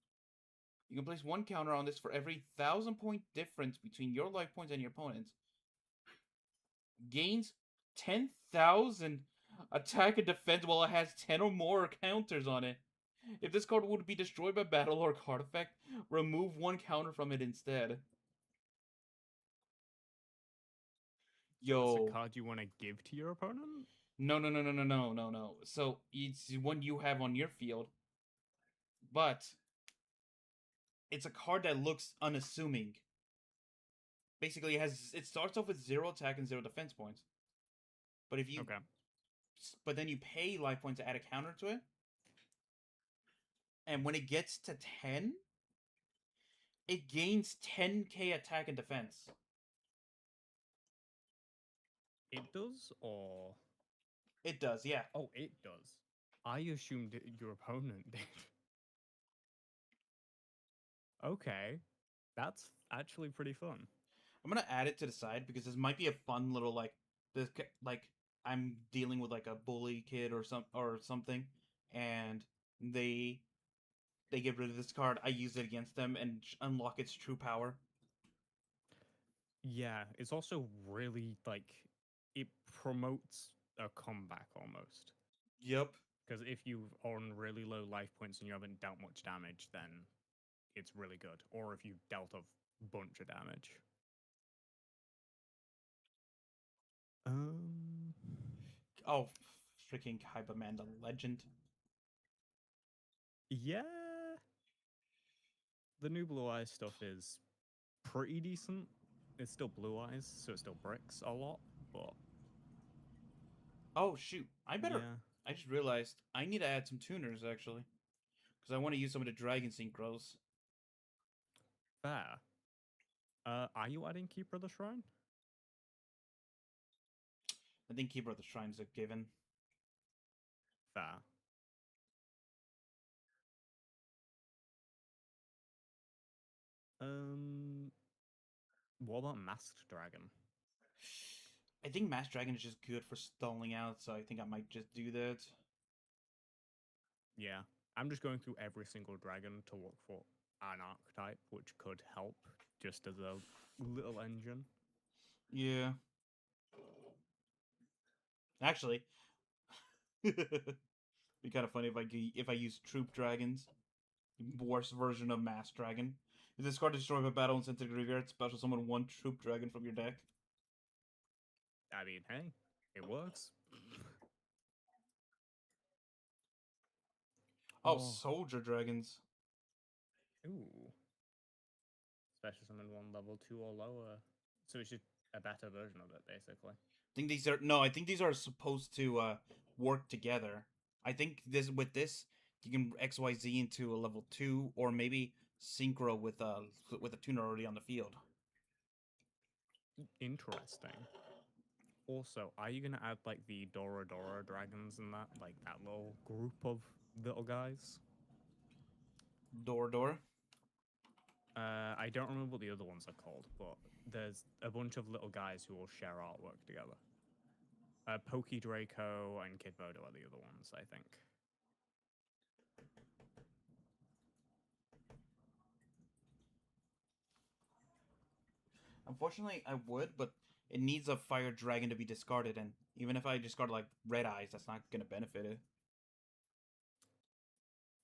You can place one counter on this for every 1,000-point difference between your life points and your opponent's. Gains 10,000 attack and defense while it has 10 or more counters on it. If this card would be destroyed by battle or card effect, remove one counter from it instead. So it's a Yo. card you want to give to your opponent? No. So it's one you have on your field, but it's a card that looks unassuming. Basically, it starts off with 0 attack and 0 defense points. But if you Okay. but then you pay life points to add a counter to it, and when it gets to 10, it gains 10k attack and defense. It does, or It does, yeah. oh, it does. I assumed your opponent did. Okay, that's actually pretty fun. I'm gonna add it to the side because this might be a fun little this I'm dealing with like a bully kid or something, and they get rid of this card. I use it against them and unlock its true power. Yeah, it's also really like it promotes a comeback almost. Yep. Because if you're on really low life points and you haven't dealt much damage, then it's really good. Or if you've dealt a bunch of damage. Um, Oh, freaking Kaiba, the legend. yeah, the new Blue Eyes stuff is pretty decent. It's still Blue Eyes, so it still bricks a lot, but Oh shoot, yeah. I just realized I need to add some tuners actually, because I want to use some of the Dragon Synchros. Fair. Are you adding Keeper of the Shrine? I think Keeper of the Shrine's a given. Fair. Um, what about Masked Dragon? I think Mass Dragon is just good for stalling out, so I think I might just do that. Yeah, I'm just going through every single dragon to look for an archetype which could help, just as a little engine. Yeah. Actually, be kind of funny if I use Troop Dragons, worst version of Mass Dragon. If this card is destroyed by battle and sent to the graveyard, special summon one Troop Dragon from your deck. I mean, hey, it works. Oh, Oh, Soldier Dragons. ooh. Special summon one level 2 or lower. So it's just a better version of it, basically. I think these are supposed to work together. I think this you can XYZ into a level 2 or maybe synchro with a tuner already on the field. Interesting. Also, are you gonna add like the Dora Dora dragons and that, like that little group of little guys? Door. I don't remember what the other ones are called, but there's a bunch of little guys who all share artwork together. Pokey Draco and Kid Modo are the other ones, I think. Unfortunately, I would, but it needs a fire dragon to be discarded, and even if I discard like Red Eyes, that's not gonna benefit it.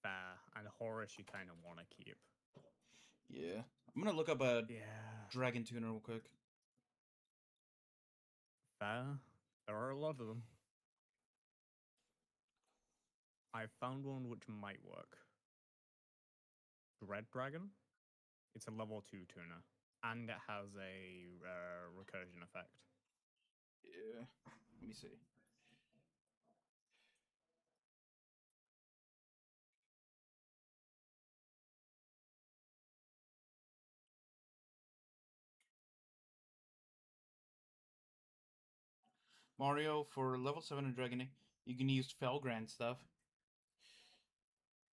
And Horus you kind of want to keep. Yeah, I'm gonna look up a Yeah. dragon tuner real quick. Fair. There are a lot of them. I found one which might work. Dread Dragon. It's a level 2 tuner. And it has a recursion effect. Yeah. Let me see. Mario, for level 7 in Dragon, you can use Felgrand stuff.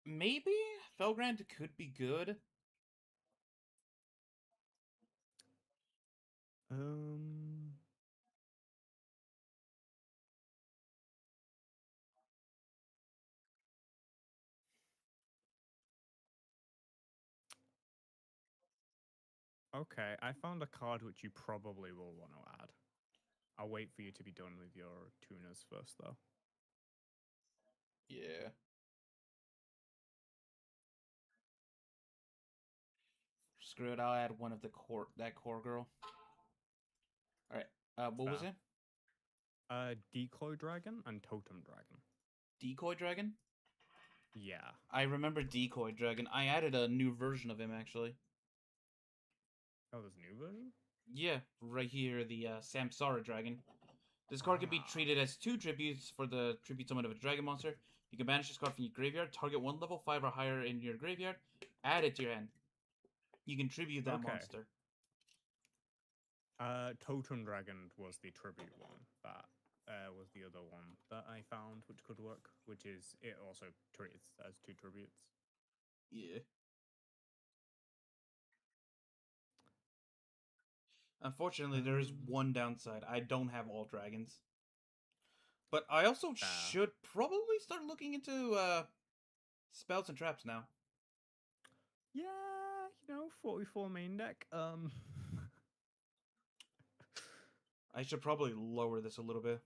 Maybe Felgrand could be good. Um. Okay, I found a card which you probably will want to add. I'll wait for you to be done with your tuners first, though. Yeah. Screw it, I'll add one of the core girl. Alright. What was it? Decoy Dragon and Totem Dragon. Decoy Dragon? Yeah. I remember Decoy Dragon. I added a new version of him, actually. Oh, there's a new version? Yeah, right here, the Samsara Dragon. This card can be treated as 2 tributes for the tribute summon of a dragon monster. You can banish this card from your graveyard, target 1 level 5 or higher in your graveyard, add it to your hand. You can tribute that monster. Totem Dragon was the tribute one. That was the other one that I found which could work, which is it also treats as 2 tributes. Yeah. Unfortunately, there is one downside. I don't have all dragons. But I also should probably start looking into spells and traps now. Yeah, 44 main deck. I should probably lower this a little bit.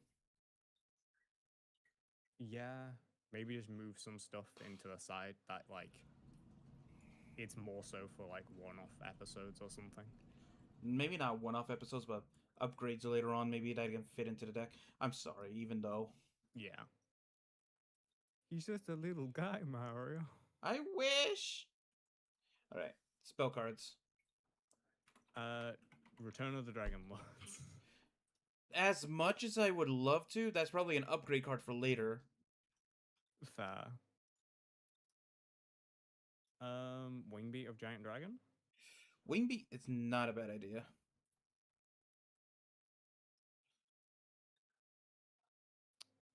Yeah, maybe just move some stuff into the side that, like, it's more so for, like, one-off episodes or something. Maybe not one-off episodes, but upgrades later on. Maybe that can fit into the deck. I'm sorry, even though. Yeah. He's just a little guy, Mario. I wish! Alright, spell cards. Return of the Dragon Lords. As much as I would love to, that's probably an upgrade card for later. Fair. Wingbeat of Giant Dragon? Wingbeat is not a bad idea.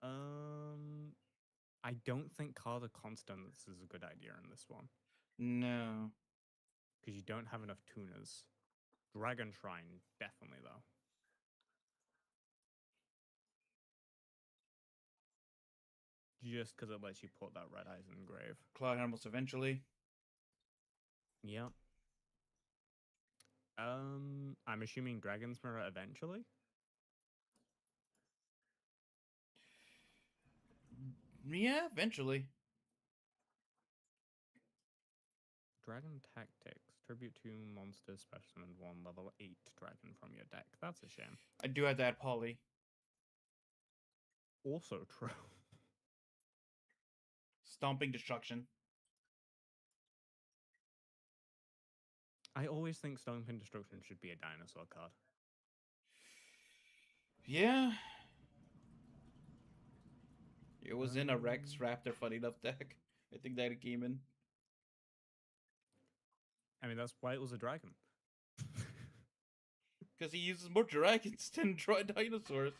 I don't think Card of Constance is a good idea in this one. No. Because you don't have enough tuners. Dragon Shrine, definitely, though. Just because it lets you put that Red Eyes in the grave. Cloud Animals eventually. Yep. I'm assuming Dragon's Mirror eventually? Yeah, eventually. Dragon Tactics. Tribute 2 monsters, specimen 1, level 8 dragon from your deck. That's a shame. I do have that Polly. Also true. Stomping Destruction. I always think Stomping Destruction should be a dinosaur card. Yeah. It was in a Rex Raptor funny enough deck. I think that came in. I mean, that's why it was a dragon. Because he uses more dragons than dinosaurs.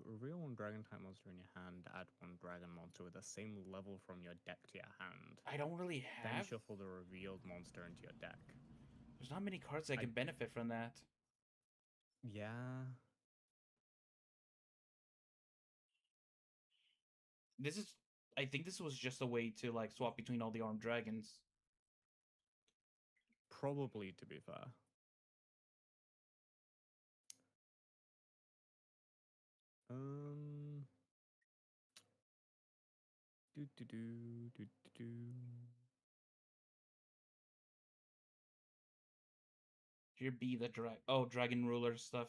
Reveal 1 dragon type monster in your hand. Add 1 dragon monster with the same level from your deck to your hand. I don't really have. Then shuffle the revealed monster into your deck. There's not many cards that can benefit from that. Yeah. I think this was just a way to like swap between all the armed dragons. Probably, to be fair. Here be the dragon ruler stuff.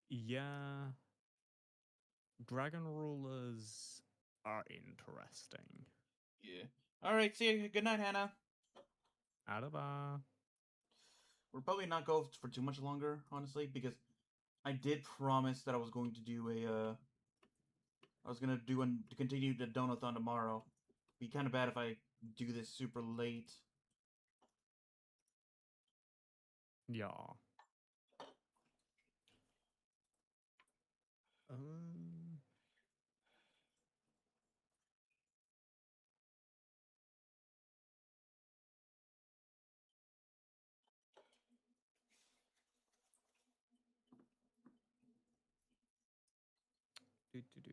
Yeah. Dragon rulers are interesting. Yeah. All right. See you. Good night, Hannah. Adaba. We'll probably not go for too much longer, honestly, because I did promise that I was going to do a. I was gonna do and continue the Donathon tomorrow. Be kind of bad if I do this super late. Yeah. Um. Do do do.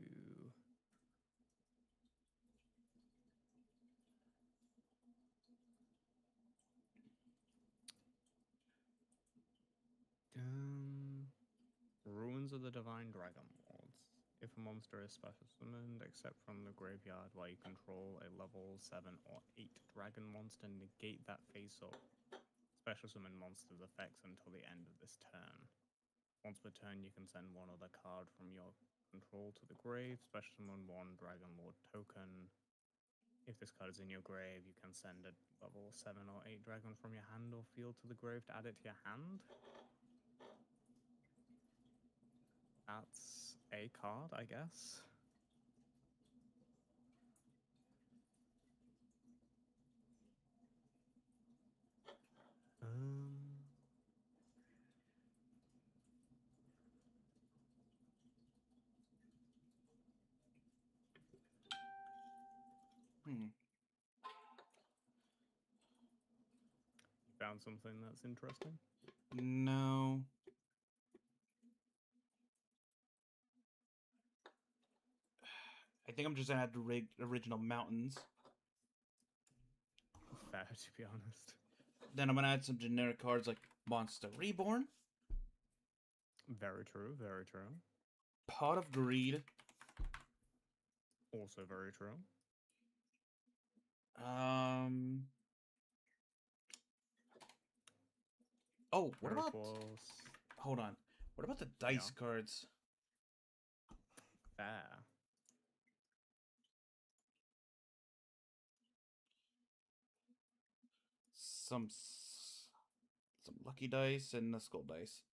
Ruins of the Divine Dragon Lords. If a monster is special summoned, except from the graveyard while you control a level 7 or 8 dragon monster, negate that face up special summon monster's effects until the end of this turn. Once per turn, you can send one other card from your control to the grave, special summon one Dragon Lord token. If this card is in your grave, you can send a level 7 or 8 dragon from your hand or field to the grave to add it to your hand. That's a card, I guess. Hmm. Found something that's interesting? No. I think I'm just gonna have to rig original mountains. Fair, to be honest. Then I'm gonna add some generic cards like Monster Reborn, Very true, very true. Pot of Greed. Also very true. Oh, what Very about? close. Hold on. What about the dice cards? Fair. Some lucky dice and the skull dice.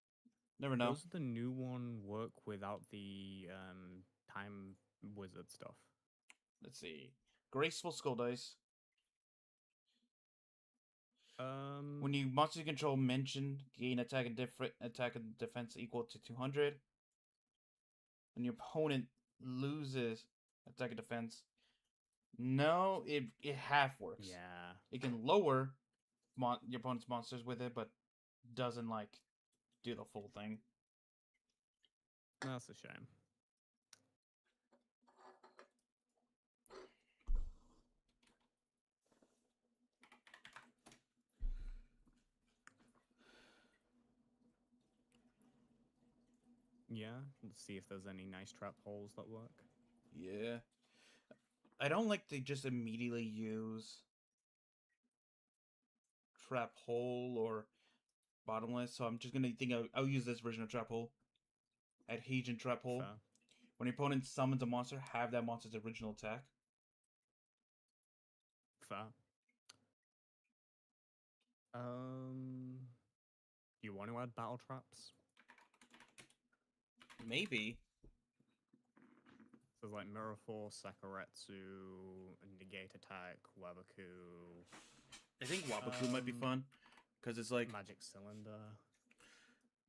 Never know. Does the new one work without the time wizard stuff? Let's see. Graceful skull dice. When you monster you control mention, gain attack and defense equal to 200. When your opponent loses attack and defense. No, it half works. Yeah. It can lower your opponent's monsters with it, but doesn't like do the full thing. That's a shame. Yeah, let's see if there's any nice trap holes that work. Yeah. I don't like to just immediately use trap hole or bottomless, so I'm just gonna think I'll use this version of trap hole. Adhesion trap hole. Fair. When your opponent summons a monster, have that monster's original attack. Fair. Do you want to add battle traps? Maybe. So like Mirror Force, Sakaretsu, Negate Attack, Wabaku. I think Wabaku might be fun. Because it's like... Magic Cylinder.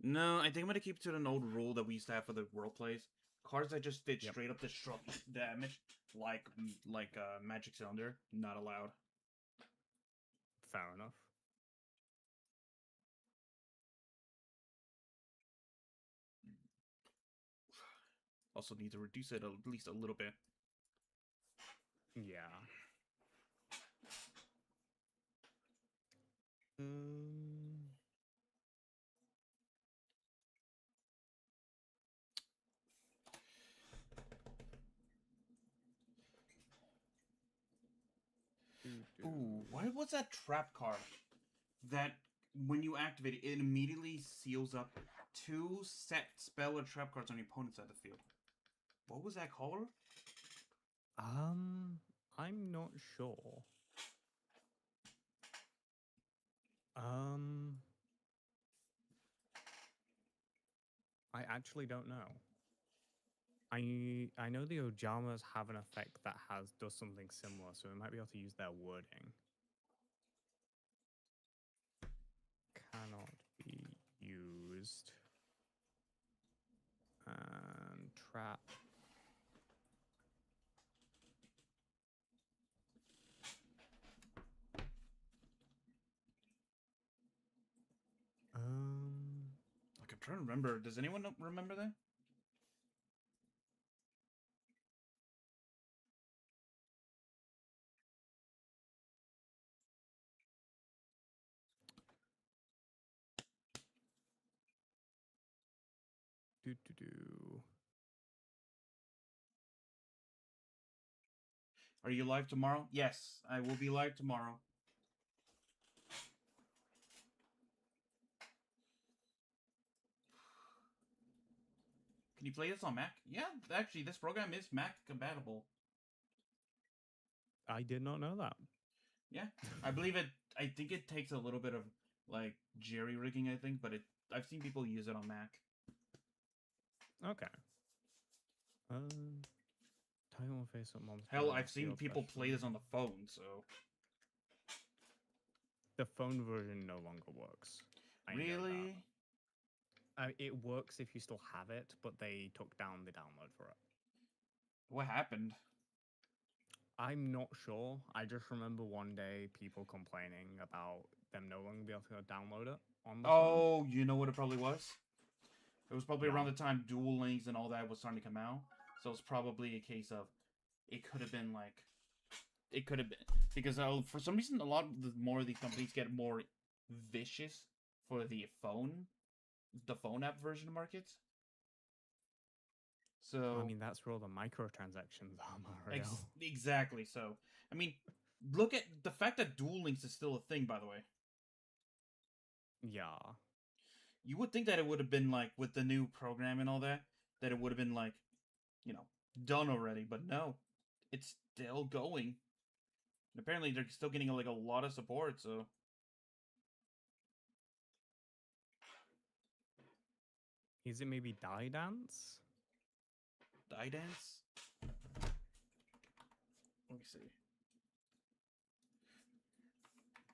No, I think I'm going to keep to an old rule that we used to have for the world plays. Cards that just did straight up destruct damage, like Magic Cylinder, not allowed. Fair enough. Also need to reduce it at least a little bit. Yeah. Ooh, what was that trap card? that when you activate it, it immediately seals up 2 set spell or trap cards on your opponent's side of the field. What was that called? I'm not sure. I actually don't know. I know the Ojamas have an effect that does something similar, so we might be able to use their wording. Cannot be used. And trap. Like, I'm trying to remember. Does anyone remember that? Are you live tomorrow? Yes, I will be live tomorrow. Can you play this on Mac? Yeah, actually, this program is Mac compatible. I did not know that. Yeah, I believe it. I think it takes a little bit of like jerry rigging, I think, but I've seen people use it on Mac. Okay. Title face up monster. Hell, I've seen people play this on the phone, so. The phone version no longer works. Really? It works if you still have it, but they took down the download for it. What happened? I'm not sure. I just remember one day people complaining about them no longer be able to download it on the phone. You know what it probably was? It was probably around the time Duel Links and all that was starting to come out. So it's probably a case of it could have been like it could have been because for some reason a lot of more of these companies get more vicious for the phone app version markets. So I mean, that's where all the microtransactions are, Mario. Exactly. So I mean, look at the fact that Duel Links is still a thing, by the way. Yeah. You would think that it would have been like with the new program and all that it would have been like, done already, but no, it's still going. And apparently, they're still getting like a lot of support. So, is it maybe Die Dance? Die Dance? Let me see.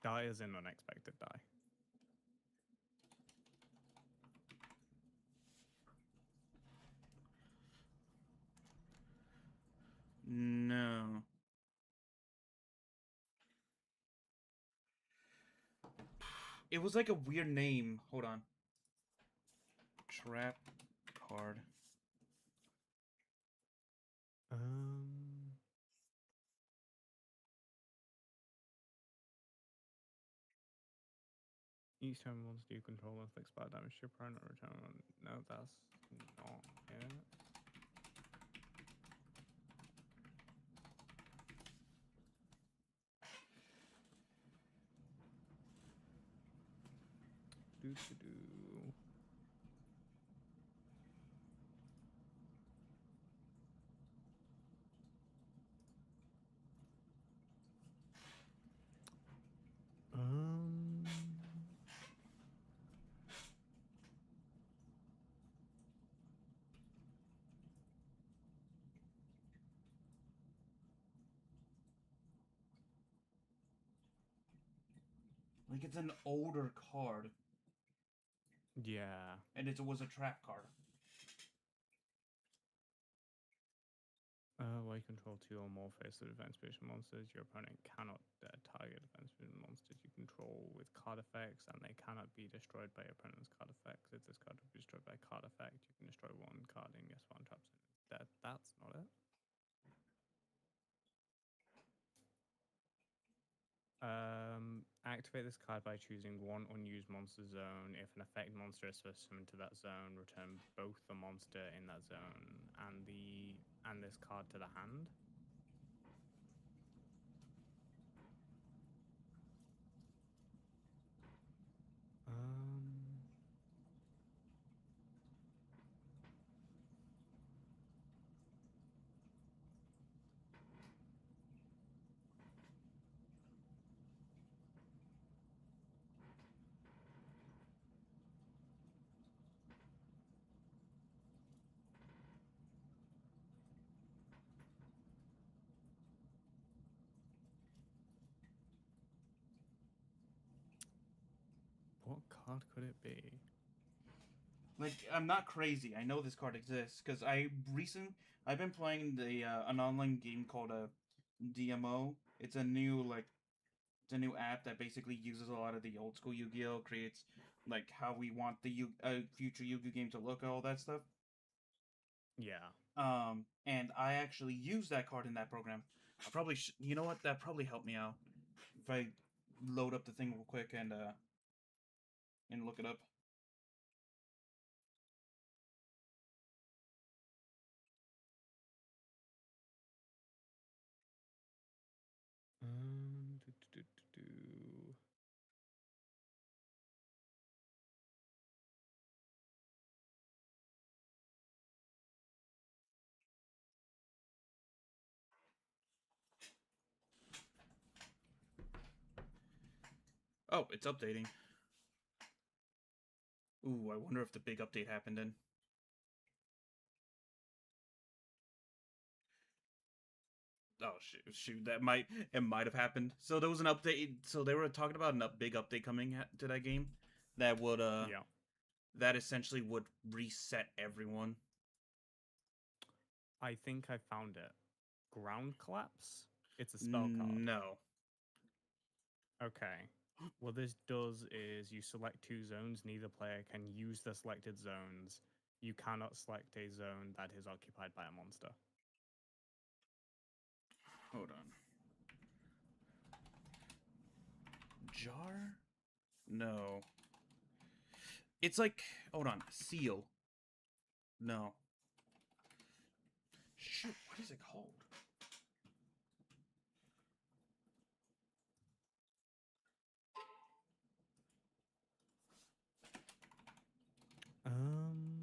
Die is an unexpected die. No. It was like a weird name. Hold on. Trap card. Each time monster you control inflicts bad damage to your opponent, return on. No, that's not it. Like it's an older card. Yeah. And it was a trap card. While you control 2 or more face of defense vision monsters, your opponent cannot target defense vision monsters you control with card effects, and they cannot be destroyed by your opponent's card effects. If this card will be destroyed by card effect, you can destroy one card and guess one traps in instead. That's not it. Activate this card by choosing one unused monster zone. If an effect monster is first summoned to that zone, return both the monster in that zone and this card to the hand. card could it be? Like, I'm not crazy. I know this card exists because I've been playing the an online game called DMO. It's a new it's a new app that basically uses a lot of the old school Yu-Gi-Oh, creates like how we want the future Yu-Gi-Oh game to look, all that stuff. Yeah. And I actually use that card in that program. I probably you know what? That probably helped me out if I load up the thing real quick and look it up. Do, do, do, do, do. Oh, it's updating. Ooh, I wonder if the big update happened then. Oh shoot, it might have happened. So there was an update. So they were talking about a big update coming to that game that would Yeah. that essentially would reset everyone. I think I found it. Ground Collapse? It's a spell card. No. Okay. What this does is you select 2 zones, neither player can use the selected zones. You cannot select a zone that is occupied by a monster. Hold on. Jar? No. It's like, hold on, seal. No. Shoot, what is it called? Um,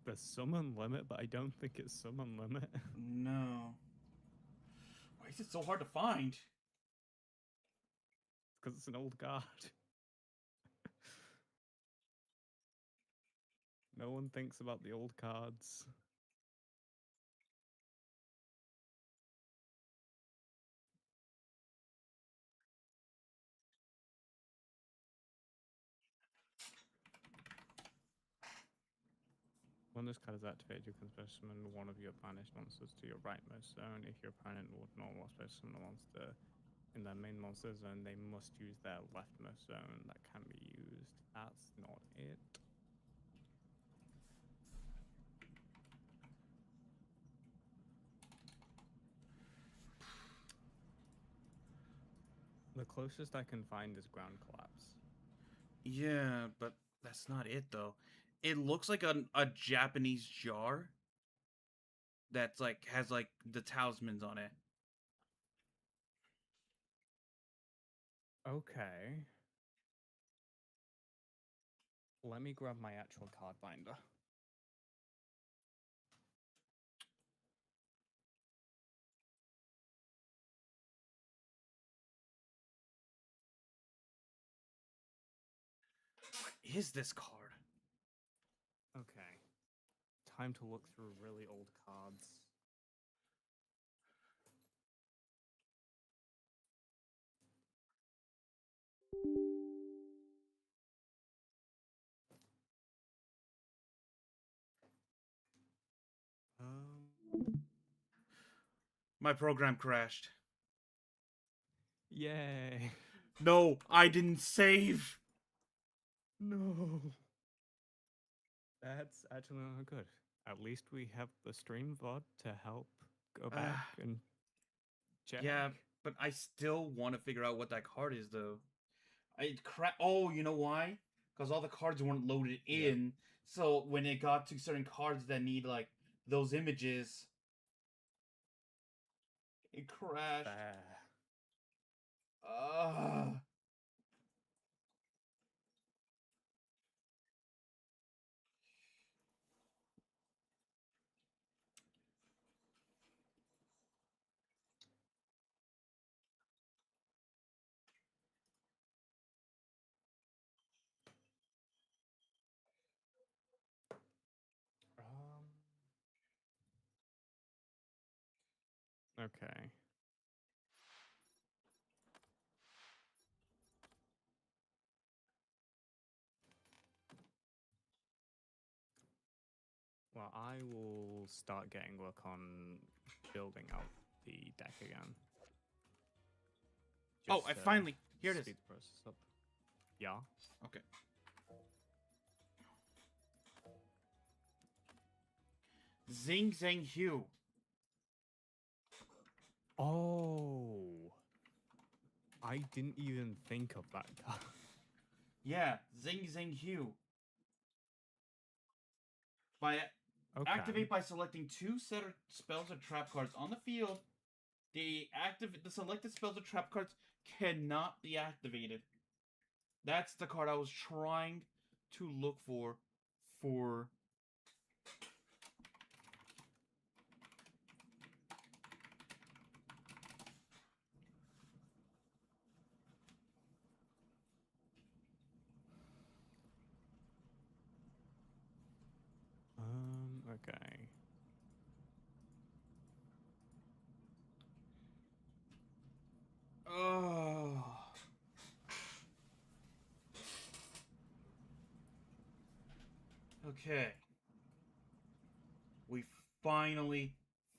the summon limit, but I don't think it's summon limit. No. Why is it so hard to find? Because it's an old card. No one thinks about the old cards. When this card is activated, you can special summon one of your banished monsters to your rightmost zone. If your opponent would normal special summon a monster in their main monster zone, they must use their leftmost zone. That can be used. That's not it. The closest I can find is Ground Collapse. Yeah, but that's not it though. It looks like a Japanese jar that's like has like the talismans on it. Okay. Let me grab my actual card binder. What is this card? Okay. Time to look through really old cards. My program crashed. Yay. No, I didn't save. No. That's actually not good. At least we have the stream VOD to help go back and check. Yeah, but I still want to figure out what that card is though. Oh, you know why? Because all the cards weren't loaded Yep. in. So when it got to certain cards that need like those images, it crashed. Fair. Okay. Well, I will start getting work on building out the deck again. Oh, I finally... Here it is. Speed the process up. Yeah. Okay. Zing Zang Hue. Oh. I didn't even think of that card. Yeah, Zing Zang Hue. Activate by selecting 2 set of spells or trap cards on the field. The selected spells or trap cards cannot be activated. That's the card I was trying to look for. Okay. Oh. Okay. We finally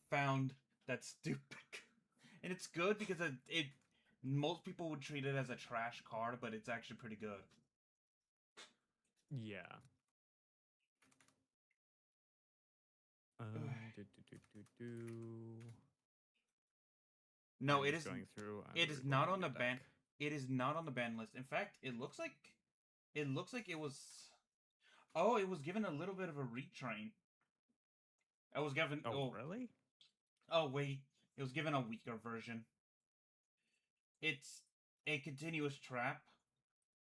found that stupid. And it's good because it most people would treat it as a trash card, but it's actually pretty good. Yeah. No, I'm it just is. going through. It is not on the ban. It is not on the ban list. In fact, it looks like it was. Oh, it was given a little bit of a retrain. It was given. Oh, really? Oh wait, it was given a weaker version. It's a continuous trap,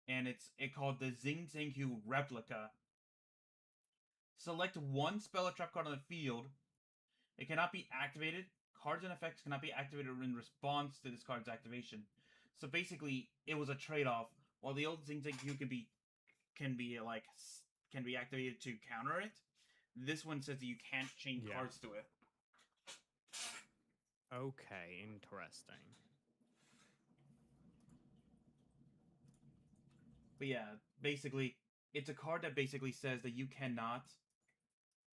and it's called the Zing Zing Hue replica. Select 1 spell or trap card on the field. It cannot be activated. Cards and effects cannot be activated in response to this card's activation. So basically, it was a trade-off. While the old Zing Zing Hue can be activated to counter it, this one says that you can't chain cards to it. Okay, interesting. But yeah, basically, it's a card that basically says that you cannot.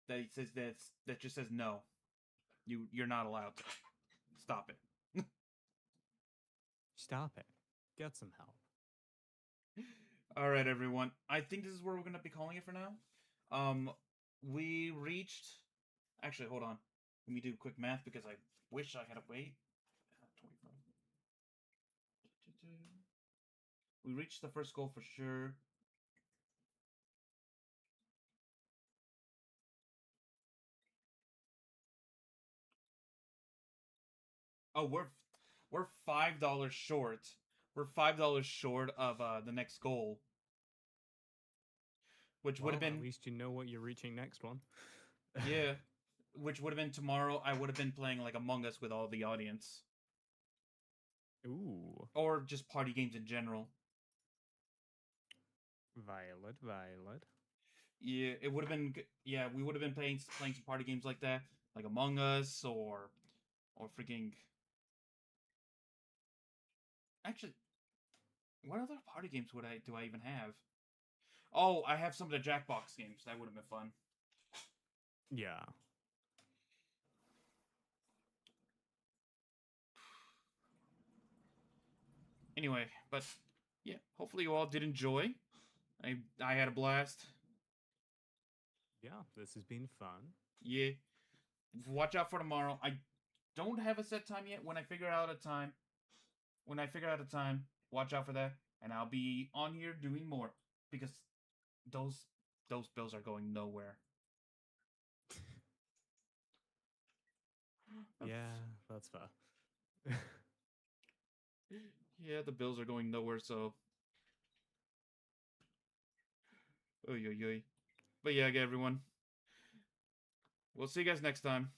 That it says that just says no. You're not allowed to. Stop it. Stop it. Get some help. All right, everyone. I think this is where we're gonna be calling it for now. We reached. Actually, hold on. Let me do quick math because I wish I had a wait. 25. We reached the first goal for sure. Oh, we're $5 short. We're $5 short of the next goal, which would have been. At least you know what you're reaching next one. Yeah, which would have been tomorrow. I would have been playing like Among Us with all the audience. Ooh. Or just party games in general. Violet. Yeah, it would have been. Yeah, we would have been playing some party games like that, like Among Us or freaking. Actually, what other party games do I even have? Oh, I have some of the Jackbox games. That would have been fun. Yeah. Anyway, but yeah, hopefully you all did enjoy. I had a blast. Yeah, this has been fun. Yeah. Watch out for tomorrow. I don't have a set time yet. When I figure out a time, watch out for that, and I'll be on here doing more because those bills are going nowhere. Yeah, that's fair. Yeah, the bills are going nowhere, so. Oy, oy, oy. But yeah, everyone. We'll see you guys next time.